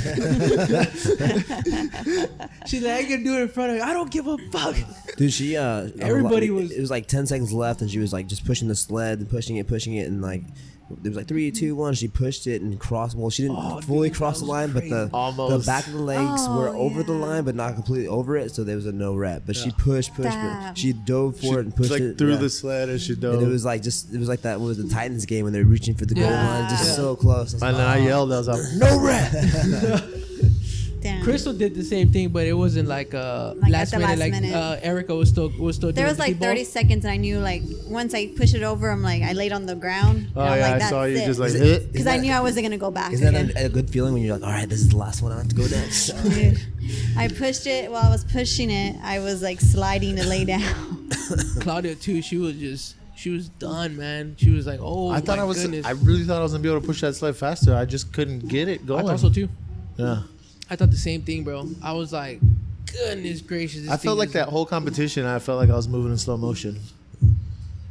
[SPEAKER 1] She's like, I can do it in front of you. I don't give a fuck.
[SPEAKER 2] dude, she
[SPEAKER 1] Everybody was-
[SPEAKER 2] It was like 10 seconds left, and she was like just pushing the sled and pushing it, and like there was like 3, 2, 1. She pushed it and crossed. Well, she didn't
[SPEAKER 1] Oh,
[SPEAKER 2] fully
[SPEAKER 1] dude,
[SPEAKER 2] cross
[SPEAKER 1] that
[SPEAKER 2] the
[SPEAKER 1] was
[SPEAKER 2] line, but the
[SPEAKER 3] Almost.
[SPEAKER 2] back of the legs
[SPEAKER 4] Oh,
[SPEAKER 2] were over the
[SPEAKER 4] yeah.
[SPEAKER 2] line, but not completely over it. So there was a no rep. But she
[SPEAKER 3] Yeah.
[SPEAKER 2] pushed.
[SPEAKER 4] Damn.
[SPEAKER 2] She dove for it and pushed
[SPEAKER 3] like
[SPEAKER 2] it
[SPEAKER 3] through
[SPEAKER 2] yeah.
[SPEAKER 3] the sled and she dove.
[SPEAKER 2] And it was like that. What was the Titans game when they were reaching for the goal
[SPEAKER 1] Yeah.
[SPEAKER 2] line, just
[SPEAKER 1] Yeah.
[SPEAKER 2] so close. I was
[SPEAKER 3] and
[SPEAKER 2] like,
[SPEAKER 3] then I
[SPEAKER 2] "Oh."
[SPEAKER 3] yelled. I was like, "No rep!"
[SPEAKER 4] Damn.
[SPEAKER 1] Crystal did the same thing, but it wasn't like
[SPEAKER 4] at
[SPEAKER 1] last
[SPEAKER 4] the
[SPEAKER 1] minute.
[SPEAKER 4] last minute.
[SPEAKER 1] Erica was still
[SPEAKER 4] There
[SPEAKER 1] doing
[SPEAKER 4] was
[SPEAKER 1] the
[SPEAKER 4] like
[SPEAKER 1] deep ball.
[SPEAKER 4] 30 seconds, and I knew like once I pushed it over, I'm like I laid on the ground.
[SPEAKER 3] Oh yeah, I saw you just like
[SPEAKER 2] Is it-
[SPEAKER 3] hit.
[SPEAKER 4] because I knew I wasn't gonna go back.
[SPEAKER 2] Isn't that
[SPEAKER 4] again.
[SPEAKER 2] a good feeling when you're like, all right, this is the last one. I have to go next.
[SPEAKER 4] Dude, I pushed it. While I was pushing it, I was like sliding to lay down.
[SPEAKER 1] Claudia too. She was done, man. She was like, oh,
[SPEAKER 3] I thought
[SPEAKER 1] my
[SPEAKER 3] I was.
[SPEAKER 1] goodness.
[SPEAKER 3] I really thought I was gonna be able to push that sled faster. I just couldn't get it
[SPEAKER 1] I
[SPEAKER 3] going.
[SPEAKER 1] thought so too.
[SPEAKER 3] Yeah.
[SPEAKER 1] I thought the same thing, bro. I was like, goodness gracious. this
[SPEAKER 3] I felt
[SPEAKER 1] thing
[SPEAKER 3] like
[SPEAKER 1] is-
[SPEAKER 3] that whole competition. I felt like I was moving in slow motion.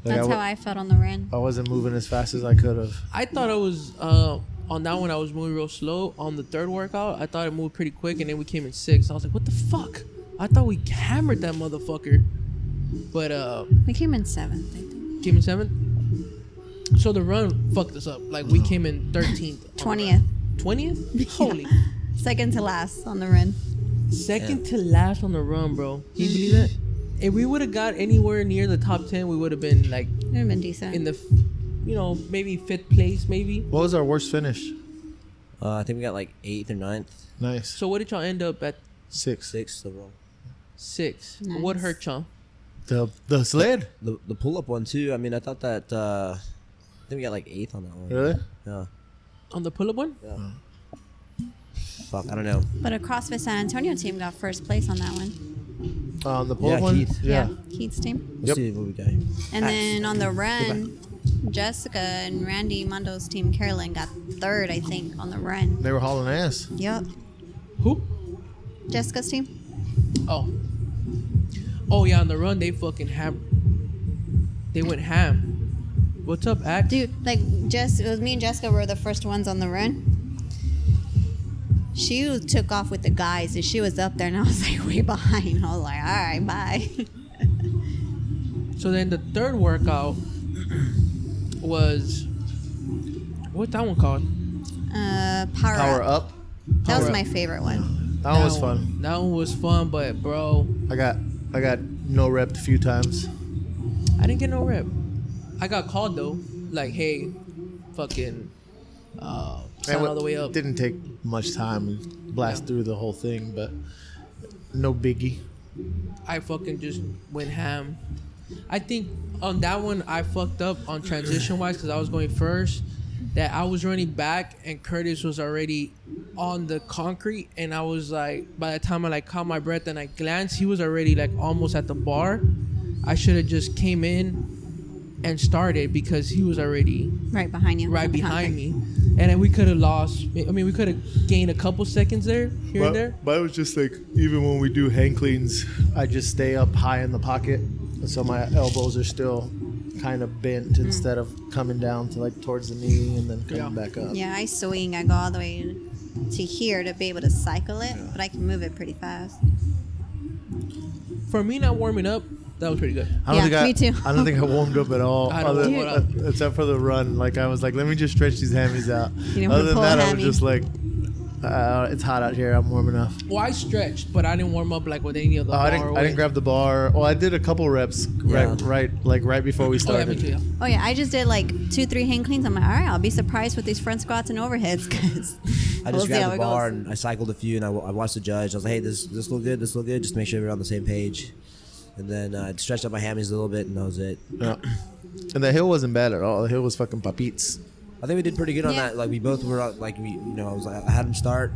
[SPEAKER 3] Like
[SPEAKER 4] That's
[SPEAKER 3] I,
[SPEAKER 4] how I felt on the run.
[SPEAKER 3] I wasn't moving as fast as I could have.
[SPEAKER 1] I thought it was on that one. I was moving real slow. On the third workout, I thought it moved pretty quick, and then we came in 6th. I was like, what the fuck? I thought we hammered that motherfucker, but
[SPEAKER 4] We came in 7th, I think.
[SPEAKER 1] came in 7th. So the run fucked us up. Like we came in 13th,
[SPEAKER 4] 20th,
[SPEAKER 1] 20th. Holy,
[SPEAKER 4] second to last on the run.
[SPEAKER 1] second to last on the run, bro. Can you believe that? If we would have got anywhere near the top 10, we would have been like
[SPEAKER 4] It would have been decent.
[SPEAKER 1] in the, maybe 5th place, maybe.
[SPEAKER 3] What was our worst finish?
[SPEAKER 2] I think we got like 8th or 9th,
[SPEAKER 3] Nice.
[SPEAKER 1] So what did y'all end up at?
[SPEAKER 3] 6.
[SPEAKER 2] 6th overall.
[SPEAKER 1] 6.
[SPEAKER 4] Nice.
[SPEAKER 1] What hurt y'all?
[SPEAKER 3] The sled.
[SPEAKER 2] The pull up one too. I mean, I thought that. I think we got like 8th on that one.
[SPEAKER 3] Really?
[SPEAKER 2] Yeah.
[SPEAKER 1] On the pull-up one?
[SPEAKER 2] Fuck, I don't know.
[SPEAKER 4] But a CrossFit San Antonio team got first place on that one.
[SPEAKER 3] The pull-up
[SPEAKER 2] Yeah,
[SPEAKER 3] one.
[SPEAKER 2] Keith.
[SPEAKER 3] Yeah.
[SPEAKER 4] Keith's team.
[SPEAKER 2] Let's
[SPEAKER 3] Yep.
[SPEAKER 2] see what we got here.
[SPEAKER 4] And then on the run, Jessica and Randy Mondo's team, Carolyn, got 3rd, I think, on the run.
[SPEAKER 3] They were hauling ass.
[SPEAKER 4] Yep.
[SPEAKER 1] Who?
[SPEAKER 4] Jessica's team.
[SPEAKER 1] Oh. Oh yeah, on the run they fucking they went ham. What's up, Act?
[SPEAKER 4] Dude, like, it was me and Jessica were the first ones on the run. She took off with the guys, and she was up there, and I was like way behind. I was like, all right, bye.
[SPEAKER 1] So then the third workout was what's that one called?
[SPEAKER 4] Power,
[SPEAKER 3] Power
[SPEAKER 4] up.
[SPEAKER 3] up.
[SPEAKER 4] That was
[SPEAKER 1] Power
[SPEAKER 4] my
[SPEAKER 1] Up.
[SPEAKER 4] favorite one.
[SPEAKER 3] That one was fun.
[SPEAKER 1] That one was fun, but bro,
[SPEAKER 3] I got no rep a few times.
[SPEAKER 1] I didn't get no rep. I got called though, like, hey, fucking, sign all the way up.
[SPEAKER 3] Didn't take much time to blast through the whole thing, but no biggie.
[SPEAKER 1] I fucking just went ham. I think on that one I fucked up on transition wise because I was going first, that I was running back and Curtis was already on the concrete, and I was like, by the time I like caught my breath and I glanced, he was already like almost at the bar. I should have just came in and started because he was already
[SPEAKER 4] Right behind you.
[SPEAKER 1] right
[SPEAKER 4] on the
[SPEAKER 1] behind
[SPEAKER 4] concrete.
[SPEAKER 1] me, and then we could have lost. I mean, we could have gained a couple seconds there, here and there.
[SPEAKER 3] But it was just like, even when we do hang cleans, I just stay up high in the pocket. So my elbows are still kind of bent instead of coming down to like towards the knee and then coming back up.
[SPEAKER 4] Yeah, I swing. I go all the way to here to be able to cycle it, but I can move it pretty fast.
[SPEAKER 1] For me, not warming up, that was pretty good.
[SPEAKER 4] Yeah, me too.
[SPEAKER 3] I don't think I warmed up at all,
[SPEAKER 1] I don't warm up.
[SPEAKER 3] except for the run. Like I was like, let me just stretch these hammies out.
[SPEAKER 4] You didn't
[SPEAKER 3] Other
[SPEAKER 4] wanna
[SPEAKER 3] than
[SPEAKER 4] pull
[SPEAKER 3] that,
[SPEAKER 4] a
[SPEAKER 3] I was
[SPEAKER 4] hammy.
[SPEAKER 3] just like, it's hot out here. I'm warm enough.
[SPEAKER 1] Well, I stretched, but I didn't warm up like with any of the
[SPEAKER 3] I
[SPEAKER 1] bar
[SPEAKER 3] didn't
[SPEAKER 1] weight.
[SPEAKER 3] grab the bar. Well, I did a couple reps
[SPEAKER 2] Yeah.
[SPEAKER 3] right before we
[SPEAKER 1] Oh, yeah, me
[SPEAKER 3] started.
[SPEAKER 1] too, yeah.
[SPEAKER 4] Oh yeah, I just did like 2-3 hang cleans. I'm like, all right, I'll be surprised with these front squats and overheads because
[SPEAKER 2] I just grabbed the bar and I cycled a few and I watched the judge. I was like, hey, this look good, this look good. Just make sure we're on the same page. And then I stretched up my hammies a little bit and that was it.
[SPEAKER 3] Yeah. And the hill wasn't bad at all. The hill was fucking papitas.
[SPEAKER 2] I think we did pretty good on
[SPEAKER 4] Yeah.
[SPEAKER 2] that. Like we both were like I had him start.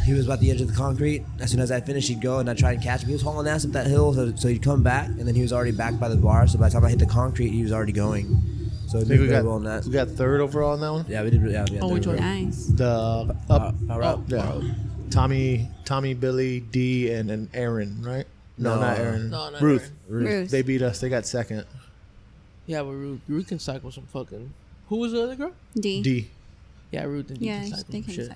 [SPEAKER 2] He was about the edge of the concrete. As soon as I finished, he'd go and I'd try and catch him. He was hauling ass up that hill, so he'd come back and then he was already back by the bar. So by the time I hit the concrete, he was already going. So
[SPEAKER 3] I
[SPEAKER 2] we
[SPEAKER 3] think
[SPEAKER 2] did
[SPEAKER 3] we
[SPEAKER 2] very
[SPEAKER 3] got
[SPEAKER 2] well on that.
[SPEAKER 3] we got third overall on that one.
[SPEAKER 2] Yeah, we did. Yeah,
[SPEAKER 1] Oh, which one?
[SPEAKER 4] Nice.
[SPEAKER 3] The up,
[SPEAKER 2] Power up.
[SPEAKER 3] yeah. Tommy, Billy, D, and Aaron, right? No,
[SPEAKER 2] No.
[SPEAKER 3] not Aaron.
[SPEAKER 1] No, not
[SPEAKER 3] Ruth.
[SPEAKER 1] Aaron.
[SPEAKER 4] Ruth.
[SPEAKER 3] They beat us. They got second.
[SPEAKER 1] Yeah, but Ruth can cycle some fucking. Who was the other girl?
[SPEAKER 4] D.
[SPEAKER 3] D.
[SPEAKER 1] Yeah, Ruth and D
[SPEAKER 4] Yeah,
[SPEAKER 1] can
[SPEAKER 4] I
[SPEAKER 1] cycle
[SPEAKER 4] think
[SPEAKER 1] some
[SPEAKER 4] so.
[SPEAKER 1] shit.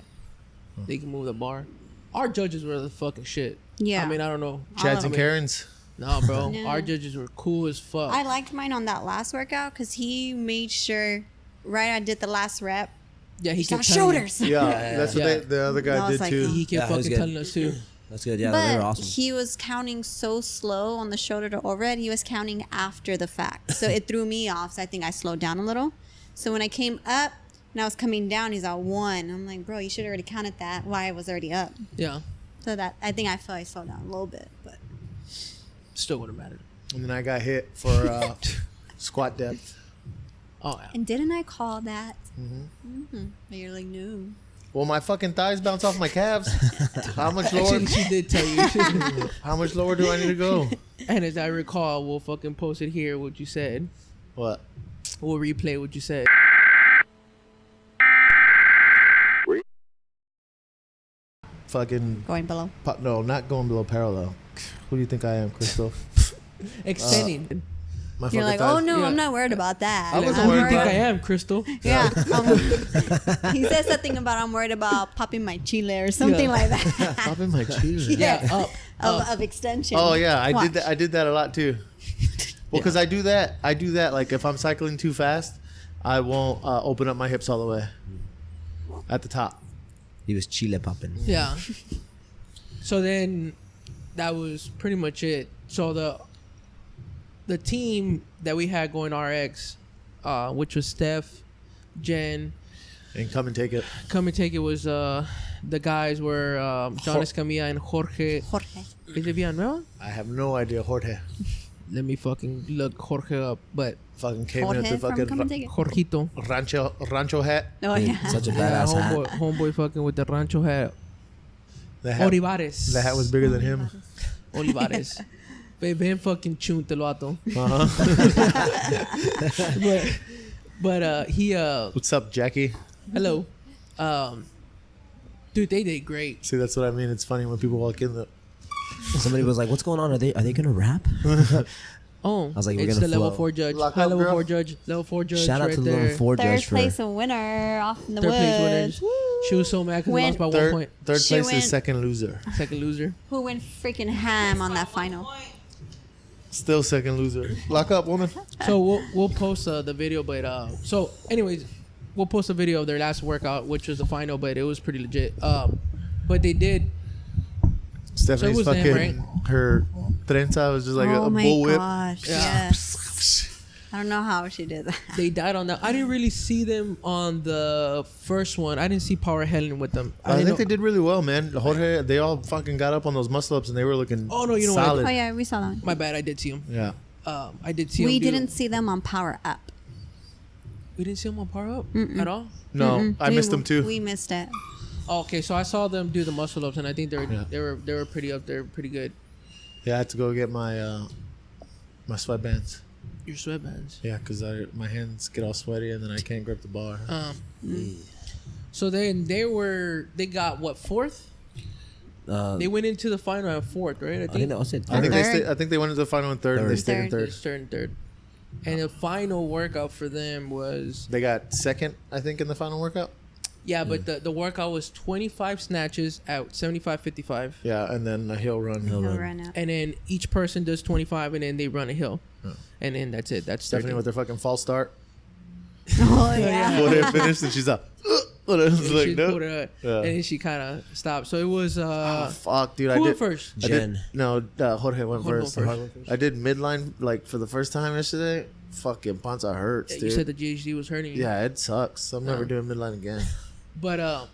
[SPEAKER 1] They can move the bar. Our judges were the fucking shit.
[SPEAKER 4] Yeah.
[SPEAKER 1] I mean, I don't know.
[SPEAKER 3] Chads
[SPEAKER 4] of
[SPEAKER 3] and
[SPEAKER 1] it.
[SPEAKER 3] Karens.
[SPEAKER 1] No, bro.
[SPEAKER 4] No.
[SPEAKER 1] Our judges were cool as fuck.
[SPEAKER 4] I liked mine on that last workout because he made sure. Right, I did the last rep.
[SPEAKER 1] yeah, he
[SPEAKER 4] Saw
[SPEAKER 1] kept telling
[SPEAKER 4] shoulders.
[SPEAKER 3] Yeah, that's what
[SPEAKER 1] Yeah.
[SPEAKER 3] the other
[SPEAKER 4] I
[SPEAKER 3] guy
[SPEAKER 4] was
[SPEAKER 3] did
[SPEAKER 4] like,
[SPEAKER 3] too.
[SPEAKER 1] He kept
[SPEAKER 2] Yeah, it was
[SPEAKER 1] fucking
[SPEAKER 2] good.
[SPEAKER 1] telling us too.
[SPEAKER 2] That's good. Yeah, they were
[SPEAKER 4] But
[SPEAKER 2] awesome.
[SPEAKER 4] he was counting so slow on the shoulder to overhead. He was counting after the fact. So it threw me off. So I think I slowed down a little. So when I came up and I was coming down, he's at 1. I'm like, bro, you should have already counted that. Why I was already up.
[SPEAKER 1] Yeah,
[SPEAKER 4] So that I think I felt I slowed down a little bit. But
[SPEAKER 1] still would have mattered.
[SPEAKER 3] And then I got hit for squat depth.
[SPEAKER 1] Oh, yeah.
[SPEAKER 4] and didn't I call that? Mm-hmm. You're like, no.
[SPEAKER 3] Well, my fucking thighs bounce off my calves. How much lower?
[SPEAKER 1] Actually, she did tell you.
[SPEAKER 3] How much lower do I need to go?
[SPEAKER 1] And as I recall, we'll fucking post it here. What you said.
[SPEAKER 3] What?
[SPEAKER 1] We'll replay what you said.
[SPEAKER 3] Fucking
[SPEAKER 4] Going below.
[SPEAKER 3] no, not going below parallel. Who do you think I am, Crystal?
[SPEAKER 1] Extending.
[SPEAKER 3] My
[SPEAKER 4] You're like,
[SPEAKER 3] thighs-
[SPEAKER 4] oh no,
[SPEAKER 1] Yeah.
[SPEAKER 4] I'm not worried about that.
[SPEAKER 3] I wasn't
[SPEAKER 1] Who do
[SPEAKER 3] worried
[SPEAKER 1] you think
[SPEAKER 3] about
[SPEAKER 1] I am, Crystal?
[SPEAKER 4] Yeah. He said something about I'm worried about popping my chile or something
[SPEAKER 1] Yeah.
[SPEAKER 4] like that.
[SPEAKER 3] Popping my cheese.
[SPEAKER 1] Yeah, up.
[SPEAKER 4] of extension.
[SPEAKER 3] Oh yeah, I
[SPEAKER 4] Watch.
[SPEAKER 3] did that. I did that a lot too. Well, because I do that. Like if I'm cycling too fast, I won't open up my hips all the way at the top.
[SPEAKER 2] He was chile popping.
[SPEAKER 1] Yeah. So then, that was pretty much it. So the team that we had going RX, which was Steph, Jen,
[SPEAKER 3] And come and take it.
[SPEAKER 1] come and take it was the guys were John Escamilla and Jorge.
[SPEAKER 4] Jorge.
[SPEAKER 1] Is it Villanueva?
[SPEAKER 3] I have no idea. Jorge
[SPEAKER 1] Let me fucking look Jorge up, but
[SPEAKER 3] fucking came in
[SPEAKER 4] Jorge
[SPEAKER 3] with the
[SPEAKER 4] from
[SPEAKER 3] fucking
[SPEAKER 4] Come and Take It.
[SPEAKER 1] Jorgito.
[SPEAKER 3] rancho hat.
[SPEAKER 4] Oh yeah.
[SPEAKER 2] Such a
[SPEAKER 1] Yeah,
[SPEAKER 2] badass hat.
[SPEAKER 1] homeboy fucking with the rancho hat.
[SPEAKER 3] The hat,
[SPEAKER 1] Olivares.
[SPEAKER 3] the hat was bigger than him.
[SPEAKER 1] Olivares. Ven fucking chunte el vato.
[SPEAKER 3] Uh-huh.
[SPEAKER 1] But he
[SPEAKER 3] What's up, Jackie?
[SPEAKER 1] hello. Dude, they did great.
[SPEAKER 3] See, that's what I mean. It's funny when people walk in.
[SPEAKER 2] Somebody was like, "What's going on? Are they gonna rap?"
[SPEAKER 1] Oh,
[SPEAKER 2] I was like, we're
[SPEAKER 1] it's
[SPEAKER 2] gonna
[SPEAKER 1] the level
[SPEAKER 2] flow.
[SPEAKER 1] 4 judge.
[SPEAKER 3] Lock
[SPEAKER 1] Hi,
[SPEAKER 3] up,
[SPEAKER 1] level
[SPEAKER 3] girl.
[SPEAKER 1] 4 judge. Level 4 judge.
[SPEAKER 2] Shout out
[SPEAKER 1] right
[SPEAKER 2] to the
[SPEAKER 1] there.
[SPEAKER 2] level 4
[SPEAKER 4] Third
[SPEAKER 2] judge for
[SPEAKER 4] place winner off in the
[SPEAKER 1] Third place
[SPEAKER 4] woods.
[SPEAKER 1] winners. She was so mad because
[SPEAKER 4] Win.
[SPEAKER 1] lost by 1
[SPEAKER 3] Third,
[SPEAKER 1] point.
[SPEAKER 3] third
[SPEAKER 4] She
[SPEAKER 3] place
[SPEAKER 4] went-
[SPEAKER 3] is second loser.
[SPEAKER 1] Second loser.
[SPEAKER 4] Who went freaking ham on that final?
[SPEAKER 3] Still second loser. Lock up, woman.
[SPEAKER 1] So we'll post the video, but so anyways, we'll post a video of their last workout, which was the final, but it was pretty legit. But they did.
[SPEAKER 3] Stephanie's
[SPEAKER 1] was them,
[SPEAKER 3] fucking
[SPEAKER 1] right?
[SPEAKER 3] her trenza was just like
[SPEAKER 4] oh
[SPEAKER 3] a
[SPEAKER 4] my
[SPEAKER 3] bull whip.
[SPEAKER 4] gosh.
[SPEAKER 1] Yeah.
[SPEAKER 4] Yes. I don't know how she did that.
[SPEAKER 1] They died on that. I didn't really see them on the first one. I didn't see Power Helen with them.
[SPEAKER 3] I
[SPEAKER 1] didn't
[SPEAKER 3] think
[SPEAKER 1] know-
[SPEAKER 3] they did really well, man. Jorge, they all fucking got up on those muscle ups and they were looking
[SPEAKER 1] Oh, no, you know what I
[SPEAKER 3] solid.
[SPEAKER 4] Oh yeah, we saw that one.
[SPEAKER 1] My bad. I did see them.
[SPEAKER 3] Yeah.
[SPEAKER 1] I did see.
[SPEAKER 4] We
[SPEAKER 1] them do-
[SPEAKER 4] didn't see them on Power Up.
[SPEAKER 1] We didn't see them on Power Up at all.
[SPEAKER 3] No, I missed them too.
[SPEAKER 4] We missed it.
[SPEAKER 1] Okay, so I saw them do the muscle ups, and I think
[SPEAKER 3] Yeah.
[SPEAKER 1] they were pretty up there, pretty good.
[SPEAKER 3] Yeah, I had to go get my my sweatbands.
[SPEAKER 1] Your sweatbands.
[SPEAKER 3] Yeah, because my hands get all sweaty and then I can't grip the bar.
[SPEAKER 1] So then they got what, fourth? They went into the final at fourth, right?
[SPEAKER 2] I think that was it.
[SPEAKER 3] I think
[SPEAKER 4] Third.
[SPEAKER 3] I think they went into the final in third. And they stayed in
[SPEAKER 4] Third.
[SPEAKER 3] third.
[SPEAKER 1] Third and third. And the final workout for them was
[SPEAKER 3] They got second, I think, in the final workout.
[SPEAKER 1] but the workout was 25 snatches at 75-55.
[SPEAKER 3] Yeah, and then a hill run.
[SPEAKER 4] He'll run up.
[SPEAKER 1] And then each person does 25, and then they run a hill, and then that's it. That's
[SPEAKER 3] Stephanie with her fucking false start.
[SPEAKER 4] Oh yeah.
[SPEAKER 3] When it finished, and she's up. But it was like,
[SPEAKER 1] she
[SPEAKER 3] no.
[SPEAKER 1] pulled her up,
[SPEAKER 3] Yeah.
[SPEAKER 1] and then she kind of stopped. So it was
[SPEAKER 3] Oh, fuck, dude.
[SPEAKER 1] who
[SPEAKER 3] I
[SPEAKER 1] went
[SPEAKER 3] did
[SPEAKER 1] first?
[SPEAKER 3] I
[SPEAKER 2] Jen.
[SPEAKER 3] did, no, Jorge went
[SPEAKER 1] Jorge
[SPEAKER 3] first.
[SPEAKER 1] went first.
[SPEAKER 3] I did midline like for the first time yesterday. Fucking Panza hurts,
[SPEAKER 1] You
[SPEAKER 3] dude.
[SPEAKER 1] said the GHD was hurting you.
[SPEAKER 3] Yeah, it sucks. I'm never doing midline again.
[SPEAKER 1] But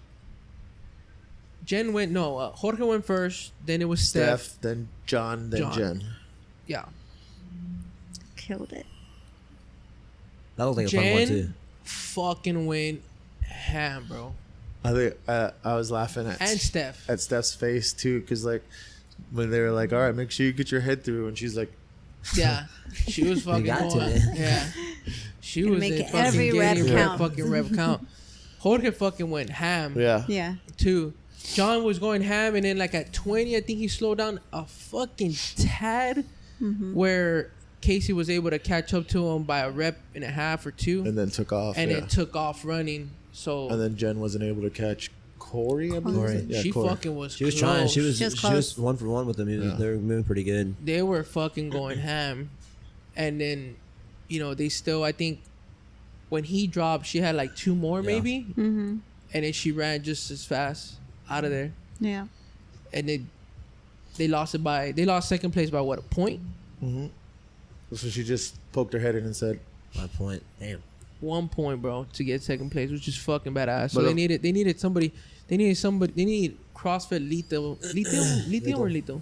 [SPEAKER 1] Jen went Jorge went first. Then it was Steph.
[SPEAKER 3] Steph, then John, then
[SPEAKER 1] John.
[SPEAKER 3] Jen.
[SPEAKER 1] Yeah,
[SPEAKER 4] Killed it.
[SPEAKER 2] That was like a fun one too.
[SPEAKER 1] Jen fucking went ham, bro.
[SPEAKER 3] I think I was laughing
[SPEAKER 1] And Steph.
[SPEAKER 3] at Steph's face too, because like when they were like, "All right, make sure you get your head through," and she's like,
[SPEAKER 1] Yeah, she was fucking
[SPEAKER 2] got to,
[SPEAKER 1] going.
[SPEAKER 2] man.
[SPEAKER 1] Yeah, she
[SPEAKER 4] Gonna
[SPEAKER 1] was
[SPEAKER 4] make
[SPEAKER 1] in
[SPEAKER 4] it
[SPEAKER 1] fucking
[SPEAKER 4] every rep
[SPEAKER 1] getting
[SPEAKER 4] count.
[SPEAKER 1] fucking rep count. Jorge fucking went ham.
[SPEAKER 3] "Yeah,
[SPEAKER 4] Yeah.
[SPEAKER 1] Too. John was going ham, and then like at 20, I think he slowed down a fucking tad, where Casey was able to catch up to him by a rep and a half or two,
[SPEAKER 3] and then took off."
[SPEAKER 1] and
[SPEAKER 3] yeah.
[SPEAKER 1] it took off running. So
[SPEAKER 3] And then Jen wasn't able to catch Corey. I believe.
[SPEAKER 2] Corey.
[SPEAKER 3] Yeah,
[SPEAKER 1] she
[SPEAKER 3] Corey.
[SPEAKER 1] fucking was.
[SPEAKER 2] She was trying. She was
[SPEAKER 4] She was
[SPEAKER 2] she
[SPEAKER 4] close.
[SPEAKER 2] was 1 for 1 with them.
[SPEAKER 3] Yeah.
[SPEAKER 2] They were moving pretty good.
[SPEAKER 1] They were fucking going ham, and then, they still. I think when he dropped, she had like 2 more
[SPEAKER 2] Yeah.
[SPEAKER 1] maybe,
[SPEAKER 4] Mm-hmm.
[SPEAKER 1] and then she ran just as fast out of there,
[SPEAKER 4] Yeah.
[SPEAKER 1] and they lost it by second place by what, a point?
[SPEAKER 3] So she just poked her head in and said,
[SPEAKER 2] My point. Damn.
[SPEAKER 1] 1 point, bro, to get second place, which is fucking badass. So
[SPEAKER 3] But,
[SPEAKER 1] they needed somebody. They needed CrossFit Litho or Lito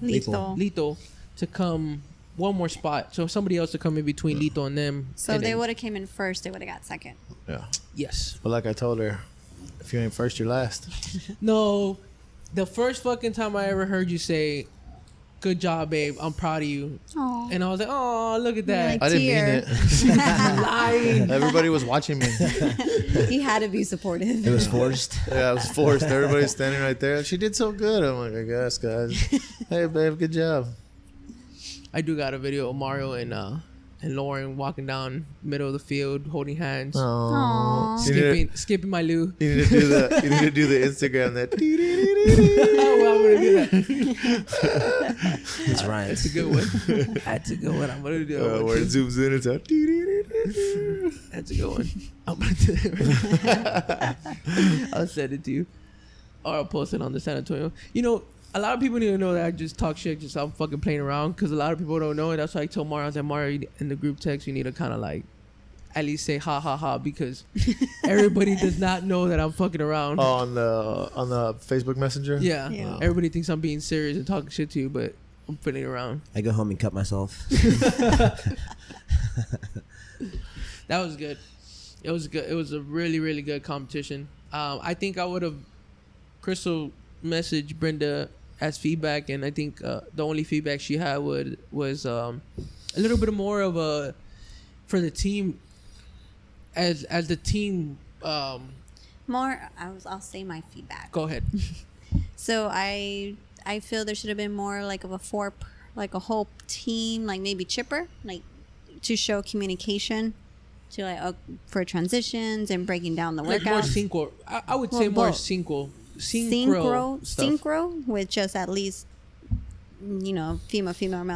[SPEAKER 4] Lethal.
[SPEAKER 1] to come one more spot. So somebody else to come in between Lito and them.
[SPEAKER 4] So
[SPEAKER 1] and
[SPEAKER 4] if they
[SPEAKER 1] then-
[SPEAKER 4] would have came in first, they would have got second.
[SPEAKER 3] "Yeah."
[SPEAKER 1] Yes.
[SPEAKER 3] But like I told her, if you ain't first, you're last.
[SPEAKER 1] No, the first fucking time I ever heard you say, "Good job, babe. I'm proud of you,"
[SPEAKER 4] Oh.
[SPEAKER 1] and I was like, "Oh, look at that."
[SPEAKER 4] Like-
[SPEAKER 3] I didn't
[SPEAKER 4] Tear.
[SPEAKER 3] mean it.
[SPEAKER 1] Lying.
[SPEAKER 3] Everybody was watching me.
[SPEAKER 4] He had to be supportive.
[SPEAKER 2] It was forced.
[SPEAKER 3] Yeah, I was forced. Everybody's standing right there. She did so good. I'm like, I guess, guys. Hey, babe, good job.
[SPEAKER 1] I do got a video of Mario and Lauren walking down middle of the field holding hands,
[SPEAKER 3] Oh, you
[SPEAKER 1] skipping my loo.
[SPEAKER 3] need to do the you need to do the Instagram that.
[SPEAKER 1] Well, I'm gonna do that.
[SPEAKER 2] That's right.
[SPEAKER 1] That's a good one. That's a good one. I'm gonna do it.
[SPEAKER 3] Where it zooms in, it's out.
[SPEAKER 1] That's a good one. I'm gonna do that. I'll send it to you, or I'll post it on the San Antonio. A lot of people need to know that I just talk shit, just I'm fucking playing around, because a lot of people don't know it. That's why I told Mario, I was like, Mario, in the group text, you need to kind of like at least say ha ha ha, because everybody does not know that I'm fucking around.
[SPEAKER 3] On the Facebook Messenger.
[SPEAKER 1] Yeah.
[SPEAKER 4] Yeah.
[SPEAKER 1] Everybody thinks I'm being serious and talking shit to you, but I'm putting around.
[SPEAKER 2] I go home and cut myself.
[SPEAKER 1] That was good. It was good. It was a really, really good competition. I think I would have Crystal messaged Brenda as feedback, and I think the only feedback she had was a little bit more of a for the team as the team.
[SPEAKER 4] More, I'll say my feedback.
[SPEAKER 1] Go ahead.
[SPEAKER 4] So I feel there should have been more like of a whole team, like maybe Chipper, like to show communication, to like for transitions and breaking down the
[SPEAKER 1] Like more
[SPEAKER 4] workouts.
[SPEAKER 1] synchro. I would
[SPEAKER 4] Well,
[SPEAKER 1] say more
[SPEAKER 4] both.
[SPEAKER 1] synchro stuff.
[SPEAKER 4] synchro with just at least female,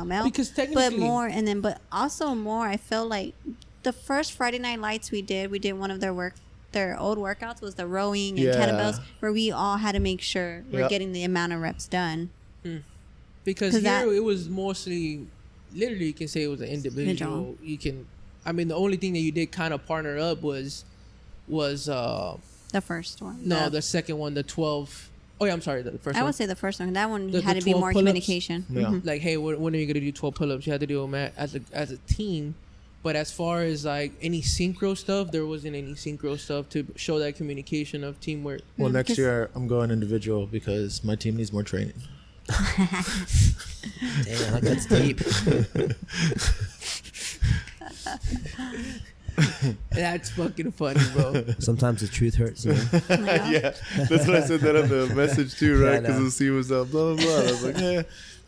[SPEAKER 4] male.
[SPEAKER 1] Because
[SPEAKER 4] But
[SPEAKER 1] technically,
[SPEAKER 4] more, and then but also more. I feel like the first Friday Night Lights we did one of their old workouts was the rowing and
[SPEAKER 3] Yeah.
[SPEAKER 4] kettlebells, where we all had to make sure we're
[SPEAKER 3] Yep.
[SPEAKER 4] getting the amount of reps done.
[SPEAKER 1] because
[SPEAKER 4] 'Cause
[SPEAKER 1] here
[SPEAKER 4] that-
[SPEAKER 1] it was mostly, literally, you can say it was an individual. You can, I mean, the only thing that you did kind of partner up was
[SPEAKER 4] The first one.
[SPEAKER 1] no, the second one, the 12. Oh yeah, I'm sorry, the first
[SPEAKER 4] I
[SPEAKER 1] one.
[SPEAKER 4] would say the first one. That one
[SPEAKER 1] The
[SPEAKER 4] had to be
[SPEAKER 1] 12
[SPEAKER 4] more
[SPEAKER 1] pull-ups?
[SPEAKER 4] communication.
[SPEAKER 3] Yeah.
[SPEAKER 4] Mhm.
[SPEAKER 1] Like, hey, when are you gonna do 12 pull-ups? You had to do them as a team, But as far as like any synchro stuff, there wasn't any synchro stuff to show that communication of teamwork.
[SPEAKER 3] Well, next
[SPEAKER 4] Because-
[SPEAKER 3] year I'm going individual because my team needs more training.
[SPEAKER 2] Damn, that cuts deep.
[SPEAKER 1] That's fucking funny, bro.
[SPEAKER 2] Sometimes the truth hurts. Man.
[SPEAKER 3] Yeah, that's what I said that on the message too,
[SPEAKER 2] Yeah, I
[SPEAKER 3] right? Because
[SPEAKER 2] know.
[SPEAKER 3] the scene was blah blah blah. I was like, yeah,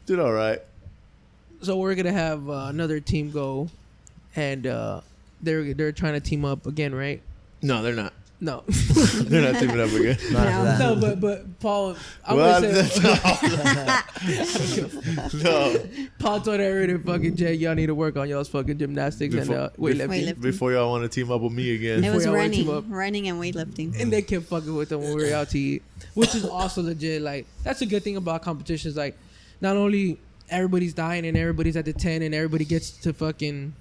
[SPEAKER 3] did all right.
[SPEAKER 1] So we're gonna have another team go, and they're trying to team up again, right?
[SPEAKER 3] No, they're not.
[SPEAKER 1] No,
[SPEAKER 3] They're not teaming up again.
[SPEAKER 2] Not after that.
[SPEAKER 1] no, but Paul, I
[SPEAKER 3] Well,
[SPEAKER 1] would say
[SPEAKER 3] no.
[SPEAKER 1] Paul told everybody, fucking Jay, y'all need to work on y'all's fucking gymnastics and weightlifting.
[SPEAKER 4] Weightlifting.
[SPEAKER 3] Before y'all want to team up with me again.
[SPEAKER 4] It was
[SPEAKER 1] Before y'all went team up.
[SPEAKER 4] running and weightlifting.
[SPEAKER 1] And they kept fucking with them when we were out to eat, which is also legit. Like, that's a good thing about competitions. Like, not only everybody's dying and everybody's at the 10 and everybody gets to fucking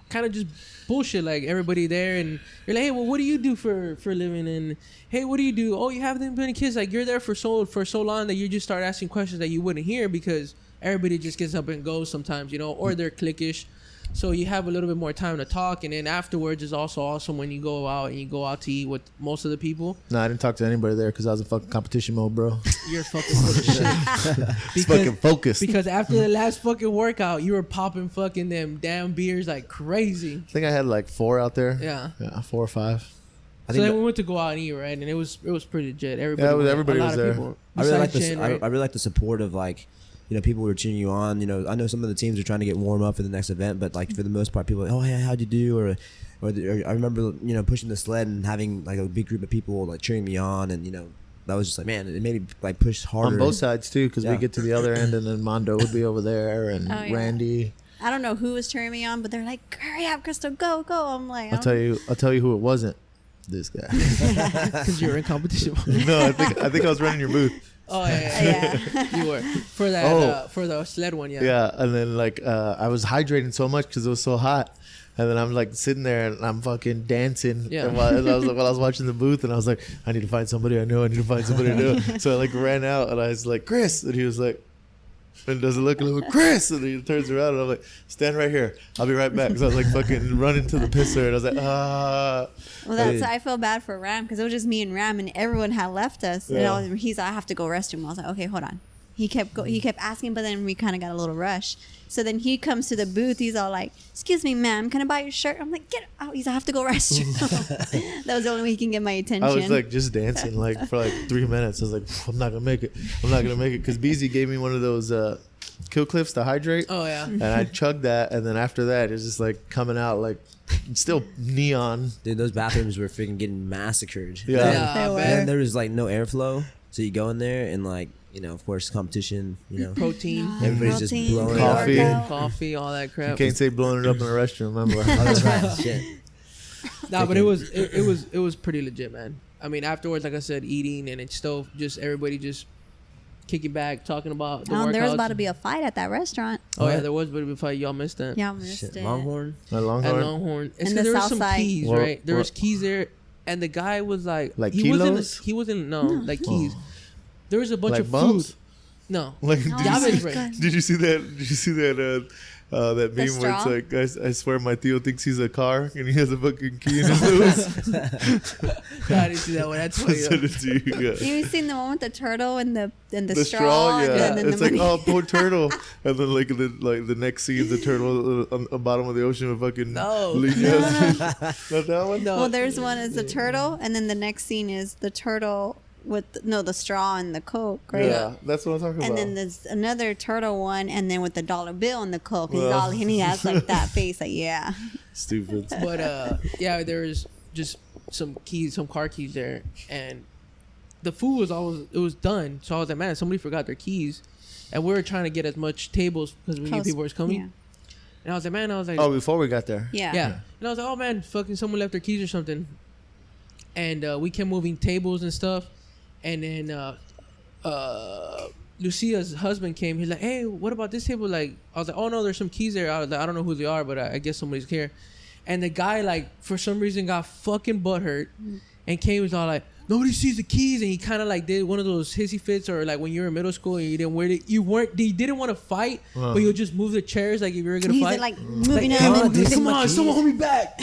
[SPEAKER 1] kind of just bullshit, like everybody there, and you're like, hey, well, what do you do for a living? And hey, what do you do? Oh, you haven't been kids. Like, you're there for so long that you just start asking questions that you wouldn't hear because everybody just gets up and goes sometimes, you know, or they're cliquish. So you have a little bit more time to talk, and then afterwards is also awesome when you go out and you go out to eat with most of the people.
[SPEAKER 3] No, I didn't talk to anybody there because I was in fucking competition mode, bro.
[SPEAKER 1] You're fucking full of shit.
[SPEAKER 3] It's fucking focused.
[SPEAKER 1] Because after the last fucking workout, you were popping fucking them damn beers like crazy.
[SPEAKER 3] I think I had like 4 out there.
[SPEAKER 1] Yeah.
[SPEAKER 3] Yeah, 4 or 5.
[SPEAKER 2] I
[SPEAKER 1] So
[SPEAKER 2] think
[SPEAKER 1] then
[SPEAKER 2] that-
[SPEAKER 1] we went to go out and eat, right? And it was pretty legit. Everybody,
[SPEAKER 3] Yeah,
[SPEAKER 1] went.
[SPEAKER 3] everybody
[SPEAKER 1] A lot
[SPEAKER 3] was
[SPEAKER 1] of
[SPEAKER 3] there.
[SPEAKER 1] people.
[SPEAKER 2] I really like
[SPEAKER 1] Besides
[SPEAKER 2] this.
[SPEAKER 1] Jen, right?
[SPEAKER 2] I really like the support of like, you know, people were cheering you on. You know, I know some of the teams are trying to get warm up for the next event, but like for the most part, people are like, oh hey, how'd you do? Or I remember, you know, pushing the sled and having like a big group of people like cheering me on, and you know, that was just like, man, it made me like push harder.
[SPEAKER 3] On both sides too, because
[SPEAKER 2] Yeah.
[SPEAKER 3] we get to the other end, and then Mondo would be over there, and
[SPEAKER 4] Oh, yeah.
[SPEAKER 3] Randy.
[SPEAKER 4] I don't know who was cheering me on, but they're like, "Hurry up, Crystal, go, go!" I'm like,
[SPEAKER 3] I'll tell you who it wasn't. This guy.
[SPEAKER 1] Because you're in competition.
[SPEAKER 3] No, I think I was running your booth.
[SPEAKER 1] Oh yeah.
[SPEAKER 4] Yeah.
[SPEAKER 1] You were for that
[SPEAKER 3] Oh.
[SPEAKER 1] for the sled one, yeah.
[SPEAKER 3] Yeah, and then like I was hydrating so much because it was so hot, and then I'm like sitting there and I'm fucking dancing.
[SPEAKER 1] Yeah.
[SPEAKER 3] And while I was watching the booth, and I was like, I need to find somebody I know. I need to find somebody I know. So I like ran out, and I was like, Chris, and he was like, and doesn't look, and I'm like, Chris, and he turns around, and I'm like, stand right here. I'll be right back. Because I was like fucking running to the pisser, and I was like,
[SPEAKER 4] Well, that's
[SPEAKER 2] Dude.
[SPEAKER 4] I feel bad for Ram because it was just me and Ram, and everyone had left us.
[SPEAKER 3] Yeah.
[SPEAKER 4] And he's like, I have to go restroom. I was like, okay, hold on. He kept asking, but then we kind of got a little rush. So then he comes to the booth. He's all like, "Excuse me, ma'am, can I buy your shirt?" I'm like, "Get out!" He's like, "I have to go restroom." That was the only way he can get my attention.
[SPEAKER 3] I was like just dancing like for like 3 minutes. I was like, I'm not gonna make it. I'm not gonna make it because BZ gave me one of those Kill Cliffs to hydrate.
[SPEAKER 1] Oh yeah.
[SPEAKER 3] And I chugged that, and then after that, it's just like coming out like still neon.
[SPEAKER 2] Dude, those bathrooms were freaking getting massacred.
[SPEAKER 3] Yeah.
[SPEAKER 1] Yeah,
[SPEAKER 4] They were.
[SPEAKER 2] And there was like no airflow, so you go in there and like, you know, of course, competition. You know,
[SPEAKER 1] Protein,
[SPEAKER 2] everybody's just
[SPEAKER 4] Protein,
[SPEAKER 2] blowing
[SPEAKER 3] Coffee.
[SPEAKER 2] it up.
[SPEAKER 1] coffee, all that
[SPEAKER 3] You
[SPEAKER 1] crap.
[SPEAKER 3] can't say blowing it up in a restroom, remember?
[SPEAKER 2] Oh, that's right. Shit.
[SPEAKER 1] Nah, but it was pretty legit, man. I mean, afterwards, like I said, eating and it's still just everybody just kicking back, talking about the workouts.
[SPEAKER 4] there was about to be a fight at that restaurant.
[SPEAKER 1] Oh yeah,
[SPEAKER 2] What?
[SPEAKER 1] there was, but before y'all missed that.
[SPEAKER 4] Y'all missed
[SPEAKER 2] Shit.
[SPEAKER 4] it.
[SPEAKER 2] Longhorn.
[SPEAKER 3] My
[SPEAKER 1] At
[SPEAKER 3] Longhorn.
[SPEAKER 1] Longhorn. It's
[SPEAKER 4] And
[SPEAKER 1] 'cause
[SPEAKER 4] the
[SPEAKER 1] there was
[SPEAKER 4] south
[SPEAKER 1] some
[SPEAKER 4] side.
[SPEAKER 1] keys,
[SPEAKER 3] Well,
[SPEAKER 1] right? There was
[SPEAKER 3] well-
[SPEAKER 1] keys there, and the guy was like
[SPEAKER 3] Like
[SPEAKER 1] he
[SPEAKER 3] kilos?
[SPEAKER 1] wasn't like keys. There was a bunch
[SPEAKER 3] Like
[SPEAKER 1] of
[SPEAKER 3] bumps?
[SPEAKER 1] food. No.
[SPEAKER 3] Like,
[SPEAKER 4] No,
[SPEAKER 3] did,
[SPEAKER 1] That
[SPEAKER 3] you
[SPEAKER 1] is
[SPEAKER 3] see,
[SPEAKER 1] right.
[SPEAKER 3] did you see that? Did you see that? That meme where it's
[SPEAKER 4] straw?
[SPEAKER 3] like, I swear my Theo thinks he's a car and he has a fucking key in his nose.
[SPEAKER 1] I didn't see that one. That's
[SPEAKER 3] I
[SPEAKER 1] funny.
[SPEAKER 3] sent
[SPEAKER 1] though.
[SPEAKER 3] it to you. Yeah.
[SPEAKER 4] You seen the one with the turtle and the
[SPEAKER 3] The
[SPEAKER 4] straw?
[SPEAKER 3] yeah.
[SPEAKER 4] And then
[SPEAKER 3] It's
[SPEAKER 4] the
[SPEAKER 3] like,
[SPEAKER 4] money.
[SPEAKER 3] oh, poor turtle. And then like the next scene, the turtle on the bottom of the ocean with fucking
[SPEAKER 1] No.
[SPEAKER 3] Not that one.
[SPEAKER 1] No.
[SPEAKER 4] Well, there's one is the turtle, and then the next scene is the turtle with the straw and the Coke, right?
[SPEAKER 3] Yeah, that's what I'm talking about.
[SPEAKER 4] And then there's another turtle one, and then with the dollar bill and the Coke. He's
[SPEAKER 3] Well.
[SPEAKER 4] all, and he has like that face, like, yeah.
[SPEAKER 3] Stupid.
[SPEAKER 1] But yeah, there was just some keys, some car keys there, and the food was done. So I was like, man, somebody forgot their keys, and we were trying to get as much tables because we knew
[SPEAKER 4] Close.
[SPEAKER 1] people was coming.
[SPEAKER 4] Yeah.
[SPEAKER 1] And I was like, man,
[SPEAKER 3] Oh, before we got there.
[SPEAKER 4] Yeah.
[SPEAKER 1] yeah. And I was like, oh man, fucking someone left their keys or something. And we kept moving tables and stuff, and then Lucia's husband came. He's like, hey, what about this table? Like, I was like, oh no, there's some keys there. I was like, I don't know who they are, but I guess somebody's here. And the guy, like, for some reason got fucking butthurt and came, was all like, nobody sees the keys, and he kind of like did one of those hissy fits, or like when you were in middle school and you didn't wear it, you didn't want to fight, but you'll just move the chairs like if you were gonna
[SPEAKER 4] He's
[SPEAKER 1] fight.
[SPEAKER 4] like moving
[SPEAKER 1] Like,
[SPEAKER 4] them.
[SPEAKER 2] come on,
[SPEAKER 4] and
[SPEAKER 2] dude,
[SPEAKER 1] Come
[SPEAKER 2] my
[SPEAKER 1] on,
[SPEAKER 2] keys.
[SPEAKER 1] someone hold me back.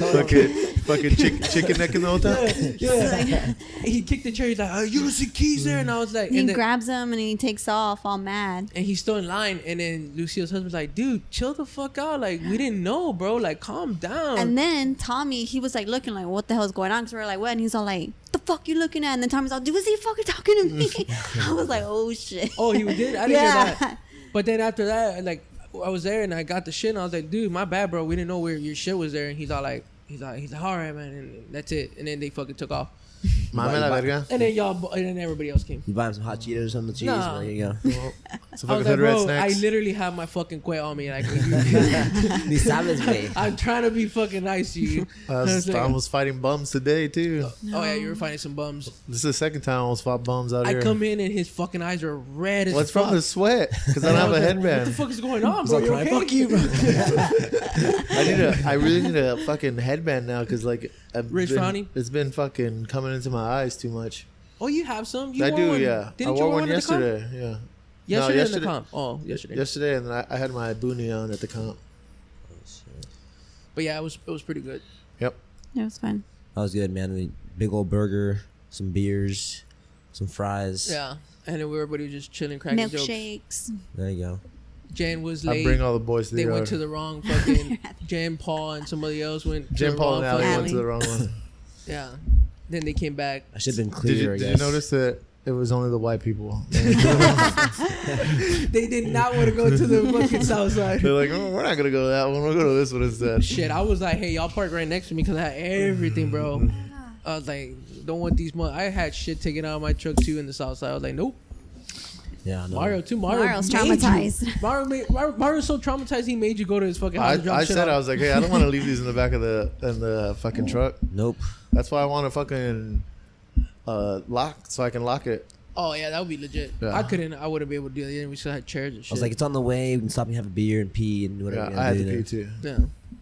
[SPEAKER 3] fucking chicken necking the whole time.
[SPEAKER 1] Yeah. He kicked the chair. He's like, oh, you don't see keys there, and I was like,
[SPEAKER 4] He
[SPEAKER 1] and, then,
[SPEAKER 4] grabs them and he takes off all mad.
[SPEAKER 1] and he's still in line, and then Lucille's husband's like, dude, chill the fuck out. Like, we didn't know, bro. Like, calm down.
[SPEAKER 4] And then Tommy, he was like looking like, what the hell's going on? Because we were like, what? And he's all like, the fuck you looking at? And then Tommy's like, dude, was he fucking talking to me? I was like, oh shit.
[SPEAKER 1] Oh, he did? I didn't
[SPEAKER 4] Yeah.
[SPEAKER 1] hear that. But then after that, like, I was there and I got the shit, and I was like, dude, my bad, bro. We didn't know where your shit was there. And he's like, all right, man. And that's it. And then they fucking took off.
[SPEAKER 3] Mame la verga.
[SPEAKER 1] And then and then everybody else came.
[SPEAKER 2] You buy him some hot Cheetos or something, cheese.
[SPEAKER 1] Nah.
[SPEAKER 2] There you go.
[SPEAKER 3] Some
[SPEAKER 1] I was
[SPEAKER 3] fucking
[SPEAKER 1] like,
[SPEAKER 3] hood red
[SPEAKER 1] bro, I
[SPEAKER 3] snacks.
[SPEAKER 1] literally have my fucking quay on me. Like,
[SPEAKER 2] Ni sabes, güey.
[SPEAKER 1] I'm trying to be fucking nice to you.
[SPEAKER 3] I was almost fighting bums today too.
[SPEAKER 1] Oh yeah, you were finding some bums.
[SPEAKER 3] This is the second time I almost fought bums out
[SPEAKER 1] I
[SPEAKER 3] here.
[SPEAKER 1] come in and his fucking eyes are red as
[SPEAKER 3] What's
[SPEAKER 1] fuck.
[SPEAKER 3] from the sweat? Because I don't
[SPEAKER 1] And I
[SPEAKER 3] have
[SPEAKER 1] was
[SPEAKER 3] a
[SPEAKER 1] like, What the
[SPEAKER 3] headband.
[SPEAKER 1] fuck is going on, bro? You okay?
[SPEAKER 2] Fuck you, bro.
[SPEAKER 3] I really need a fucking headband now because like
[SPEAKER 1] Rich Frowny?
[SPEAKER 3] it's been fucking coming into my eyes too much.
[SPEAKER 1] Oh, you have some? You
[SPEAKER 3] I
[SPEAKER 1] wore
[SPEAKER 3] do,
[SPEAKER 1] one.
[SPEAKER 3] yeah.
[SPEAKER 1] Didn't
[SPEAKER 3] I
[SPEAKER 1] you
[SPEAKER 3] wore
[SPEAKER 1] wear
[SPEAKER 3] one
[SPEAKER 1] at the comp?
[SPEAKER 3] yesterday. Yeah.
[SPEAKER 1] Yesterday in
[SPEAKER 3] yesterday.
[SPEAKER 1] the comp. Oh, yesterday.
[SPEAKER 3] Yesterday, and then I had my boonie on at the comp.
[SPEAKER 1] But yeah, it was pretty good.
[SPEAKER 3] Yep.
[SPEAKER 4] It was fun.
[SPEAKER 2] That was good, man. Big old burger, some beers, some fries.
[SPEAKER 1] Yeah. And then everybody was just chilling, cracking jokes.
[SPEAKER 4] Milkshakes.
[SPEAKER 2] There you go.
[SPEAKER 1] Jan was
[SPEAKER 3] I
[SPEAKER 1] late.
[SPEAKER 3] bring all the boys to the
[SPEAKER 1] They
[SPEAKER 3] yard.
[SPEAKER 1] went to the wrong fucking. Jan, Paul, and somebody else went. To
[SPEAKER 3] Jim
[SPEAKER 1] the
[SPEAKER 3] Paul
[SPEAKER 1] wrong
[SPEAKER 3] and Allie
[SPEAKER 1] fucking-
[SPEAKER 3] went to the wrong one.
[SPEAKER 1] Yeah. Then they came back.
[SPEAKER 2] I should have been
[SPEAKER 3] Did
[SPEAKER 2] clearer,
[SPEAKER 3] you
[SPEAKER 2] I guess.
[SPEAKER 3] notice that it was only the white people?
[SPEAKER 1] They did not want to go to the fucking south side.
[SPEAKER 3] They're like, oh, we're not gonna go to that one. We'll go to this one instead.
[SPEAKER 1] Shit, I was like, hey, y'all park right next to me because I had everything, bro. I was like, don't want these. I had shit taken out of my truck too in the south side. I was like, nope.
[SPEAKER 2] Yeah, no.
[SPEAKER 1] Mario too.
[SPEAKER 4] Mario's
[SPEAKER 1] made you.
[SPEAKER 4] traumatized.
[SPEAKER 1] Mario's so traumatized he made you go to his fucking house and drop
[SPEAKER 3] I
[SPEAKER 1] shit
[SPEAKER 3] said
[SPEAKER 1] off.
[SPEAKER 3] I was like, hey, I don't want to leave these in the back of the fucking truck.
[SPEAKER 2] Nope.
[SPEAKER 3] That's why I want to fucking lock so I can lock it.
[SPEAKER 1] Oh yeah, that would be legit.
[SPEAKER 3] Yeah.
[SPEAKER 1] I wouldn't be able to do that. We still had chairs and shit.
[SPEAKER 2] I was like, it's on the way. We can stop and have a beer and pee and whatever.
[SPEAKER 3] Yeah,
[SPEAKER 2] we're gonna
[SPEAKER 3] I had
[SPEAKER 2] do
[SPEAKER 3] to
[SPEAKER 2] there.
[SPEAKER 3] pee too.
[SPEAKER 1] yeah.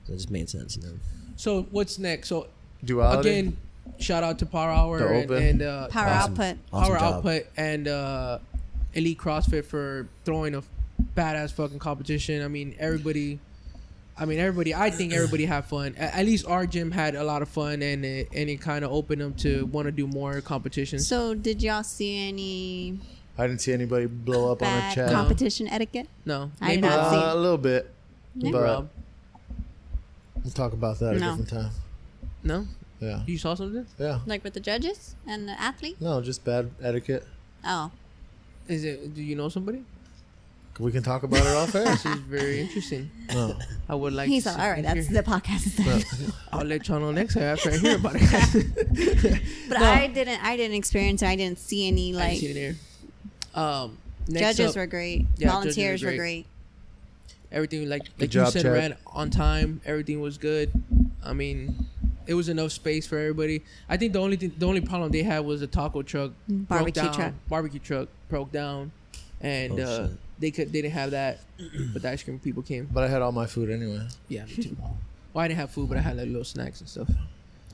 [SPEAKER 2] So it just made sense, you know.
[SPEAKER 1] So what's next? So
[SPEAKER 3] Duality.
[SPEAKER 1] again, shout out to Power Hour
[SPEAKER 3] The
[SPEAKER 1] and,
[SPEAKER 3] Open.
[SPEAKER 1] and
[SPEAKER 4] Power
[SPEAKER 2] Awesome.
[SPEAKER 4] output.
[SPEAKER 2] Awesome
[SPEAKER 1] Power
[SPEAKER 2] job.
[SPEAKER 1] Output and Elite CrossFit for throwing a badass fucking competition. I mean, everybody. I think everybody had fun. At least our gym had a lot of fun, and it kind of opened them to want to do more competitions.
[SPEAKER 4] So did y'all see any
[SPEAKER 3] I didn't see anybody blow up on a
[SPEAKER 4] bad
[SPEAKER 3] chat.
[SPEAKER 4] competition etiquette?
[SPEAKER 1] No,
[SPEAKER 4] I did
[SPEAKER 1] maybe
[SPEAKER 4] not see.
[SPEAKER 3] A little bit,
[SPEAKER 1] maybe
[SPEAKER 3] but
[SPEAKER 1] Rob.
[SPEAKER 3] we'll talk about that at a
[SPEAKER 4] No.
[SPEAKER 3] different time.
[SPEAKER 1] No,
[SPEAKER 3] Yeah,
[SPEAKER 1] you saw something?
[SPEAKER 3] yeah.
[SPEAKER 4] Like with the judges and the athlete?
[SPEAKER 3] No, just bad etiquette.
[SPEAKER 4] Oh.
[SPEAKER 1] Is it? Do you know somebody?
[SPEAKER 3] We can talk about it off air.
[SPEAKER 1] This is very interesting.
[SPEAKER 3] No.
[SPEAKER 1] I would like.
[SPEAKER 4] He's
[SPEAKER 1] to
[SPEAKER 4] all right. That's
[SPEAKER 1] hear.
[SPEAKER 4] the podcast. Is done.
[SPEAKER 1] I'll let y'all know next time after I hear about it.
[SPEAKER 4] But
[SPEAKER 1] No.
[SPEAKER 4] I didn't experience it. I didn't see any
[SPEAKER 1] I
[SPEAKER 4] like
[SPEAKER 1] didn't see it here. Next
[SPEAKER 4] judges
[SPEAKER 1] up,
[SPEAKER 4] were great.
[SPEAKER 1] Yeah,
[SPEAKER 4] Volunteers
[SPEAKER 1] judges were
[SPEAKER 4] were
[SPEAKER 1] great.
[SPEAKER 4] great.
[SPEAKER 1] everything like
[SPEAKER 3] Good
[SPEAKER 1] you
[SPEAKER 3] job,
[SPEAKER 1] said,
[SPEAKER 3] Chad.
[SPEAKER 1] ran on time. Everything was good. I mean, it was enough space for everybody. I think the only problem they had was the taco truck broke
[SPEAKER 4] Barbecue
[SPEAKER 1] down.
[SPEAKER 4] truck.
[SPEAKER 1] Barbecue truck broke down, and
[SPEAKER 2] Oh,
[SPEAKER 1] they didn't have that, but the ice cream people came.
[SPEAKER 3] But I had all my food anyway.
[SPEAKER 1] Yeah, me too. Well, I didn't have food, but I had like little snacks and stuff.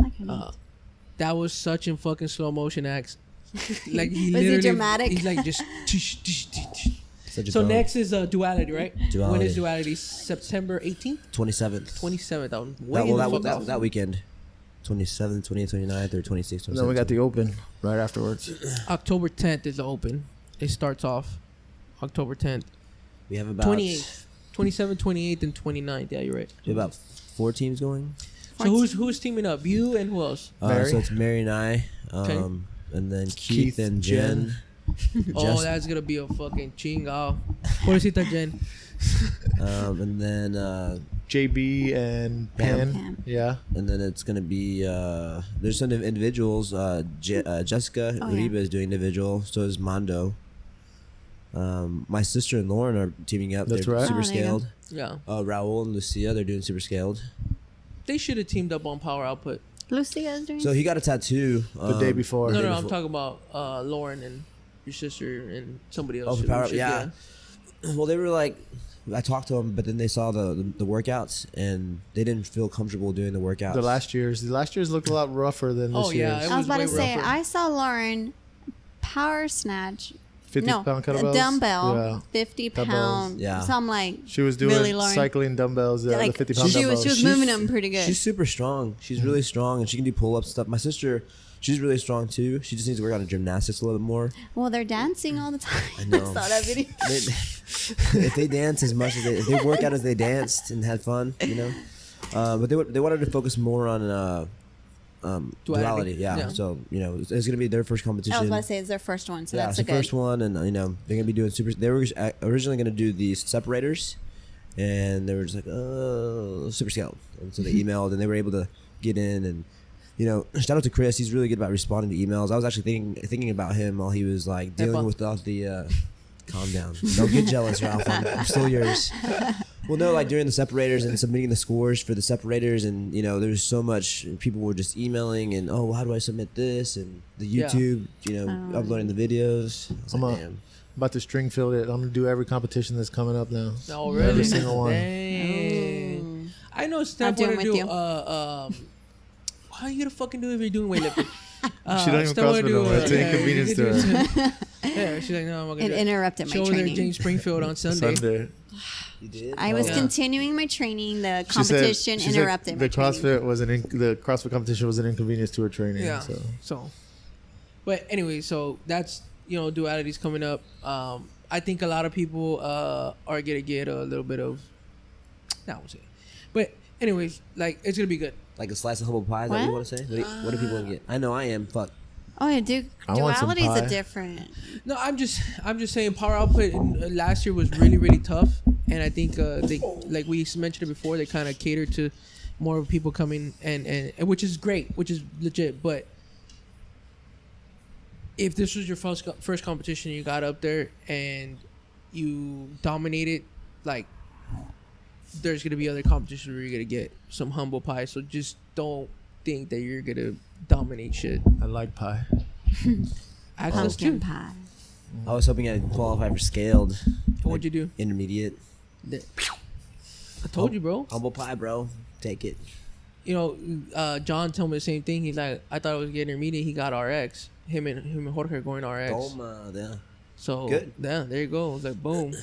[SPEAKER 4] Okay.
[SPEAKER 1] That was such in fucking slow motion acts. Like he
[SPEAKER 4] Was he
[SPEAKER 1] literally,
[SPEAKER 4] dramatic?
[SPEAKER 1] He's like just. Tish, tish, tish, tish.
[SPEAKER 2] Such a
[SPEAKER 1] So
[SPEAKER 2] bum.
[SPEAKER 1] next is Duality, right? When
[SPEAKER 2] Duality.
[SPEAKER 1] is Duality? September 18th,
[SPEAKER 2] 27th.
[SPEAKER 1] 27th. I'm
[SPEAKER 2] That,
[SPEAKER 1] way
[SPEAKER 2] well,
[SPEAKER 1] the fuck
[SPEAKER 2] that,
[SPEAKER 1] off.
[SPEAKER 2] that weekend. 27th, 28th, 29th, or 26th.
[SPEAKER 3] And then we got the open right afterwards.
[SPEAKER 1] October 10th is the open. It starts off October 10th.
[SPEAKER 2] We have about
[SPEAKER 1] 28th, 27th, 28th, and 29th. Yeah, you're right.
[SPEAKER 2] We have about 4 teams going.
[SPEAKER 1] So who's teaming up? You and who else?
[SPEAKER 3] Mary?
[SPEAKER 2] So it's Mary and I,
[SPEAKER 1] Okay.
[SPEAKER 2] and then Keith,
[SPEAKER 3] Keith,
[SPEAKER 2] and
[SPEAKER 3] Jen.
[SPEAKER 2] Jen.
[SPEAKER 1] Oh,
[SPEAKER 2] Just-
[SPEAKER 1] that's gonna be a fucking chinga. Pobrecita Jen.
[SPEAKER 2] and then
[SPEAKER 3] JB and
[SPEAKER 2] Pam.
[SPEAKER 3] Pan. Yeah.
[SPEAKER 2] and then it's gonna be there's some individuals. Jessica
[SPEAKER 4] Oh, yeah.
[SPEAKER 2] Uribe is doing individual. So is Mondo. My sister and Lauren are teaming up.
[SPEAKER 3] That's
[SPEAKER 2] They're
[SPEAKER 3] right.
[SPEAKER 2] Super
[SPEAKER 4] Oh, there you go.
[SPEAKER 2] scaled.
[SPEAKER 1] Yeah,
[SPEAKER 2] Raul and Lucia, they're doing super scaled.
[SPEAKER 1] they should have teamed up on Power Output.
[SPEAKER 4] Lucia is doing.
[SPEAKER 2] So he got a tattoo
[SPEAKER 3] The day before.
[SPEAKER 1] No,
[SPEAKER 2] day
[SPEAKER 1] no, I'm
[SPEAKER 2] before.
[SPEAKER 1] talking about Lauren and your sister and somebody else.
[SPEAKER 2] Oh, for
[SPEAKER 1] who
[SPEAKER 2] Power Up,
[SPEAKER 1] should-
[SPEAKER 2] yeah. Well, they were like, I talked to them, but then they saw the workouts and they didn't feel comfortable doing the workouts.
[SPEAKER 3] The last years looked a lot rougher than this
[SPEAKER 1] Oh, yeah,
[SPEAKER 3] year's.
[SPEAKER 1] it
[SPEAKER 4] I was about to
[SPEAKER 1] way
[SPEAKER 4] say,
[SPEAKER 1] rougher.
[SPEAKER 4] I saw Lauren power snatch.
[SPEAKER 3] 50-pound
[SPEAKER 4] a
[SPEAKER 3] kettlebells.
[SPEAKER 4] dumbbell,
[SPEAKER 3] Yeah.
[SPEAKER 4] 50
[SPEAKER 3] Dumbbells.
[SPEAKER 4] pound.
[SPEAKER 2] Yeah.
[SPEAKER 4] So I'm like,
[SPEAKER 3] She was doing
[SPEAKER 4] Really, Lauren?
[SPEAKER 3] cycling dumbbells,
[SPEAKER 4] like,
[SPEAKER 3] the 50-pound
[SPEAKER 4] she
[SPEAKER 3] dumbbells.
[SPEAKER 4] was moving them pretty good.
[SPEAKER 2] She's super strong. She's really strong, and she can do pull-ups and stuff. My sister, she's really strong too. She just needs to work on her gymnastics a little bit more.
[SPEAKER 4] Well, they're dancing all the time.
[SPEAKER 2] I know.
[SPEAKER 4] saw that video.
[SPEAKER 2] If they dance as much as if they work out as they danced and had fun, but they wanted to focus more on duality. Yeah. So it's gonna be their first competition.
[SPEAKER 4] I was about to say it's their first one, so
[SPEAKER 2] Yeah,
[SPEAKER 4] that's
[SPEAKER 2] it's
[SPEAKER 4] a
[SPEAKER 2] the
[SPEAKER 4] good.
[SPEAKER 2] first one, and they're gonna be doing super. They were originally gonna do these separators, and they were just like, oh, super scale, and so they emailed, and they were able to get in, and shout out to Chris. He's really good about responding to emails. I was actually thinking about him while he was like dealing with all the. Calm down. Don't get jealous, Ralph. I'm still yours. Well, no, like during the separators and submitting the scores for the separators, and there's so much. People were just emailing and how do I submit this, and the
[SPEAKER 1] Yeah.
[SPEAKER 2] YouTube, uploading the videos. I was
[SPEAKER 3] I'm
[SPEAKER 2] like,
[SPEAKER 3] a-
[SPEAKER 2] damn.
[SPEAKER 3] About to string fill it. I'm gonna do every competition that's coming up now.
[SPEAKER 1] Oh, really?
[SPEAKER 3] Every single one.
[SPEAKER 1] Dang. I know Steph
[SPEAKER 4] do it
[SPEAKER 1] wanted to
[SPEAKER 4] with
[SPEAKER 1] do.
[SPEAKER 4] you.
[SPEAKER 1] How are you gonna fucking do it if you're doing weightlifting?
[SPEAKER 3] She don't even
[SPEAKER 1] Steph wanna
[SPEAKER 3] CrossFit
[SPEAKER 1] do,
[SPEAKER 3] no more. It's an inconvenience
[SPEAKER 1] you
[SPEAKER 3] to
[SPEAKER 1] could
[SPEAKER 3] her.
[SPEAKER 1] do yeah, she's like, no, I'm not gonna
[SPEAKER 4] It
[SPEAKER 1] do it.
[SPEAKER 4] interrupted my
[SPEAKER 1] Show her there
[SPEAKER 4] training.
[SPEAKER 1] James Springfield on Sunday.
[SPEAKER 3] Sunday.
[SPEAKER 2] You did?
[SPEAKER 4] I was
[SPEAKER 1] Yeah.
[SPEAKER 4] continuing my training. The
[SPEAKER 3] She said-
[SPEAKER 4] competition
[SPEAKER 3] she said
[SPEAKER 4] interrupted
[SPEAKER 3] the
[SPEAKER 4] my training.
[SPEAKER 3] the CrossFit competition was an inconvenience to her training.
[SPEAKER 1] Yeah.
[SPEAKER 3] So.
[SPEAKER 1] But anyway, so that's duality's coming up. I think a lot of people are gonna get a little bit of. That was it. But anyways, like it's gonna be good.
[SPEAKER 2] Like a slice of humble pie, is that what you
[SPEAKER 4] What?
[SPEAKER 2] want to say? What do people get? I know I am. Fuck.
[SPEAKER 4] Oh yeah, dude.
[SPEAKER 3] I want some
[SPEAKER 4] Duality is
[SPEAKER 3] pie.
[SPEAKER 4] a different.
[SPEAKER 1] No, I'm just saying power output last year was really really tough, and I think they, like we mentioned it before, they kind of catered to more people coming and which is great, which is legit. But if this was your first competition, you got up there and you dominated, like there's gonna be other competitions where you're gonna get some humble pie. So just don't think that you're gonna dominate shit.
[SPEAKER 3] I like pie.
[SPEAKER 1] Access
[SPEAKER 4] Pumpkin
[SPEAKER 1] to
[SPEAKER 4] pie.
[SPEAKER 2] I was hoping I'd qualify for scaled.
[SPEAKER 1] what'd you do?
[SPEAKER 2] Intermediate.
[SPEAKER 1] I told you, bro.
[SPEAKER 2] Humble pie, bro. Take it.
[SPEAKER 1] John told me the same thing. He's like, I thought it was getting intermediate. He got RX. Him and Jorge are going RX.
[SPEAKER 2] Toma, yeah.
[SPEAKER 1] So
[SPEAKER 2] Good.
[SPEAKER 1] yeah, there you go. It was like boom.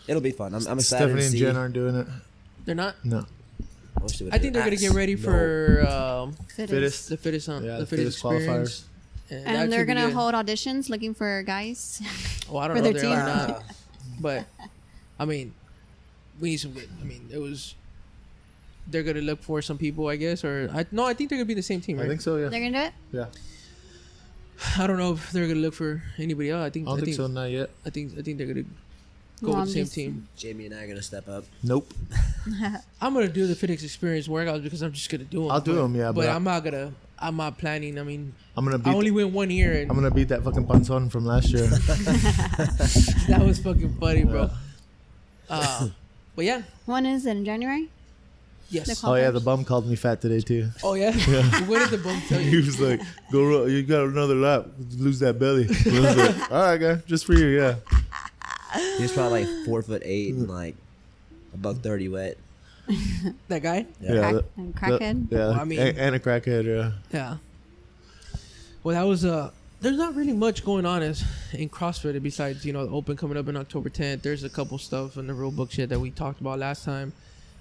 [SPEAKER 2] It'll be fun. I'm excited
[SPEAKER 3] Stephanie
[SPEAKER 2] to
[SPEAKER 3] and
[SPEAKER 2] see.
[SPEAKER 3] Jen aren't doing it.
[SPEAKER 1] They're not.
[SPEAKER 3] No.
[SPEAKER 2] wish they would
[SPEAKER 1] I
[SPEAKER 2] do
[SPEAKER 1] think
[SPEAKER 2] it.
[SPEAKER 1] they're gonna get
[SPEAKER 2] Axe.
[SPEAKER 1] ready
[SPEAKER 2] No.
[SPEAKER 1] for
[SPEAKER 3] Fittest.
[SPEAKER 1] the fittest on
[SPEAKER 3] Yeah,
[SPEAKER 1] the
[SPEAKER 3] the
[SPEAKER 1] fittest
[SPEAKER 3] fittest
[SPEAKER 1] experience.
[SPEAKER 3] qualifiers.
[SPEAKER 1] that
[SPEAKER 4] And they're
[SPEAKER 1] should be
[SPEAKER 4] gonna
[SPEAKER 1] good.
[SPEAKER 4] hold auditions looking for guys.
[SPEAKER 1] Oh, I don't
[SPEAKER 4] for
[SPEAKER 1] know
[SPEAKER 4] their
[SPEAKER 1] if they are or
[SPEAKER 4] team.
[SPEAKER 1] not. But I mean, we need some good. I mean, it was. They're gonna look for some people, I guess, or I think they're gonna be the same team,
[SPEAKER 3] I
[SPEAKER 1] right?
[SPEAKER 3] think so. Yeah.
[SPEAKER 4] They're gonna do it.
[SPEAKER 3] Yeah.
[SPEAKER 1] I don't know if they're gonna look for anybody else.
[SPEAKER 3] I don't think so. Not yet.
[SPEAKER 1] I think they're gonna go
[SPEAKER 4] Well,
[SPEAKER 1] with
[SPEAKER 4] I'm
[SPEAKER 1] the same
[SPEAKER 4] just-
[SPEAKER 1] team.
[SPEAKER 2] Jamie and I are gonna step up.
[SPEAKER 3] Nope.
[SPEAKER 1] I'm gonna do the FedEx Experience workouts because I'm just gonna do them.
[SPEAKER 3] I'll do 'em, yeah,
[SPEAKER 1] But
[SPEAKER 3] but
[SPEAKER 1] I'm not planning. I mean,
[SPEAKER 3] I'm gonna
[SPEAKER 1] I
[SPEAKER 3] beat.
[SPEAKER 1] only went 1 year, and
[SPEAKER 3] I'm gonna beat that fucking panzon from last year.
[SPEAKER 1] that was fucking funny, bro. But yeah,
[SPEAKER 4] When is it in January?
[SPEAKER 1] yes.
[SPEAKER 4] The
[SPEAKER 3] Oh yeah, the bum called me fat today too.
[SPEAKER 1] Oh yeah. What did the bum tell
[SPEAKER 3] He
[SPEAKER 1] you?
[SPEAKER 3] was like, "Go, you got another lap, lose that belly." I was like, "All right, guy, just for you, yeah."
[SPEAKER 2] He's probably like 4'8" and like $130 wet.
[SPEAKER 1] That guy?
[SPEAKER 2] Yeah.
[SPEAKER 4] And crackhead.
[SPEAKER 3] Yeah,
[SPEAKER 1] Well, I mean-
[SPEAKER 3] and a crackhead. Yeah.
[SPEAKER 1] Yeah. Well, that was there's not really much going on in CrossFit besides the Open coming up in October 10th. There's a couple stuff in the rule book shit that we talked about last time.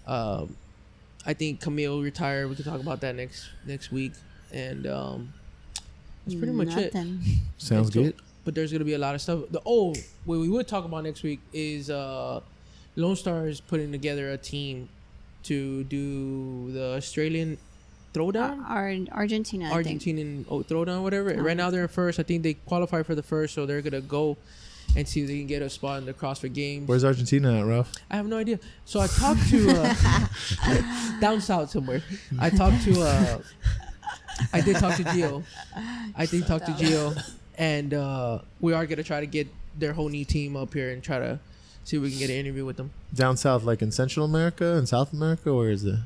[SPEAKER 1] I think Camille retired. We can talk about that next week, and that's pretty much it.
[SPEAKER 4] Nothing.
[SPEAKER 3] Sounds
[SPEAKER 1] And so-
[SPEAKER 3] good.
[SPEAKER 1] But there's gonna be a lot of stuff. What we would talk about next week is Lone Star is putting together a team to do the Australian throwdown.
[SPEAKER 4] Argentina. I think.
[SPEAKER 1] Argentinian throwdown, whatever. Right now they're in first. I think they qualify for the first, so they're gonna go and see if they can get a spot in the CrossFit Games.
[SPEAKER 3] Where's Argentina at, Ralph?
[SPEAKER 1] I have no idea. So I talked to down south somewhere. I talked to I did talk to Gio. I did talk to Gio, and we are gonna try to get their whole new team up here and try to see if we can get an interview with them.
[SPEAKER 3] Down south, like in Central America and South America, or is it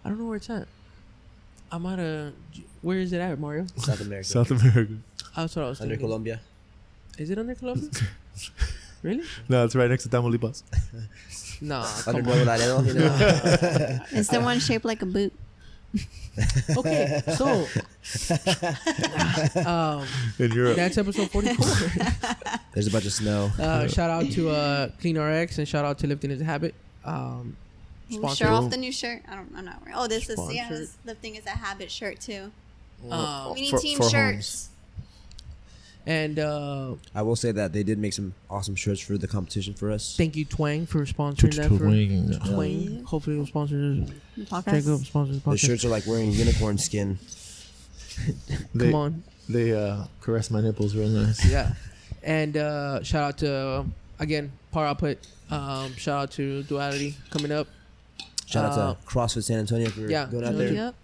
[SPEAKER 1] I don't know where it's at. I might have. Where is it at, Mario?
[SPEAKER 2] South America.
[SPEAKER 3] South America?
[SPEAKER 1] That's what I was
[SPEAKER 2] Under
[SPEAKER 1] thinking.
[SPEAKER 2] Colombia.
[SPEAKER 1] Is it under Colombia? Really?
[SPEAKER 3] No, it's right next to Tamaulipas.
[SPEAKER 1] Nah,
[SPEAKER 2] Under
[SPEAKER 1] come
[SPEAKER 2] Nuevo
[SPEAKER 1] on.
[SPEAKER 2] Laredo, you know?
[SPEAKER 4] It's the one shaped like a boot.
[SPEAKER 1] Okay, so
[SPEAKER 3] In Europe.
[SPEAKER 1] that's episode 44.
[SPEAKER 2] There's a bunch of snow.
[SPEAKER 1] Shout out to Clean RX and shout out to Lifting is a Habit.
[SPEAKER 4] Ooh,
[SPEAKER 1] Sponsor.
[SPEAKER 4] Show off the new shirt. I'm not wearing. Oh, this is
[SPEAKER 1] Sponsored.
[SPEAKER 4] this lifting is a habit shirt too.
[SPEAKER 1] Um,
[SPEAKER 4] We need
[SPEAKER 3] For-
[SPEAKER 4] team
[SPEAKER 3] for
[SPEAKER 4] shirts.
[SPEAKER 1] and
[SPEAKER 2] I will say that they did make some awesome shirts for the competition for us.
[SPEAKER 1] thank you Twang for sponsoring that. For
[SPEAKER 3] Twing.
[SPEAKER 1] Twang, hopefully we'll sponsor.
[SPEAKER 4] Podcast.
[SPEAKER 1] Check out sponsor the
[SPEAKER 2] The
[SPEAKER 1] podcast.
[SPEAKER 2] shirts are like wearing unicorn skin.
[SPEAKER 1] Come on,
[SPEAKER 3] They caress my nipples real nice.
[SPEAKER 1] yeah. And shout out to again Power Output. Shout out to Duality coming up.
[SPEAKER 2] Shout out to CrossFit San Antonio for
[SPEAKER 1] yeah.
[SPEAKER 2] going out there.
[SPEAKER 4] Yep.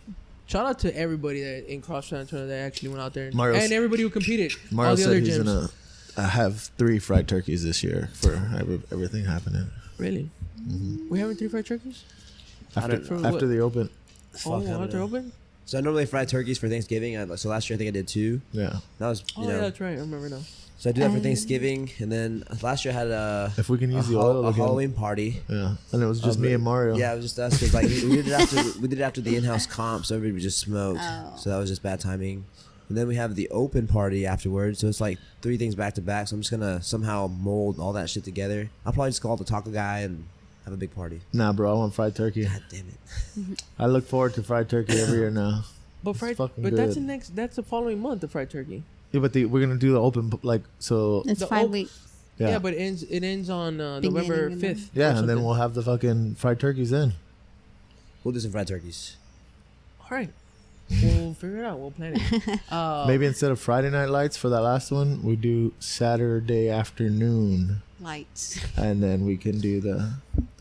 [SPEAKER 1] Shout out to everybody that in CrossFit San Antonio that actually went out there
[SPEAKER 3] Mario
[SPEAKER 1] and
[SPEAKER 3] s-
[SPEAKER 1] everybody who competed.
[SPEAKER 3] Mario
[SPEAKER 1] all the
[SPEAKER 3] said
[SPEAKER 1] other
[SPEAKER 3] he's
[SPEAKER 1] gyms.
[SPEAKER 3] gonna have 3 fried turkeys this year for everything happening.
[SPEAKER 1] Really? We having 3 fried turkeys?
[SPEAKER 3] After,
[SPEAKER 2] don't-
[SPEAKER 1] For
[SPEAKER 3] after
[SPEAKER 1] what?
[SPEAKER 3] the open.
[SPEAKER 1] Oh,
[SPEAKER 2] I don't
[SPEAKER 1] after
[SPEAKER 2] know.
[SPEAKER 1] open?
[SPEAKER 2] So I normally fry turkeys for Thanksgiving. So last year I think I did 2.
[SPEAKER 3] Yeah.
[SPEAKER 2] That was
[SPEAKER 1] Oh,
[SPEAKER 2] you
[SPEAKER 1] yeah,
[SPEAKER 2] know.
[SPEAKER 1] that's right. I remember now.
[SPEAKER 2] So I do that for Thanksgiving, and then last year I had
[SPEAKER 3] If we can use the oil
[SPEAKER 2] a
[SPEAKER 3] again.
[SPEAKER 2] Halloween party.
[SPEAKER 3] Yeah. And it was just
[SPEAKER 2] Of
[SPEAKER 3] me
[SPEAKER 2] it.
[SPEAKER 3] and Mario.
[SPEAKER 2] Yeah, it was just us because like we did it after the in-house comp, so everybody just smoked.
[SPEAKER 4] Oh.
[SPEAKER 2] So that was just bad timing. And then we have the open party afterwards, so it's like 3 things back to back. So I'm just gonna somehow mold all that shit together. I'll probably just call the taco guy and have a big party.
[SPEAKER 3] Nah, bro, I want fried turkey.
[SPEAKER 2] God damn it!
[SPEAKER 3] I look forward to fried turkey every year now.
[SPEAKER 1] But
[SPEAKER 3] It's
[SPEAKER 1] fried,
[SPEAKER 3] fucking
[SPEAKER 1] but that's
[SPEAKER 3] good.
[SPEAKER 1] that's the following month. The fried turkey.
[SPEAKER 3] Yeah, but we're gonna do the open like so.
[SPEAKER 4] It's
[SPEAKER 1] The
[SPEAKER 4] 5
[SPEAKER 1] oak-
[SPEAKER 4] weeks.
[SPEAKER 1] Yeah,
[SPEAKER 3] Yeah,
[SPEAKER 1] but it ends on
[SPEAKER 4] Beginning
[SPEAKER 1] November
[SPEAKER 4] of
[SPEAKER 1] 5th.
[SPEAKER 3] yeah,
[SPEAKER 1] or
[SPEAKER 3] and then
[SPEAKER 1] something.
[SPEAKER 3] we'll have the fucking fried turkeys then.
[SPEAKER 2] We'll do some fried turkeys.
[SPEAKER 1] All right. We'll figure it out. We'll plan it.
[SPEAKER 3] Maybe instead of Friday night lights for that last one, we do Saturday afternoon,
[SPEAKER 4] Lights.
[SPEAKER 3] and then we can do the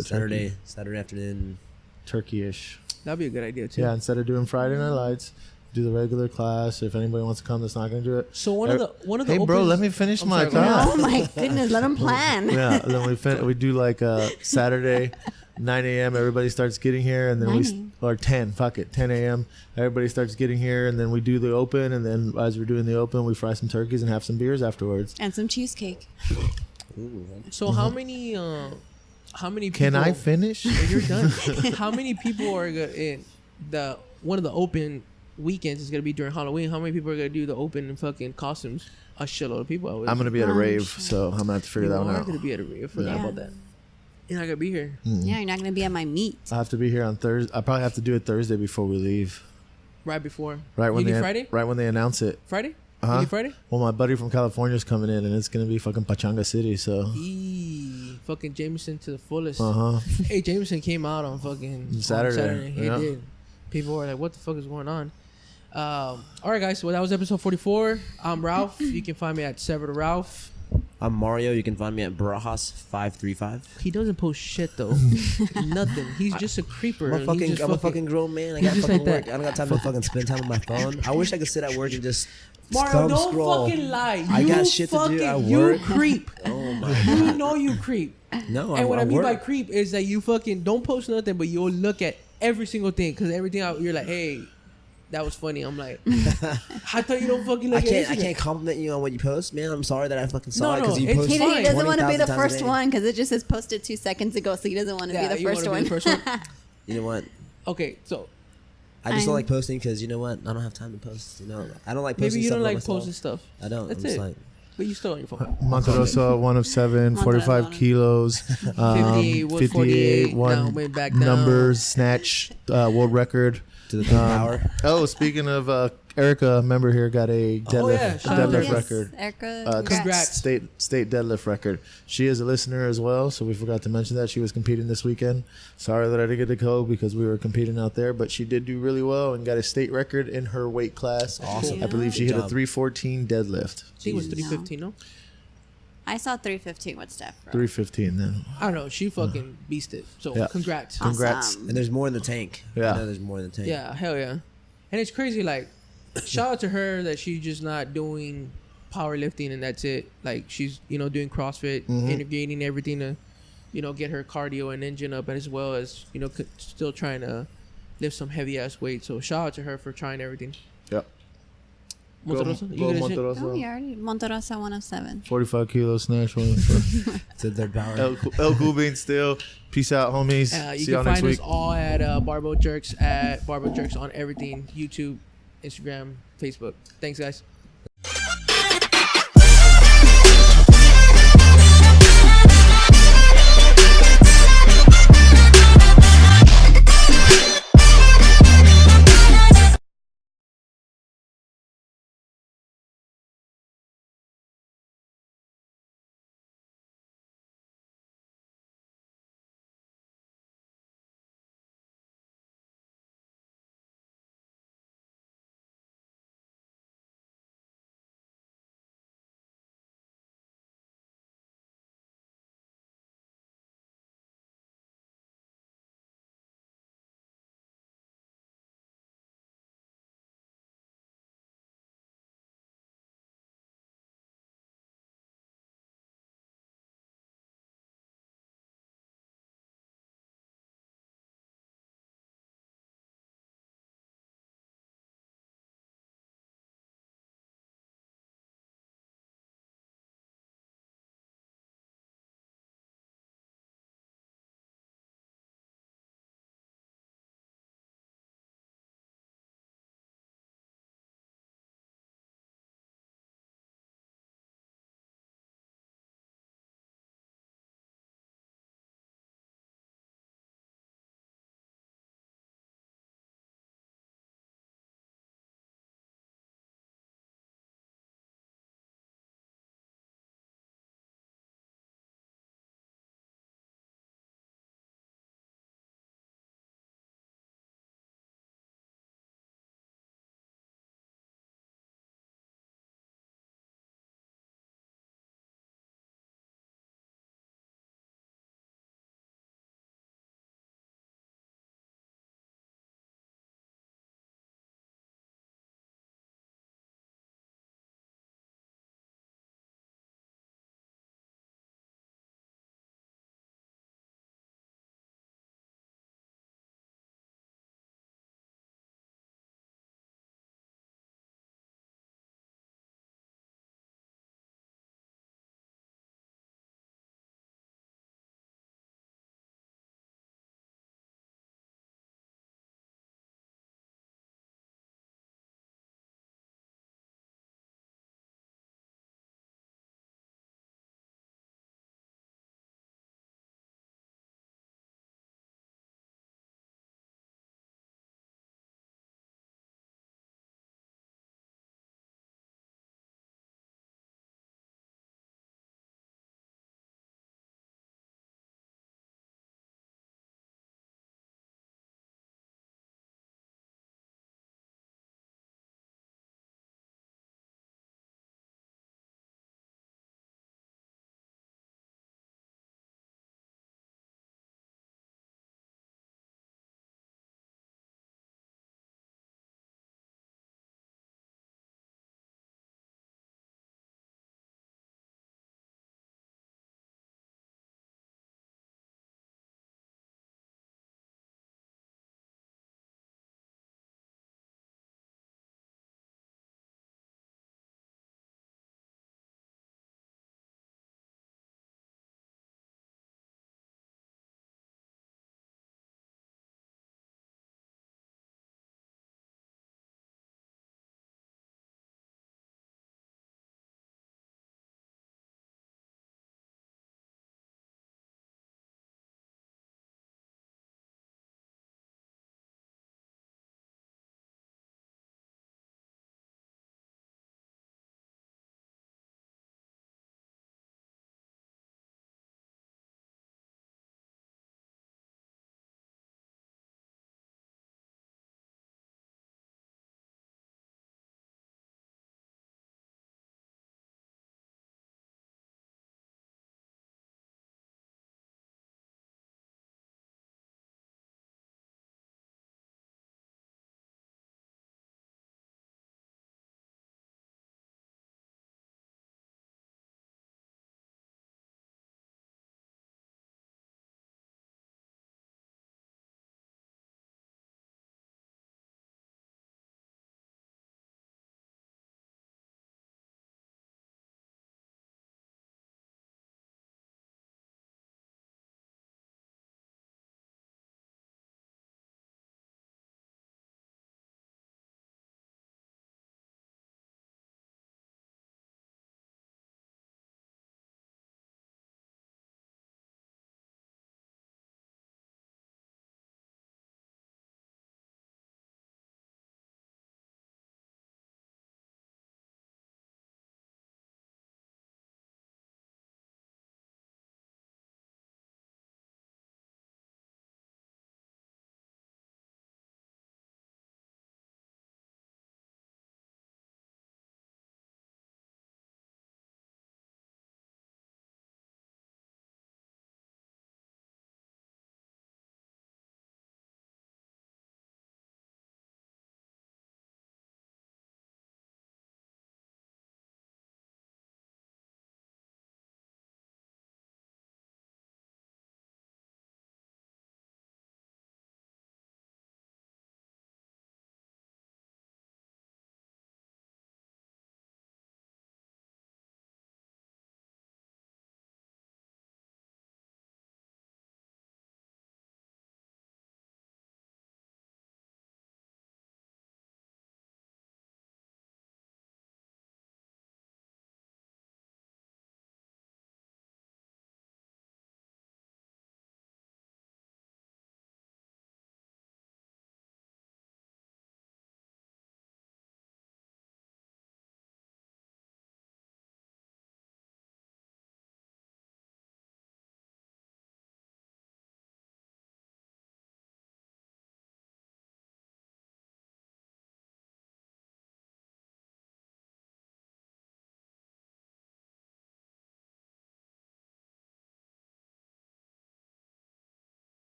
[SPEAKER 2] Saturday afternoon.
[SPEAKER 3] turkey-ish.
[SPEAKER 1] That'd be a good idea too.
[SPEAKER 3] Yeah, instead of doing Friday night lights, do the regular class. If anybody wants to come, that's not gonna do it.
[SPEAKER 1] So one of the
[SPEAKER 3] Hey, bro,
[SPEAKER 1] opens-
[SPEAKER 3] let me finish
[SPEAKER 1] I'm
[SPEAKER 3] my
[SPEAKER 1] sorry, go ahead.
[SPEAKER 3] thought.
[SPEAKER 4] Oh my goodness! Let them plan.
[SPEAKER 3] Yeah, and then we do like Saturday, 9 a.m. Everybody starts getting here, and then
[SPEAKER 4] 9 a.m.
[SPEAKER 3] or 10. Fuck it, 10 a.m. Everybody starts getting here, and then we do the open, and then as we're doing the open, we fry some turkeys and have some beers afterwards.
[SPEAKER 4] And some cheesecake.
[SPEAKER 2] Ooh,
[SPEAKER 1] So how many people?
[SPEAKER 3] Can I finish?
[SPEAKER 1] You're done. How many people are in the one of the open weekends is gonna be during Halloween? How many people are gonna do the open fucking costumes? A shitload of people. I would
[SPEAKER 3] I'm gonna be at a
[SPEAKER 4] Lunch.
[SPEAKER 3] rave, so I'm gonna have to figure
[SPEAKER 1] You
[SPEAKER 3] that one
[SPEAKER 1] are
[SPEAKER 3] out.
[SPEAKER 1] gonna be at a rave. Forgot
[SPEAKER 4] Yeah.
[SPEAKER 1] about that. You're not gonna be here.
[SPEAKER 4] Yeah, you're not gonna be at my meet.
[SPEAKER 3] I have to be here on Thursday. I probably have to do it Thursday before we leave.
[SPEAKER 1] Right before.
[SPEAKER 3] Right when
[SPEAKER 1] you
[SPEAKER 3] they
[SPEAKER 1] do Friday.
[SPEAKER 3] right when they announce it.
[SPEAKER 1] Friday.
[SPEAKER 3] Uh-huh.
[SPEAKER 1] You do Friday.
[SPEAKER 3] Well, my buddy from California is coming in, and it's gonna be fucking Pachanga City. So,
[SPEAKER 1] Fucking Jameson to the fullest.
[SPEAKER 3] uh huh.
[SPEAKER 1] Hey, Jameson came out on fucking on
[SPEAKER 3] Saturday,
[SPEAKER 1] He
[SPEAKER 3] yeah.
[SPEAKER 1] did. People were like, "What the fuck is going on?" All right, guys. So that was episode 44. I'm Ralph. You can find me at Severed Ralph.
[SPEAKER 2] I'm Mario. You can find me at Barajas535.
[SPEAKER 1] He doesn't post shit though. Nothing. He's just a creeper.
[SPEAKER 2] I'm a
[SPEAKER 1] He's just
[SPEAKER 2] fucking grown man. I
[SPEAKER 1] he's
[SPEAKER 2] got
[SPEAKER 1] just
[SPEAKER 2] fucking
[SPEAKER 1] like
[SPEAKER 2] work.
[SPEAKER 1] that.
[SPEAKER 2] I don't got time to fucking spend time on my phone. I wish I could sit at work and just
[SPEAKER 1] Mario,
[SPEAKER 2] thumb
[SPEAKER 1] don't
[SPEAKER 2] scroll.
[SPEAKER 1] fucking lie.
[SPEAKER 2] I
[SPEAKER 1] You
[SPEAKER 2] got shit to do
[SPEAKER 1] fucking-
[SPEAKER 2] at
[SPEAKER 1] You
[SPEAKER 2] work.
[SPEAKER 1] creep.
[SPEAKER 2] Oh my
[SPEAKER 1] You
[SPEAKER 2] god.
[SPEAKER 1] know you creep.
[SPEAKER 2] No,
[SPEAKER 1] And what I mean by
[SPEAKER 2] work.
[SPEAKER 1] creep is that you fucking don't post nothing, but you'll look at every single thing because everything out, you're like, hey, that was funny. I'm like, I thought you don't fucking look
[SPEAKER 2] I
[SPEAKER 1] at
[SPEAKER 2] can't
[SPEAKER 1] Instagram.
[SPEAKER 2] compliment you on what you post, man. I'm sorry that I fucking saw
[SPEAKER 1] No,
[SPEAKER 2] it because
[SPEAKER 1] no,
[SPEAKER 2] you
[SPEAKER 1] it's
[SPEAKER 2] post.
[SPEAKER 4] He,
[SPEAKER 1] fine.
[SPEAKER 4] he doesn't want to be
[SPEAKER 2] 20,000
[SPEAKER 4] the
[SPEAKER 2] times a
[SPEAKER 4] first
[SPEAKER 2] day.
[SPEAKER 4] one because it just says posted 2 seconds ago, so he doesn't want to
[SPEAKER 1] Yeah,
[SPEAKER 4] be the
[SPEAKER 1] you
[SPEAKER 4] first
[SPEAKER 1] wanna
[SPEAKER 4] one.
[SPEAKER 1] be the first one?
[SPEAKER 2] You know what?
[SPEAKER 1] Okay, so
[SPEAKER 2] I just don't
[SPEAKER 4] I'm-
[SPEAKER 2] like posting because you know what? I don't have time to post. You know, I don't like posting.
[SPEAKER 1] maybe you
[SPEAKER 2] stuff
[SPEAKER 1] don't
[SPEAKER 2] about
[SPEAKER 1] like
[SPEAKER 2] myself.
[SPEAKER 1] posting stuff,
[SPEAKER 2] I don't.
[SPEAKER 1] That's
[SPEAKER 2] I'm just
[SPEAKER 1] it.
[SPEAKER 2] like,
[SPEAKER 1] but you still on your phone.
[SPEAKER 3] Monteroso, 1 of 7,
[SPEAKER 4] Monteroso,
[SPEAKER 3] 45
[SPEAKER 4] 1 of-
[SPEAKER 3] kilos,
[SPEAKER 1] 58, 48, now
[SPEAKER 3] one
[SPEAKER 1] went back down.
[SPEAKER 3] numbers, snatch, world record.
[SPEAKER 2] to the third power.
[SPEAKER 3] Oh, speaking of Erica, a member here got a deadlift,
[SPEAKER 1] Oh, yeah, shout out
[SPEAKER 3] deadlift
[SPEAKER 1] to-
[SPEAKER 3] record.
[SPEAKER 4] Erica,
[SPEAKER 1] Congrats.
[SPEAKER 3] State deadlift record. She is a listener as well, so we forgot to mention that she was competing this weekend. Sorry that I didn't get to go because we were competing out there, but she did do really well and got a state record in her weight class.
[SPEAKER 2] Awesome.
[SPEAKER 3] I believe she
[SPEAKER 2] Good
[SPEAKER 3] hit a
[SPEAKER 2] job.
[SPEAKER 3] 314 deadlift.
[SPEAKER 1] I think it was
[SPEAKER 2] Jesus.
[SPEAKER 1] 315, no?
[SPEAKER 4] I saw 315 with Steph. bro.
[SPEAKER 3] 315 then.
[SPEAKER 1] I don't know. She fucking beasted. So
[SPEAKER 3] Yeah.
[SPEAKER 1] congrats.
[SPEAKER 3] Congrats.
[SPEAKER 4] Awesome.
[SPEAKER 2] And there's more in the tank.
[SPEAKER 3] Yeah.
[SPEAKER 2] I know there's more in the tank.
[SPEAKER 1] Yeah, hell yeah. And it's crazy, like, shout out to her that she's just not doing powerlifting and that's it. Like, she's, doing CrossFit,
[SPEAKER 3] Mhm.
[SPEAKER 1] integrating everything to, get her cardio and engine up, as well as, still trying to lift some heavy ass weight. So shout out to her for trying everything.
[SPEAKER 3] Yep.
[SPEAKER 1] Montorosa? You
[SPEAKER 3] Go
[SPEAKER 1] gonna say-
[SPEAKER 3] Montorosa.
[SPEAKER 4] Oh, yeah, already. Montorosa 107.
[SPEAKER 3] 45 kilos snatch one.
[SPEAKER 2] It's a third power.
[SPEAKER 3] El Gubin still. Peace out, homies.
[SPEAKER 1] You
[SPEAKER 3] See
[SPEAKER 1] can
[SPEAKER 3] y'all next
[SPEAKER 1] find
[SPEAKER 3] week.
[SPEAKER 1] us all at Barbo Jerks on everything: YouTube, Instagram, Facebook. Thanks, guys.